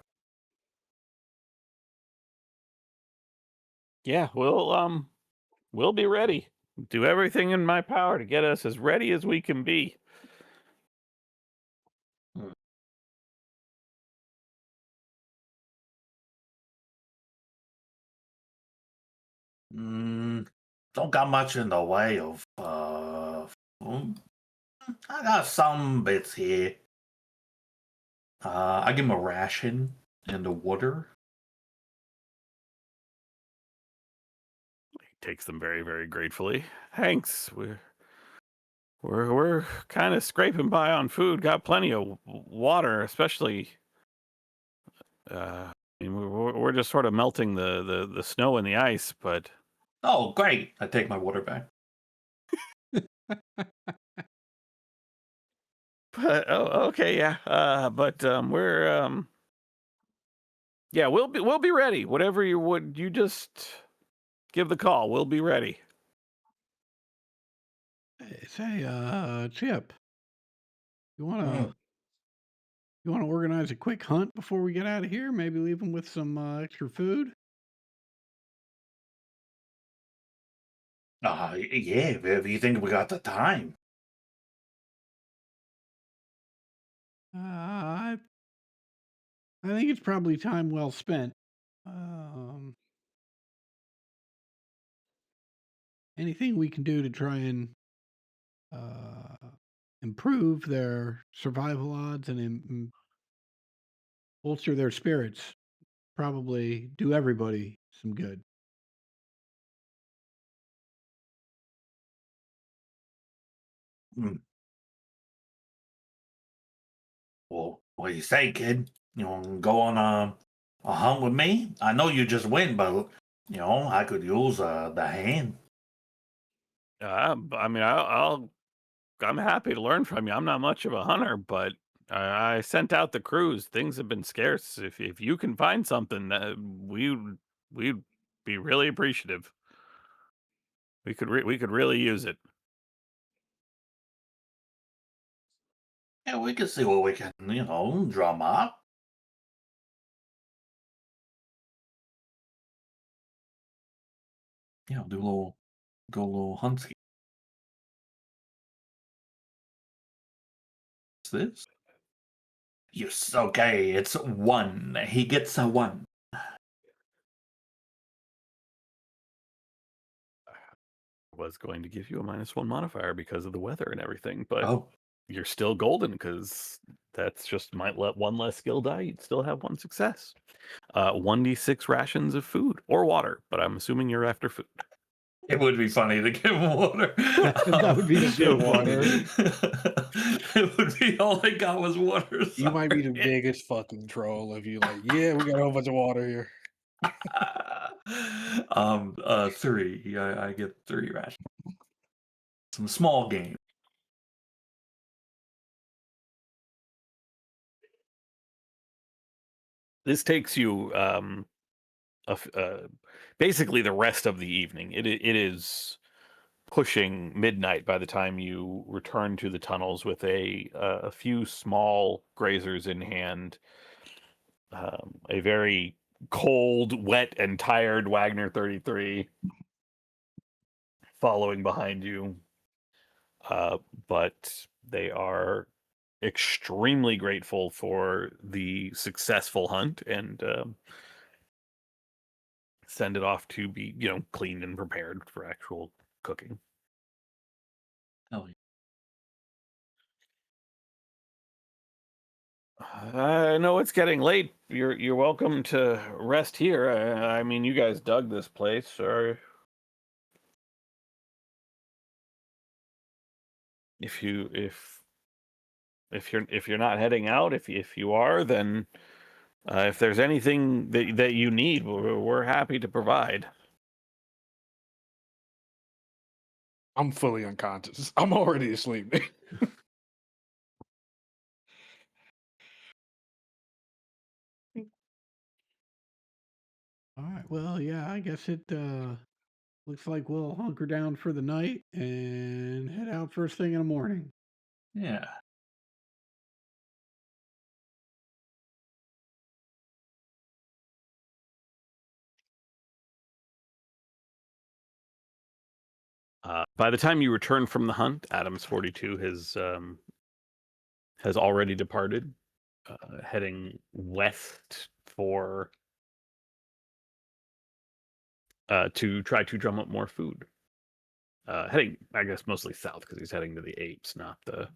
Yeah, we'll be ready. Do everything in my power to get us as ready as we can be. Mm, don't got much in the way of I got some bits here. I give him a ration and a water. He takes them very, very gratefully. Thanks. We're kind of scraping by on food. Got plenty of water, especially. I mean, we're just sort of melting the snow and the ice, but Oh, great! I take my water back. oh, okay, yeah. But we're yeah, we'll be ready. Whatever you just give the call. We'll be ready. Say, Chip, you wanna Mm. you wanna organize a quick hunt before we get out of here? Maybe leave them with some extra food. Yeah, if you think we got the time. I think it's probably time well spent. Um, Anything we can do to try and uh, improve their survival odds and bolster their spirits probably do everybody some good. Mm. Well, what do you say, kid? Go on a hunt with me? I know you just went, but I could use the hand. I mean, I'm happy to learn from you. I'm not much of a hunter, but I sent out the crews. Things have been scarce. If you can find something, we'd be really appreciative. We could really use it. Yeah, we can see what we can, drum up. Go a little huntsy. What's this? Yes, okay, it's 1. He gets a 1. Was going to give you a -1 modifier because of the weather and everything, but Oh, you're still golden because that's just might let one less skill die. You'd still have 1 success. 1d6 rations of food or water, but I'm assuming you're after food. it would be funny to give him water. That would be so water. It would be all I got was water. You might be the sorry. biggest fucking troll if you like, yeah, we got a whole bunch of water here. 3. I get 3 rations. Some small game. This takes you basically the rest of the evening. It is pushing midnight by the time you return to the tunnels with a few small grazers in hand, a very cold, wet, and tired Wagner 33 following behind you, but they are extremely grateful for the successful hunt and send it off to be cleaned and prepared for actual cooking. Hell yeah. I know it's getting late. You're welcome to rest here. I mean, you guys dug this place, or if you're not heading out, if you are, then if there's anything that you need, we're happy to provide. I'm fully unconscious. I'm already asleep. All right. Well, yeah, I guess it looks like we'll hunker down for the night and head out first thing in the morning. Yeah. By the time you return from the hunt, Adams 42 has already departed, heading west for to try to drum up more food. Heading, I guess, mostly south because he's heading to the apes, not the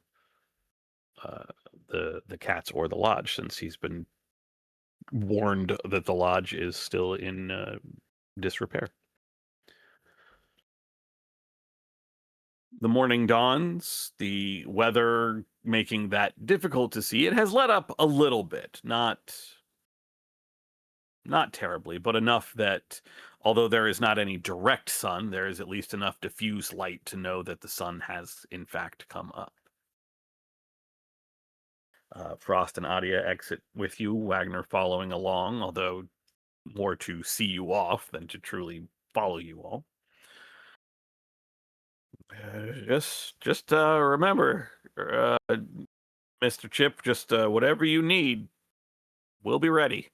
cats or the lodge, since he's been warned that the lodge is still in disrepair. The morning dawns, the weather making that difficult to see. It has let up a little bit, not terribly, but enough that although there is not any direct sun, there is at least enough diffuse light to know that the sun has in fact come up. Frost and Adia exit with you, Wagner following along, although more to see you off than to truly follow you all. Just remember, Mr. Chip, just whatever you need, we'll be ready.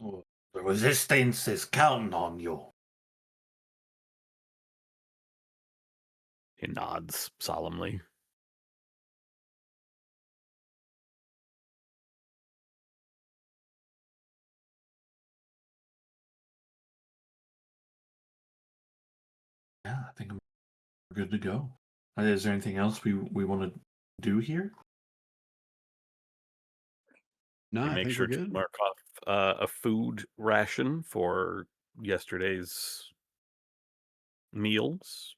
Well, the resistance is counting on you. He nods solemnly. Yeah, I think we're good to go. Is there anything else we want to do here? No, You I make think sure we're to good. mark off a food ration for yesterday's meals.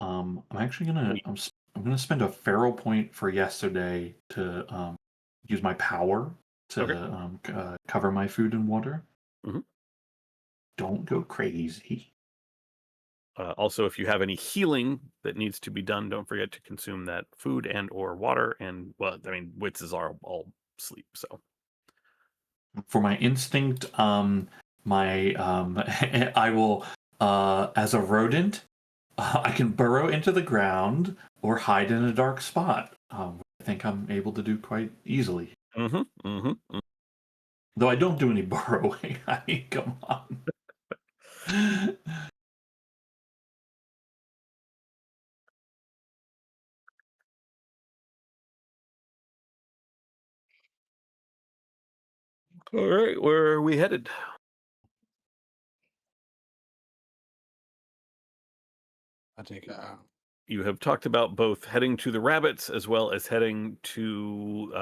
I'm actually gonna I'm gonna spend a feral point for yesterday to use my power to Okay. cover my food and water. Mhm. Don't go crazy. Also, if you have any healing that needs to be done, don't forget to consume that food and or water. And well, I mean, wits is all sleep. So For my instinct, my I will as a rodent, I can burrow into the ground or hide in a dark spot. I think I'm able to do quite easily. Though I don't do any burrowing. I mean, come on. All right, where are we headed? I think You have talked about both heading to the rabbits as well as heading to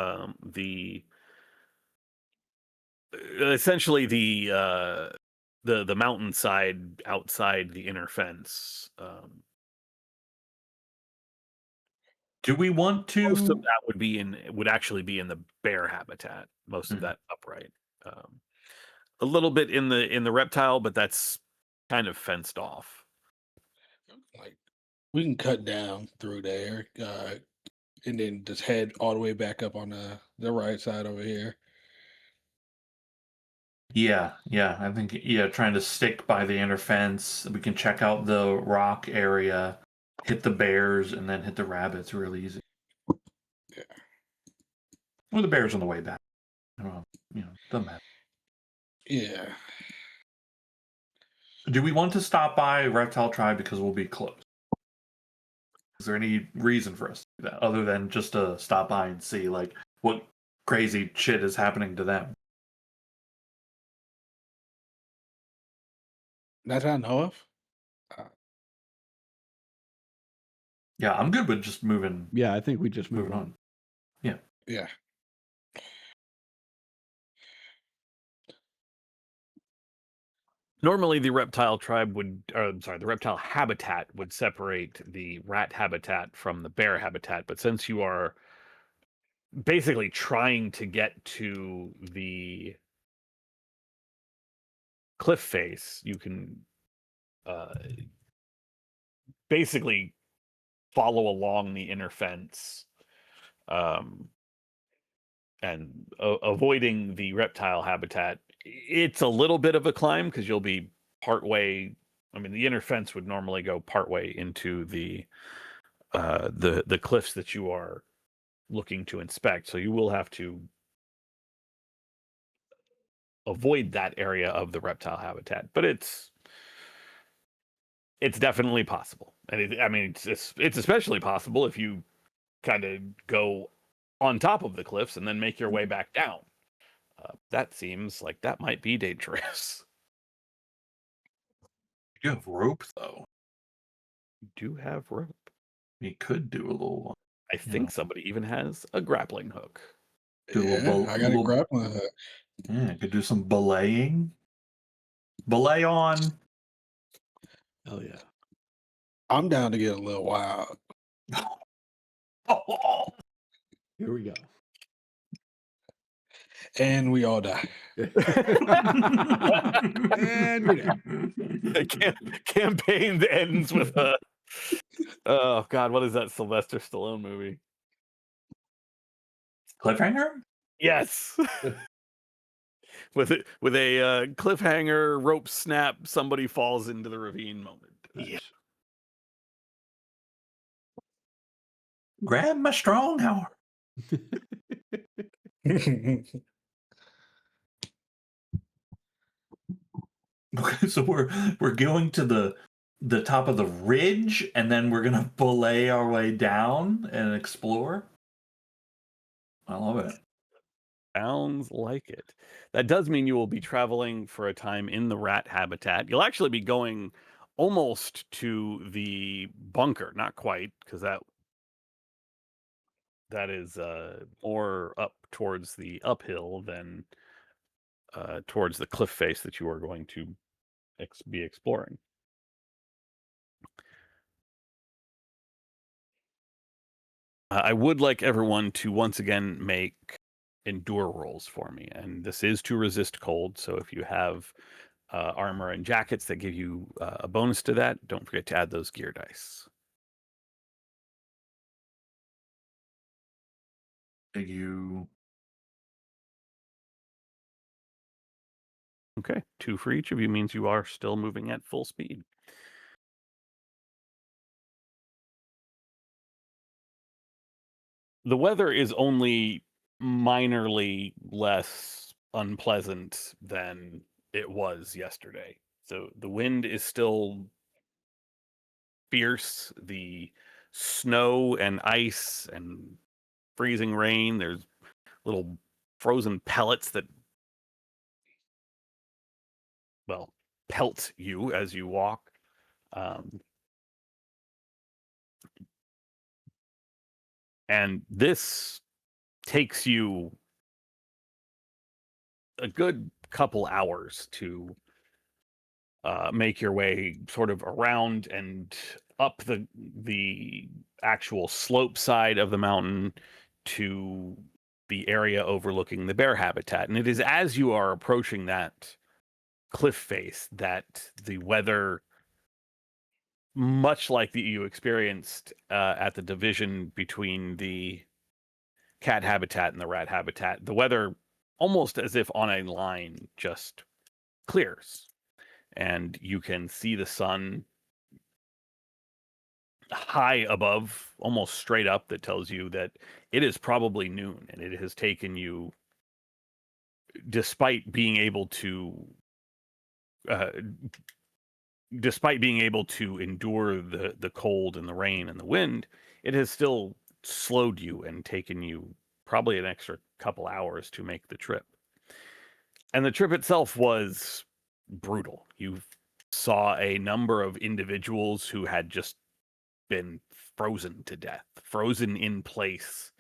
essentially the mountainside outside the inner fence. Do we want Most of to? that would actually be in the bear habitat. Most of Mhm. that upright. A little bit in the reptile, but that's kind of fenced off. like we can cut down through there, and then just head all the way back up on the right side over here. Yeah, I think trying to stick by the inner fence. We can check out the rock area, hit the bears, and then hit the rabbits real easy. Yeah. Or the bears on the way back. I don't know, doesn't matter. Yeah. Do we want to stop by Reptile Tribe because we'll be close? Is there any reason for us to do that other than just to stop by and see like what crazy shit is happening to them? That I know of. Yeah, I'm good with just moving Yeah, I think we just move moving on. on. Yeah. Normally, the reptile tribe the reptile habitat would separate the rat habitat from the bear habitat. But since you are basically trying to get to the cliff face, you can basically follow along the inner fence, and avoiding the reptile habitat. It's a little bit of a climb because you'll be partway. I mean, the inner fence would normally go partway into the cliffs that you are looking to inspect, so you will have to avoid that area of the reptile habitat. But it's definitely possible, and I mean, it's especially possible if you kind of go on top of the cliffs and then make your way back down. That seems like that might be dangerous. You have rope though. You do have rope. We could do a little. I think somebody even has a grappling hook. Do a little, I got a grappling hook. Yeah, could do some belaying. Belay on. Oh yeah. I'm down to get a little wild. Here we go. And we all die. And we're done. The campaign ends with a oh god, what is that Sylvester Stallone movie? Cliffhanger? Yes. with a cliffhanger, rope snap, somebody falls into the ravine moment. Yeah. Grab my strong arm. Okay, so we're going to the top of the ridge, and then we're gonna belay our way down and explore. I love it. Sounds like it. That does mean you will be traveling for a time in the rat habitat. You'll actually be going almost to the bunker, not quite, because that is more up towards the uphill than towards the cliff face that you are going to be exploring. I would like everyone to once again make endure rolls for me. And this is to resist cold. So if you have armor and jackets that give you a bonus to that, don't forget to add those gear dice. Thank you. Okay, 2 for each of you means you are still moving at full speed. The weather is only minorly less unpleasant than it was yesterday. So the wind is still fierce. The snow and ice and freezing rain, there's little frozen pellets that, well, pelt you as you walk. And this takes you a good couple hours to make your way sort of around and up the actual slope side of the mountain to the area overlooking the bear habitat. And it is as you are approaching that cliff face that the weather, much like you experienced at the division between the cat habitat and the rat habitat, the weather, almost as if on a line, just clears. And you can see the sun high above, almost straight up, that tells you that it is probably noon, and it has taken you, despite being able to endure the cold and the rain and the wind, it has still slowed you and taken you probably an extra couple hours to make the trip. And the trip itself was brutal. You saw a number of individuals who had just been frozen to death, frozen in place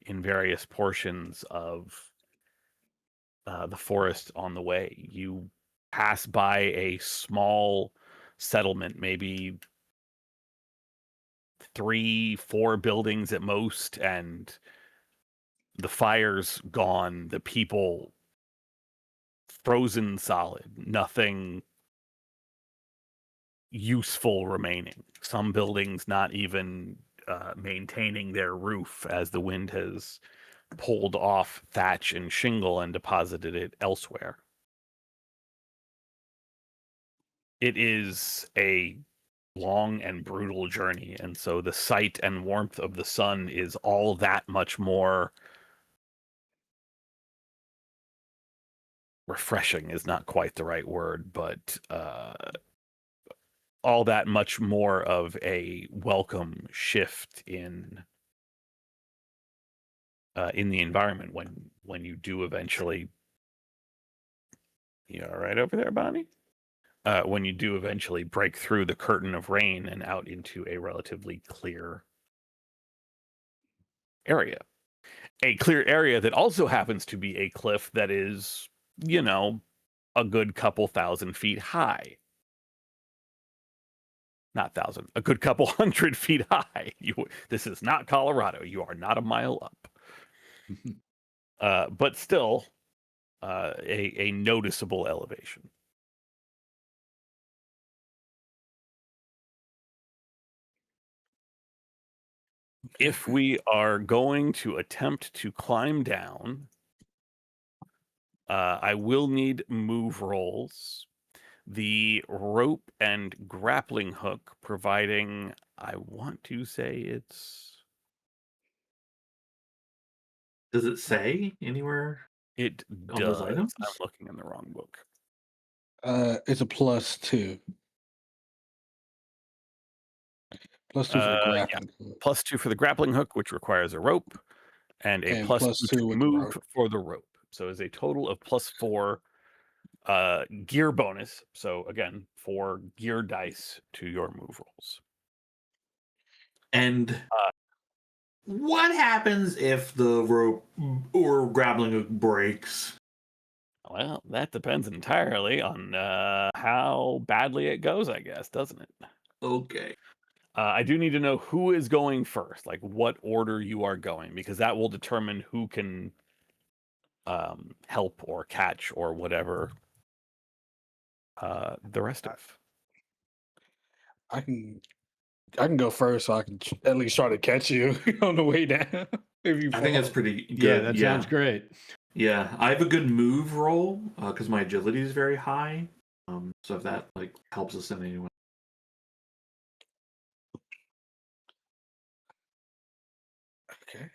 in various portions of the forest on the way. You pass by a small settlement, maybe 3-4 buildings at most, and the fire's gone, the people frozen solid, nothing useful remaining. Some buildings not even maintaining their roof, as the wind has pulled off thatch and shingle and deposited it elsewhere. It is a long and brutal journey, and so the sight and warmth of the sun is all that much more refreshing, is not quite the right word, but all that much more of a welcome shift in the environment when you do eventually. You all right over there, Bonnie? When you do eventually break through the curtain of rain and out into a relatively clear area. A clear area that also happens to be a cliff that is, a good couple 1,000 feet high. Not 1,000, a good couple 100 feet high. This is not Colorado. You are not a mile up. But still, a noticeable elevation. If we are going to attempt to climb down, I will need move rolls. The rope and grappling hook, providing, I want to say it's... Does it say anywhere? It On those does. items? I'm looking in the wrong book. It's a +2. +2 for the Yeah. grappling hook. +2 for the grappling hook, which requires a rope, and a And +2 +2 to with the move rope. for the rope. So it's a total of +4 gear bonus. So again, 4 gear dice to your move rolls. And what happens if the rope or grappling hook breaks? Well, that depends entirely on how badly it goes, I guess, doesn't it? Okay. I do need to know who is going first, like what order you are going, because that will determine who can help or catch or whatever the rest of. I can go first, so I can at least try to catch you on the way down. If you I think that's fall. pretty good. Yeah, that sounds great. Yeah, I have a good move roll because my agility is very high. So if that like helps us in any way. Okay.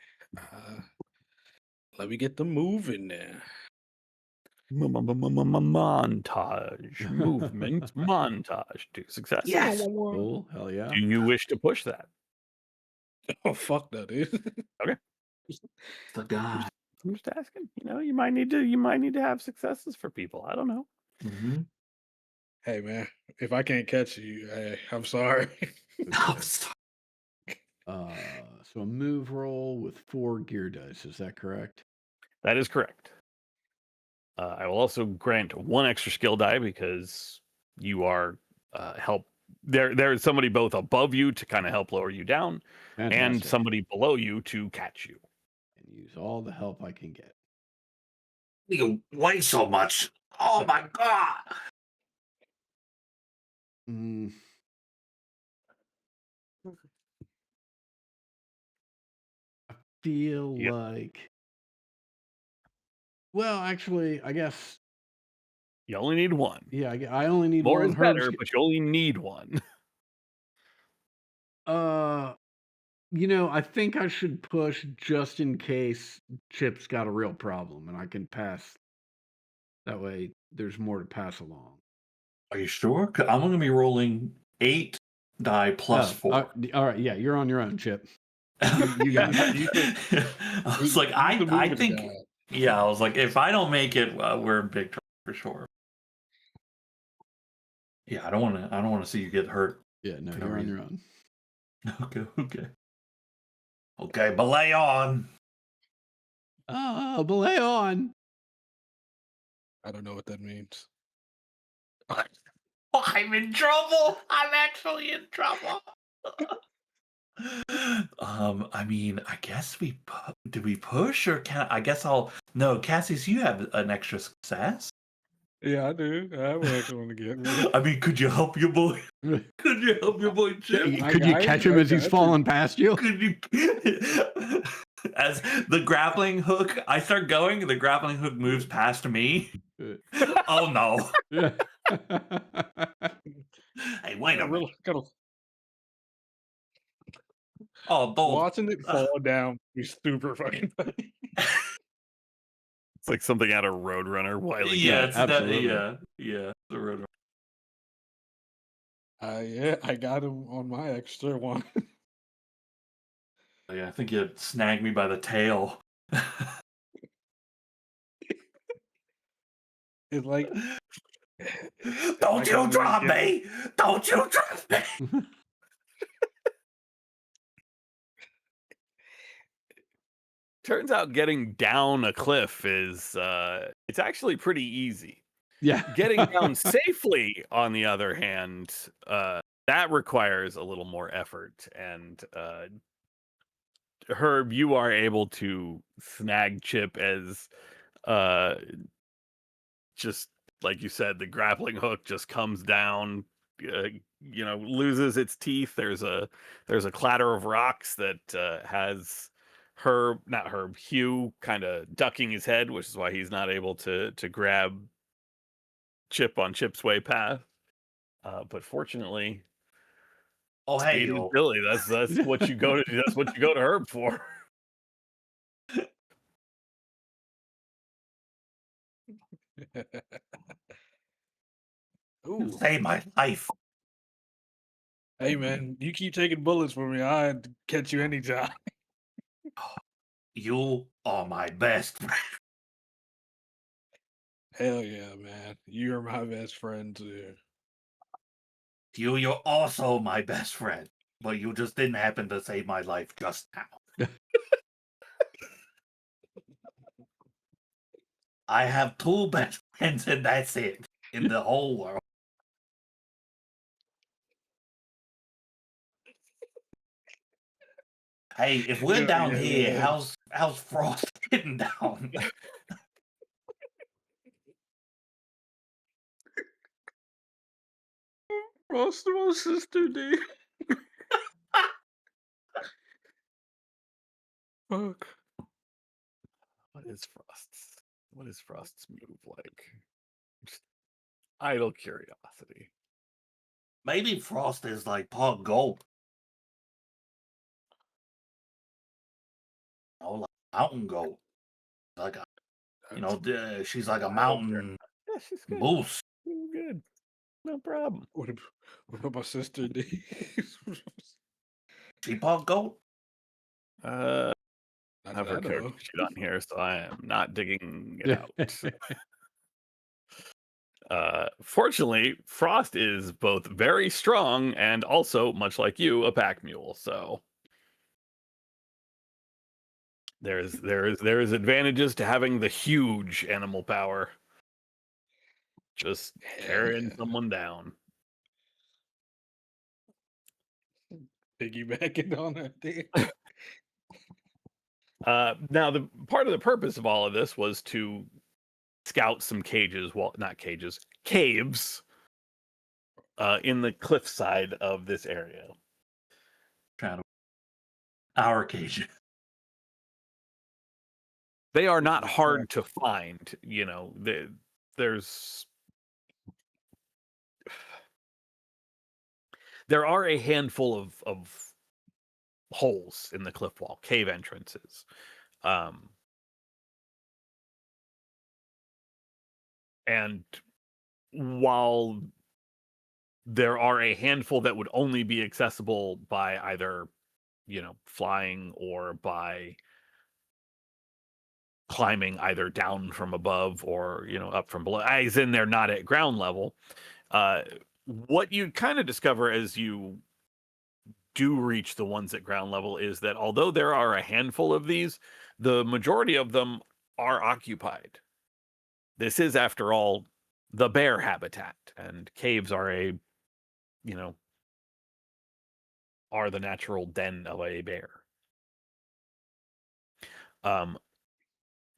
Let me get the move in there. Montage, movement, montage to success. Yes. Cool. Hell yeah. Do you wish to push that? Oh fuck no, dude. The guy. I'm just asking. You might need to have successes for people. I don't know. Mm-hmm. Hey man, if I can't catch you, hey, I'm sorry. So a move roll with 4 gear dice. Is that correct? That is correct. I will also grant 1 extra skill die because you are help. There is somebody both above you to kind of help lower you down, and Fantastic. somebody below you to catch you. And use all the help I can get. You weigh so much. Oh my god. Mm. I feel Yep. like. Well, actually, I guess. You only need 1. Yeah, I only need More one. is better, but you only need 1. I think I should push just in case Chip's got a real problem and I can pass. That way there's more to pass along. Are you sure? 'Cause I'm going to be rolling 8 die plus 4. All right, yeah, you're on your own, Chip. You got it. I was like, I think, yeah, I was like, if I don't make it, we're in big trouble for sure. Yeah, I don't want to see you get hurt. Yeah, no, For no you're on reason. your own. Okay, belay on. Belay on. I don't know what that means. Oh, I'm in trouble. I'm actually in trouble. I mean, I guess do we push or I guess no, Cassius, you have an extra success. Yeah, I do. I have an extra one to get. I mean, could you help your boy? Could you help your boy Chip? Could you catch him as he's falling past you? Could you? As the grappling hook, I start going, the grappling hook moves past me. Oh no! Yeah. Hey, wait a minute! Kind of Oh, don't. watching it fall down is super fucking funny. It's like something out of Roadrunner. Wily. Yeah, it's absolutely. yeah. The road. Yeah, I got him on my extra one. Yeah, I think you snagged me by the tail. It's like, Don't you drop me! Don't you drop me! Turns out getting down a cliff is it's actually pretty easy. Yeah. Getting down safely, on the other hand, that requires a little more effort. And Herb, you are able to snag Chip as just like you said, the grappling hook just comes down, loses its teeth. There's a clatter of rocks that has Hugh kind of ducking his head, which is why he's not able to grab Chip on Chip's way path. But fortunately, Oh hey, speed and yo. agility, that's what you go to. That's what you go to Herb for. You saved my life. Hey man, you keep taking bullets for me, I'd catch you anytime. You are my best friend. Hell yeah, man. You're my best friend too. You're also my best friend. But you just didn't happen to save my life just now. I have 2 best friends and that's it. In the whole world. Hey, if we're down here, man. how's Frost getting down? Frost, my sister did. Fuck. What is Frost's move like? Just idle curiosity. Maybe Frost is like part gold. Like mountain goat. Like she's like a mountain Yeah, she's good. moose. She's good. No problem. What about my sister did? She part goat. I Not have that her I know character of. sheet on here, so I am not digging it out. Fortunately, Frost is both very strong and also, much like you, a pack mule. So there is advantages to having the huge animal power. Just carrying someone down. Piggybacking on that thing. Now, the part of the purpose of all of this was to scout some cages, well, not cages, caves, in the cliffside of this area. Shadow. Our cage. They are not hard to find, you know. There are a handful of holes in the cliff wall, cave entrances. And while there are a handful that would only be accessible by either, you know, flying or by climbing either down from above or, you know, up from below, as in they're not at ground level. What you kind of discover as you do reach the ones at ground level is that although there are a handful of these, the majority of them are occupied. This is, after all, the bear habitat, and caves are are the natural den of a bear.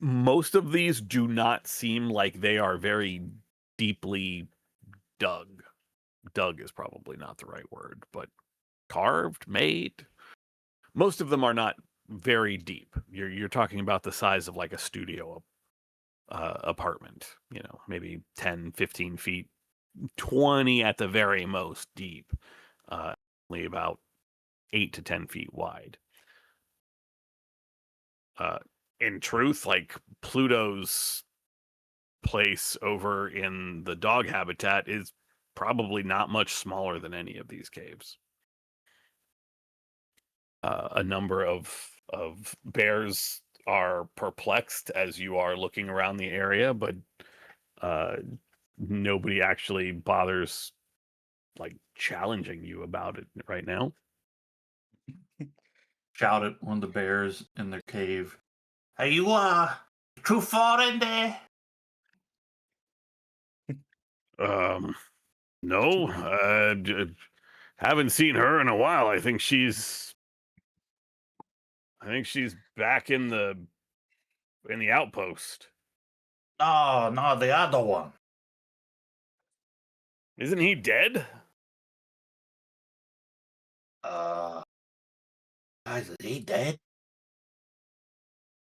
Most of these do not seem like they are very deeply dug. Dug is probably not the right word, but carved, made. Most of them are not very deep. You're talking about the size of like a studio apartment, you know, maybe 10, 15 feet, 20 at the very most deep, only about 8 to 10 feet wide. In truth, like Pluto's place over in the dog habitat is probably not much smaller than any of these caves. A number of bears are perplexed as you are looking around the area, but nobody actually bothers like challenging you about it right now. Shout at one of the bears in their cave. Hey, you too far in there? No, haven't seen her in a while. I think she's back in the outpost. No, the other one. Isn't he dead? Guys, is he dead?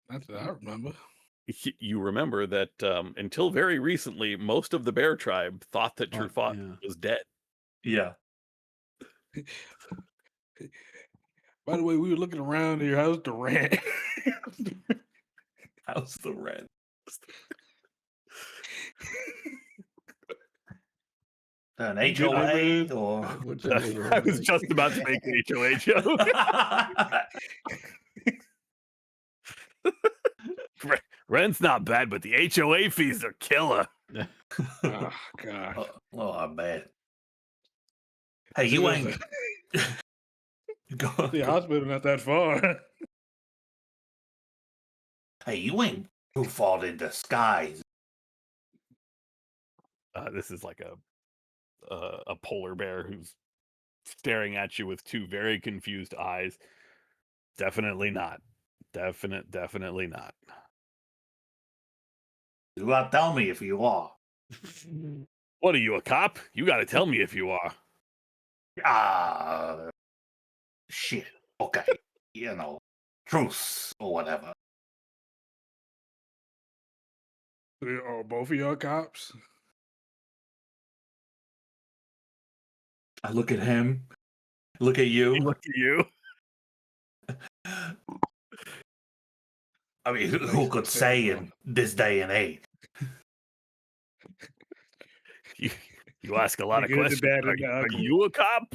That's what I remember. You remember that until very recently, most of the bear tribe thought that Truffaut was dead. Yeah. By the way, we were looking around here. How's the rent? How's the rent? An HOA or I was just about to make an HOA joke. Rent's not bad, but the HOA fees are killer. Oh God. Oh, I bet. Hey, you ain't. The hospital not that far. Hey, you ain't too far in disguise. This is like a polar bear who's staring at you with two very confused eyes. Definitely not. Definitely not. You gotta tell me if you are. What are you, a cop? You got to tell me if you are. Ah, shit. Okay. Truce or whatever. Are both of y'all cops? I look at him. Look at you. Look at you. I mean, Makes who no could sense, say bro. in this day and age? You ask a lot of The good, the questions. bad, and the Are ugly. you a cop?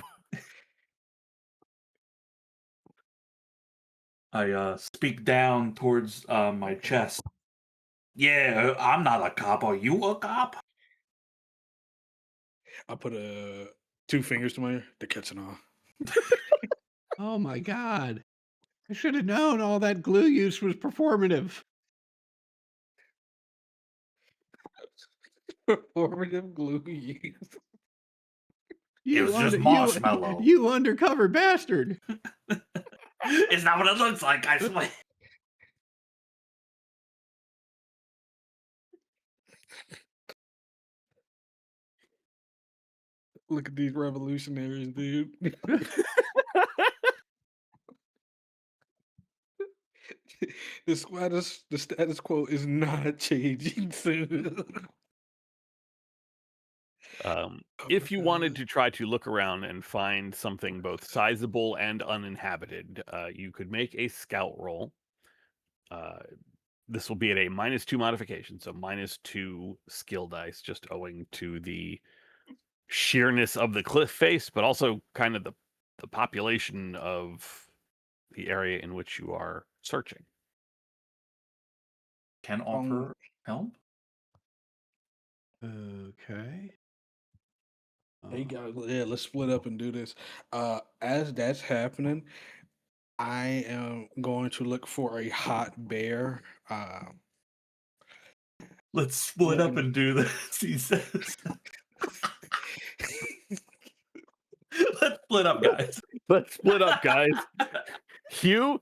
I speak down towards my chest. Yeah, I'm not a cop. Are you a cop? I put 2 fingers to my ear. They're catching on. Oh my god. I should have known all that glue use was performative. Performative glue use. You was just under- marshmallow. You undercover bastard. It's not what it looks like, I swear. Look at these revolutionaries, dude. The status quo is not changing soon. Oh If my you wanted God. to try to look around and find something both sizable and uninhabited, you could make a scout roll. This will be at a -2 modification, so -2 skill dice, just owing to the sheerness of the cliff face, but also kind of the population of the area in which you are searching. Can offer help? Okay. Hey guys, yeah, let's split up and do this. As that's happening, I am going to look for a hot bear. Let's split up Looking- and do this, he says. Let's split up, guys. Let's split up, guys. You,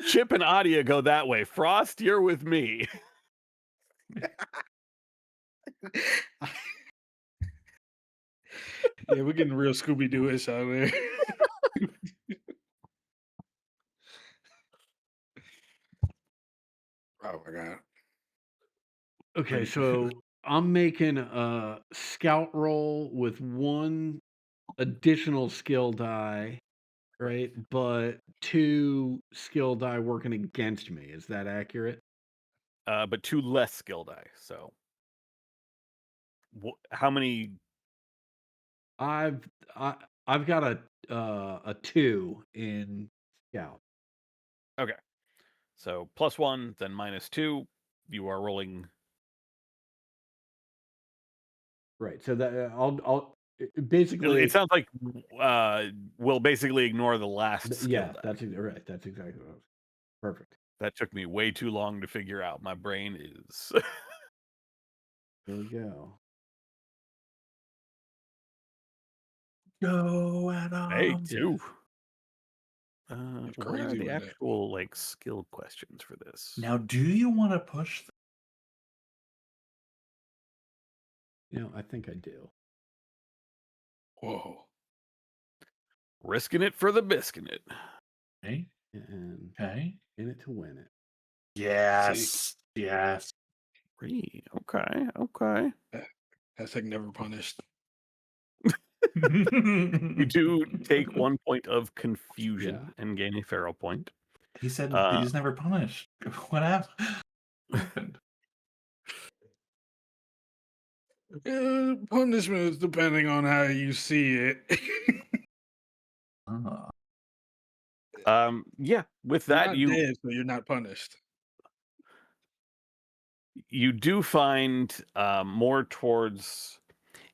Chip, and Adia go that way. Frost, you're with me. Yeah, we're getting real Scooby Doo-ish out there. Oh my god. Okay, so I'm making a scout roll with 1 additional skill die, right? But 2 skill die working against me. Is that accurate? But 2 less skill die. So, how many? I've got a 2 in scout. Okay, so +1, then -2. You are rolling. Right. So that I'll basically It sounds like we'll basically ignore the last skill yeah, die. that's right. That's exactly what I was. Perfect. That took me way too long to figure out. My brain is. Here we go. Go at Hey, him. 2. It's What are crazy the with that. actual skill questions for this? Now, do you want to push? I think I do. Whoa. Risking it for the biscuit. Okay. And Okay. in it to win it. Yes. Yes. Okay. Hashtag never punished. You do take 1 point of confusion Yeah. and gain a feral point. He said Uh, he's never punished. What happened? Punishment is depending on how you see it. Yeah, with You're that not you dead, so you're not punished. you do find more towards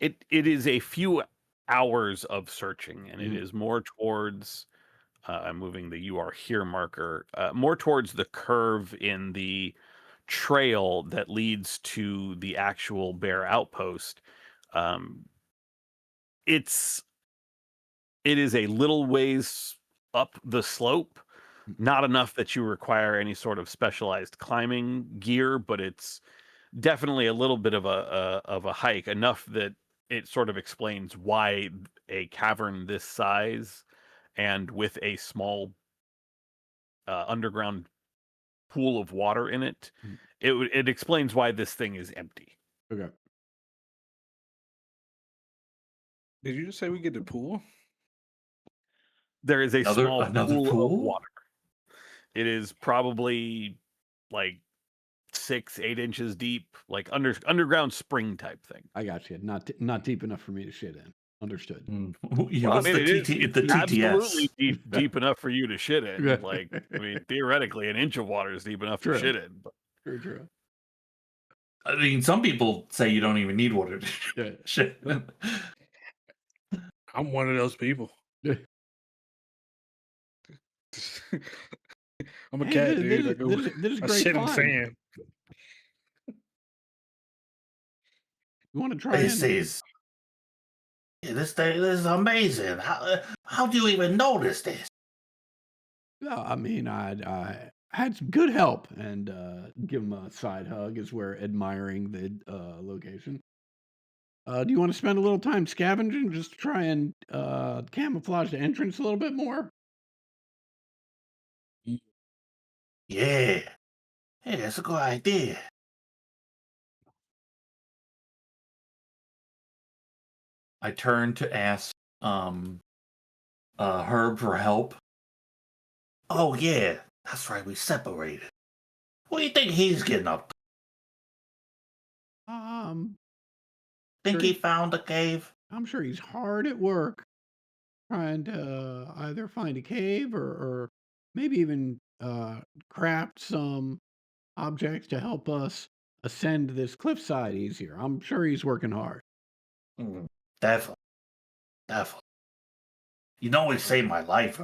it is a few hours of searching, and it Mhm. is more towards I'm moving the "you are here" marker more towards the curve in the trail that leads to the actual bear outpost. It is a little ways up the slope, not enough that you require any sort of specialized climbing gear, but it's definitely a little bit of a hike, enough that it sort of explains why a cavern this size and with a small underground pool of water in it, Mm. it explains why this thing is empty. Okay. Did you just say we get the pool? There is a small another pool of pool? water. It is probably like 6-8 inches deep, like underground spring type thing. I got you. Not deep enough for me to shit in. Understood. Yeah, Well, what's the it's absolutely TTS? deep enough for you to shit in. Yeah. Like, I mean, theoretically, an inch of water is deep enough to True. shit in. But True. I mean, some people say you don't even need water to Yeah. shit. I'm one of those people. Yeah. I'm a Hey, cat, this dude. I is- go. this is I great shit in fun. sand. You want to try This in? is this thing. This is amazing. How do you even notice this? No, I mean, I had some good help, and give him a side hug as we're admiring the location. Do you want to spend a little time scavenging just to try and camouflage the entrance a little bit more? Yeah, that's a good idea. I turn to ask Herb for help. Oh yeah, that's right. We separated. What do you think he's getting up to? Think sure. he found a cave? I'm sure he's hard at work trying to either find a cave or maybe even craft some objects to help us ascend this cliffside easier. I'm sure he's working hard. Definitely. You know, he saved my life.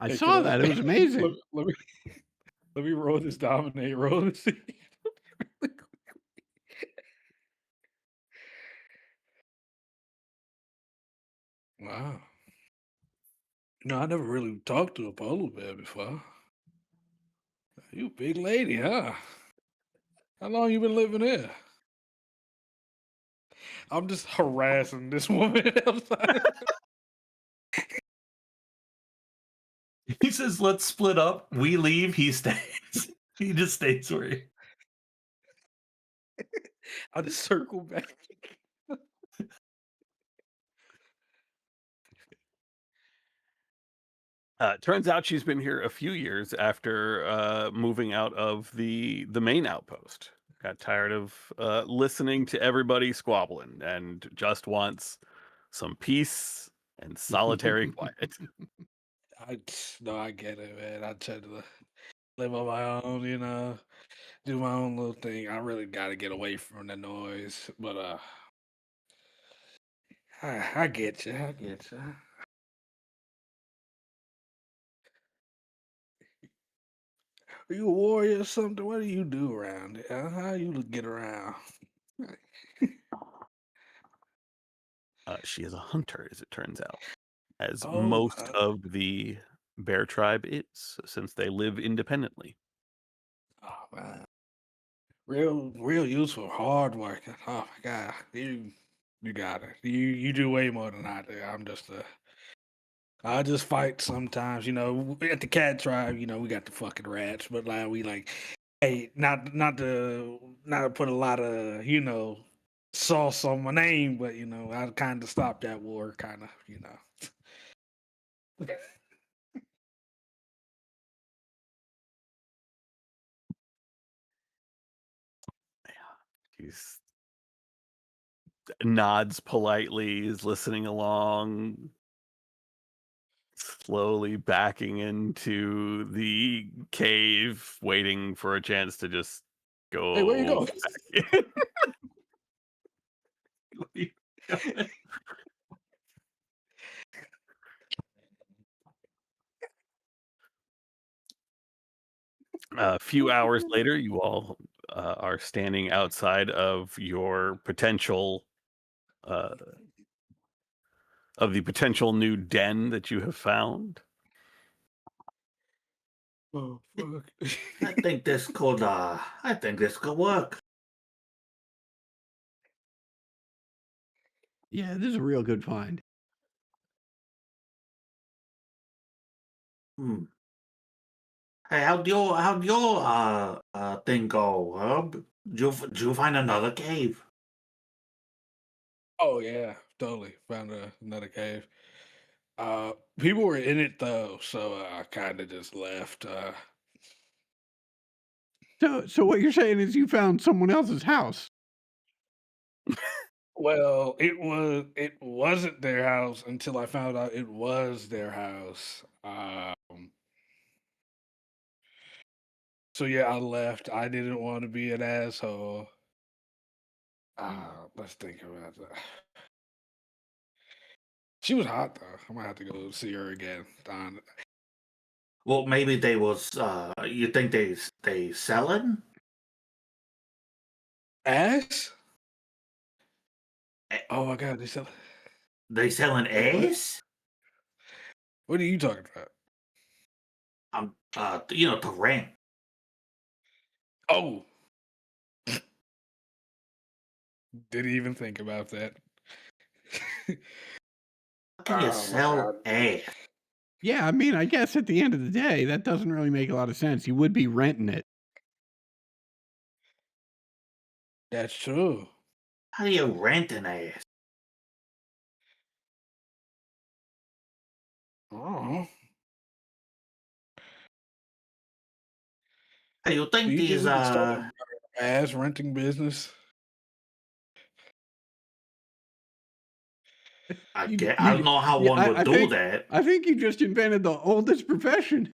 I Hey, saw can that. It was amazing. Let me roll this dominate roll and see. Wow. No, I never really talked to a polar bear before. You a big lady, huh? How long you been living here? I'm just harassing this woman outside. He says, "Let's split up." We leave. He stays. He just stays where he. I just circle back. Turns out she's been here a few years after moving out of the main outpost. Got tired of listening to everybody squabbling and just wants some peace and solitary quiet. I get it, man. I try to live on my own, do my own little thing. I really got to get away from the noise, but I get you. I get you. Are you a warrior or something? What do you do around here? How you get around? She is a hunter, as it turns out, as Oh, most of the bear tribe is, since they live independently. oh man, real useful, hard working. Oh my god, you got it. You do way more than I do. I just fight sometimes. At the cat tribe, we got the fucking rats, but like we like, hey, not to put a lot of sauce on my name, but I kind of stopped that war, kind of. He's nods politely, is listening along, slowly backing into the cave, waiting for a chance to just go. Hey, where you going? back in. A few hours later, you all are standing outside of your potential of the potential new den that you have found. Oh fuck! I think this could work. Yeah, this is a real good find. Hmm. Hey, how'd your thing go, Herb? Did you find another cave? Oh yeah, totally. Found another cave. People were in it though, so I kind of just left. So what you're saying is you found someone else's house. Well, it wasn't their house until I found out it was their house. So yeah, I left. I didn't want to be an asshole. Let's think about that. She was hot though. I might have to go see her again. Darn it. Well, maybe they was. You think they selling? Ass? Eh, Oh my god, they sell. They selling Wait, what? ass? What are you talking about? To rent. Oh, didn't even think about that. How can you Oh my sell god. ass? Yeah, I mean, I guess at the end of the day, that doesn't really make a lot of sense. You would be renting it. That's true. How do you rent an ass? Oh, Hey, you think you just these need to start an ass renting business. I You, get. I you, don't know how yeah, one would do think that. I think you just invented the oldest profession.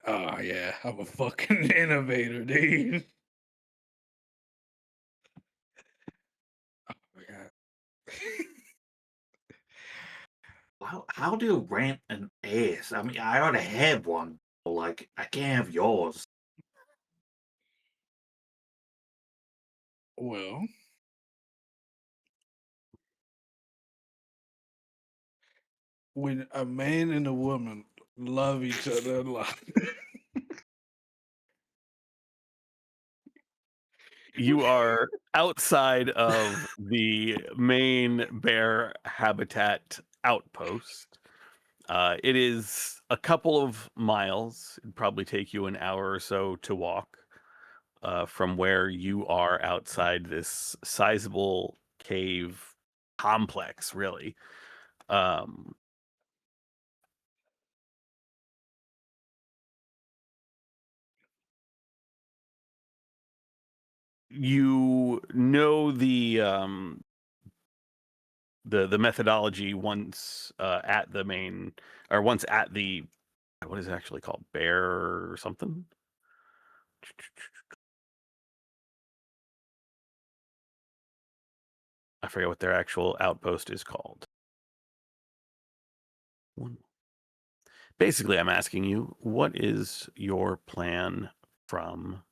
Oh yeah, I'm a fucking innovator, dude. Oh my god. How do you rent an ass? I mean, I already have one. Like, I can't have yours. Well, when a man and a woman love each other a lot. You are outside of the main bear habitat outpost. It is a couple of miles. It'd probably take you an hour or so to walk from where you are outside this sizable cave complex, really. Um, you know the methodology once at the main, or once at the, what is it actually called, bear or something. I forget what their actual outpost is called. Basically, I'm asking you, what is your plan from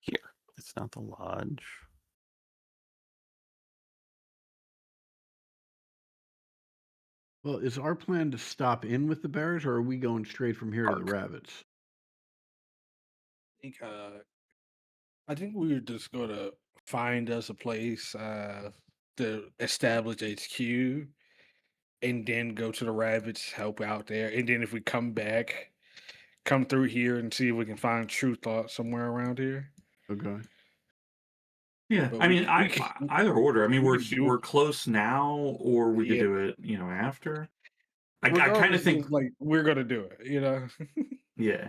here? It's not the lodge. Well, is our plan to stop in with the bears, or are we going straight from here to the Park. rabbits? think I think we were just gonna find us a place to establish HQ and then go to the rabbits, help out there. And then if we come back, come through here and see if we can find True Thought somewhere around here. Okay. Yeah, But I we mean, can, we I can, either order. I mean, we can do we're close now, or we could yeah. do it, after. I kind of Regardless, think, it's like we're gonna do it, you know. yeah.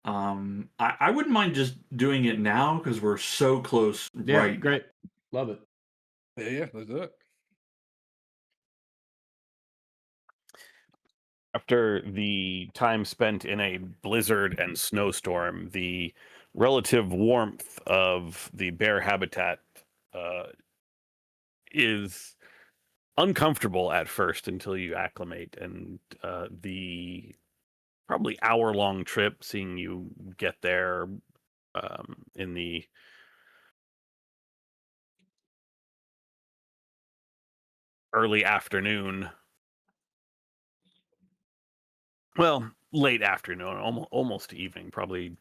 I wouldn't mind just doing it now because we're so close Yeah, right now. great. Love it. Yeah, let's do it. After the time spent in a blizzard and snowstorm, the relative warmth of the bear habitat is uncomfortable at first until you acclimate, and the probably hour-long trip, seeing you get there in the early afternoon, well, late afternoon, almost evening, probably,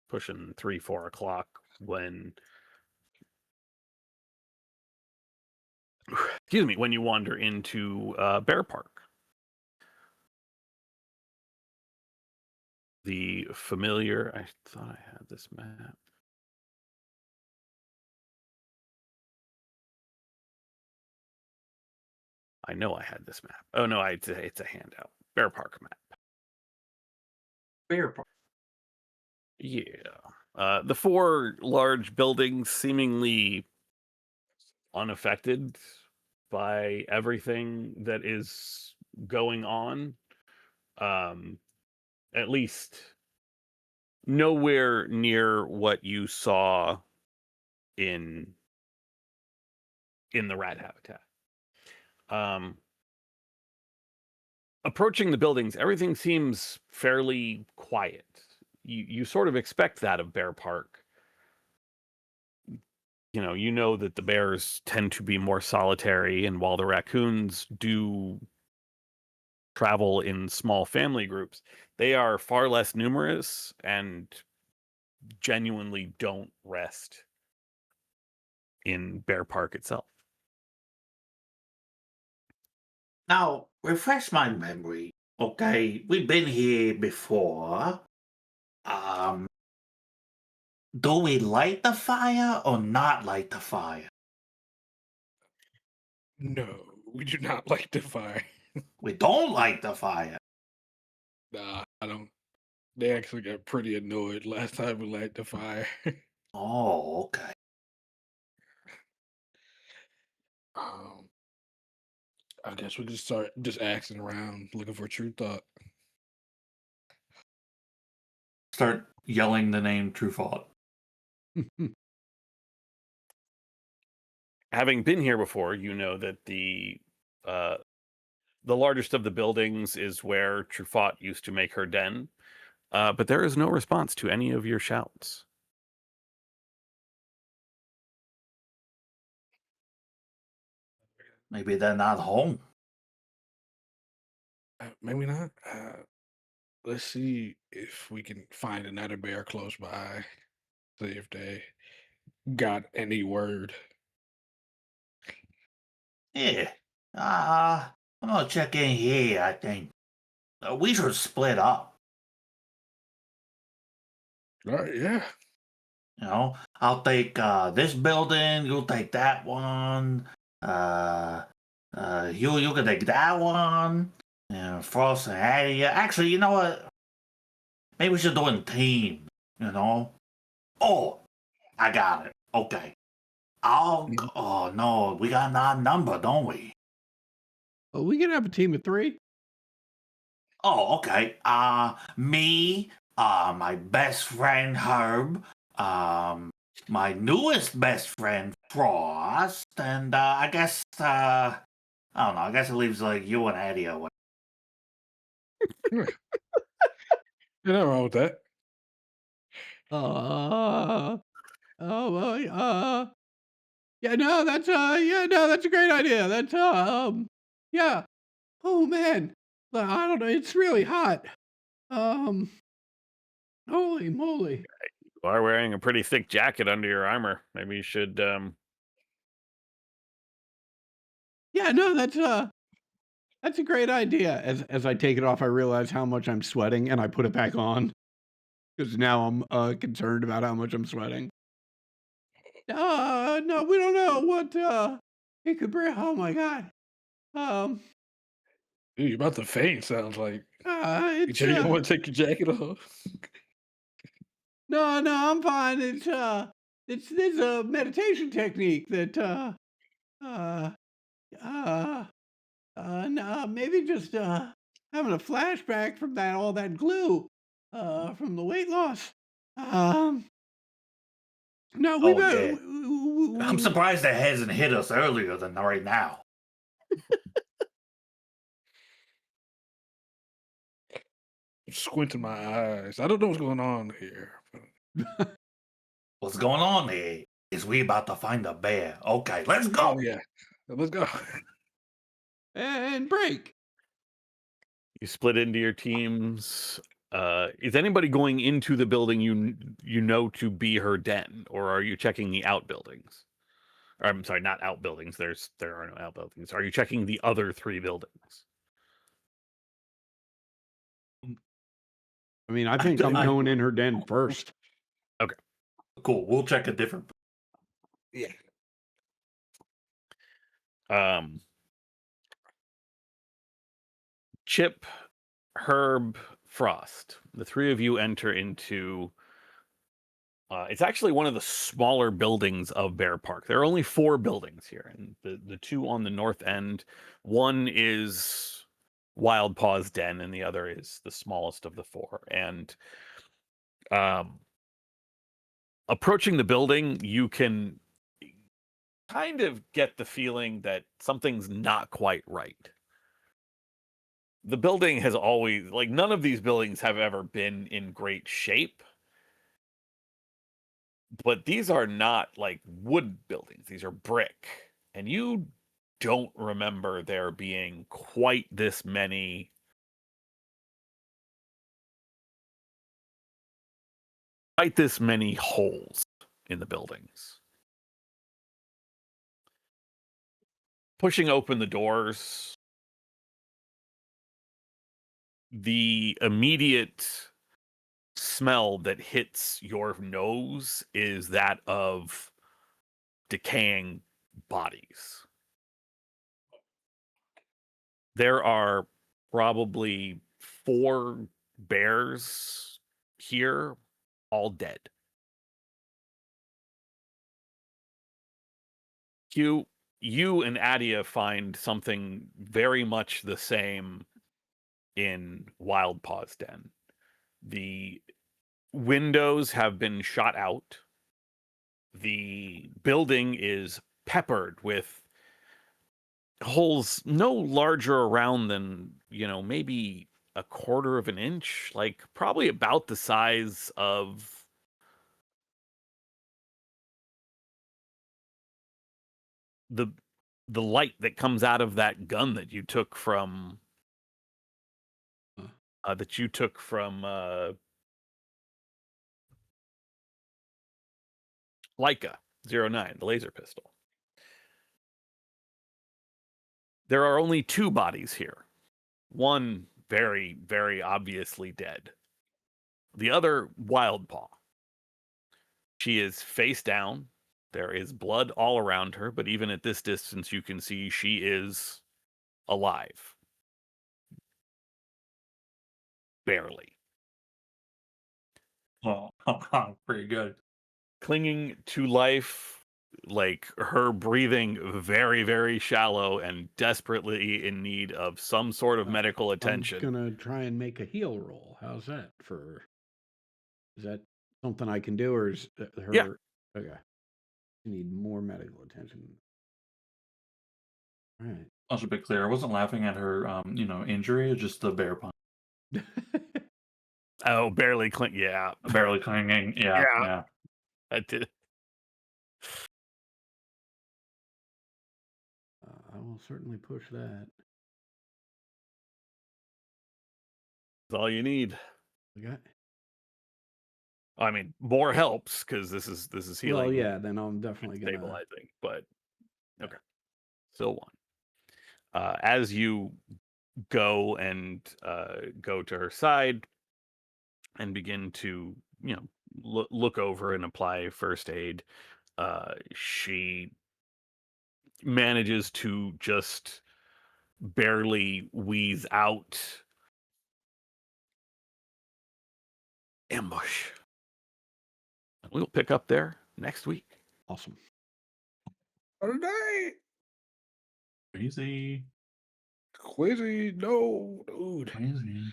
pushing 3-4 o'clock when excuse me, when you wander into Bear Park. The familiar, I thought I had this map. I know I had this map. Oh no, it's a handout. Bear Park map. Bear Park. Yeah. The 4 large buildings seemingly unaffected by everything that is going on. At least nowhere near what you saw in the rat habitat. Approaching the buildings, everything seems fairly quiet. You sort of expect that of Bear Park. You know that the bears tend to be more solitary, and while the raccoons do travel in small family groups, they are far less numerous and genuinely don't rest in Bear Park itself. Now, refresh my memory. Okay, we've been here before. Do we light the fire or not light the fire? No, we do not like the fire. We don't light the fire. Nah, I don't. They actually got pretty annoyed last time we light the fire. Oh, okay. um, I guess we could start just asking around, looking for True Thought. Start yelling the name True Thought. Having been here before, you know that the largest of the buildings is where Truffaut used to make her den, but there is no response to any of your shouts. Maybe they're not home. Maybe not. Let's see if we can find another bear close by. See if they got any word. Yeah. I'm gonna check in here, I think. We should split up. All right, yeah. I'll take this building, you'll take that one. You can take that one. And Frost and Addie. Actually, you know what? Maybe we should do it in team, Oh, I got it. Okay. Oh no, we got an odd number, don't we? Oh, we can have a team of 3. Oh, okay. Me, my best friend Herb, my newest best friend Frost, and I guess I don't know. I guess it leaves like you and Addie away. Nothing wrong with that. Oh boy. Yeah, no, that's a great idea. That's yeah. Oh man, I don't know. It's really hot. Holy moly. You are wearing a pretty thick jacket under your armor. Maybe you should. Yeah, no, that's a great idea. As I take it off, I realize how much I'm sweating, and I put it back on because now I'm concerned about how much I'm sweating. No, we don't know what it could bring. Oh my god. Um, Dude, you're about to faint, sounds like. You it's sure you don't want to take your jacket off? no, I'm fine. It's a meditation technique that no, maybe just having a flashback from all that glue from the weight loss. No, we Oh, better. yeah. I'm surprised that hasn't hit us earlier than right now. I'm squinting my eyes. I don't know what's going on here. But... What's going on here is we about to find a bear. Okay, let's go. Oh yeah, let's go. And break. You split into your teams. Is anybody going into the building you know to be her den, or are you checking the outbuildings? Or, I'm sorry, not outbuildings. There are no outbuildings. Are you checking the other 3 buildings? I mean, I think I'm I- going in her den first. Cool. We'll check a different. Yeah. Chip, Herb, Frost. The 3 of you enter into. It's actually one of the smaller buildings of Bear Park. There are only 4 buildings here, and the 2 on the north end, one is Wild Paw's Den, and the other is the smallest of the 4. And approaching the building, you can kind of get the feeling that something's not quite right. The building has always, like, none of these buildings have ever been in great shape. But these are not like wood buildings. These are brick. And you don't remember there being quite this many holes in the buildings. Pushing open the doors, the immediate smell that hits your nose is that of decaying bodies. There are probably 4 bears here, all dead. You and Adia find something very much the same in Wild Paw's Den. The windows have been shot out. The building is peppered with holes no larger around than, maybe a quarter of an inch, like probably about the size of the light that comes out of that gun that you took from Leica 09, the laser pistol. There are only 2 bodies here. One very, very obviously dead. The other, Wild Paw. She is face down. There is blood all around her, but even at this distance, you can see she is alive. Barely. Well, pretty good. Clinging to life, like her breathing very, very shallow and desperately in need of some sort of medical attention. I'm gonna try and make a heal roll. How's that for? Is that something I can do, or is her? Yeah. Okay. You need more medical attention. All right. I should be clear. I wasn't laughing at her, injury. It's just the bear pun. Oh, barely cling. Yeah. Barely clinging. Yeah. Yeah. Yeah. I did. I will certainly push that. That's all you need. Okay. I mean, more helps because this is healing. Well, yeah. Then I'm definitely and gonna. stabilizing, but okay. Still 1. As you go and go to her side and begin to, look over and apply first aid, she manages to just barely wheeze out, ambush. We'll pick up there next week. Awesome. All right. Crazy. Quizzy, no, dude. Crazy.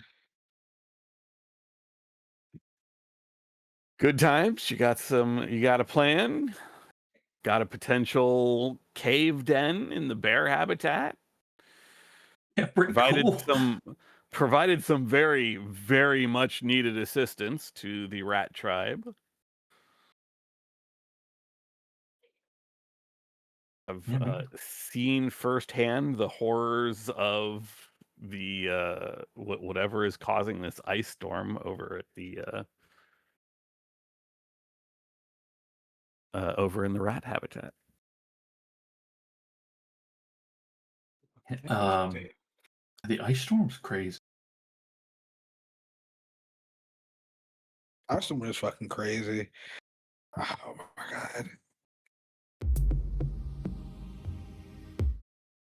Good times. You got a plan. Got a potential cave den in the bear habitat. Yeah, pretty Provided some very, very much needed assistance to the rat tribe. I've seen firsthand the horrors of the whatever is causing this ice storm over at the over in the rat habitat. The ice storm's crazy. Ice Storm is fucking crazy. Oh my god.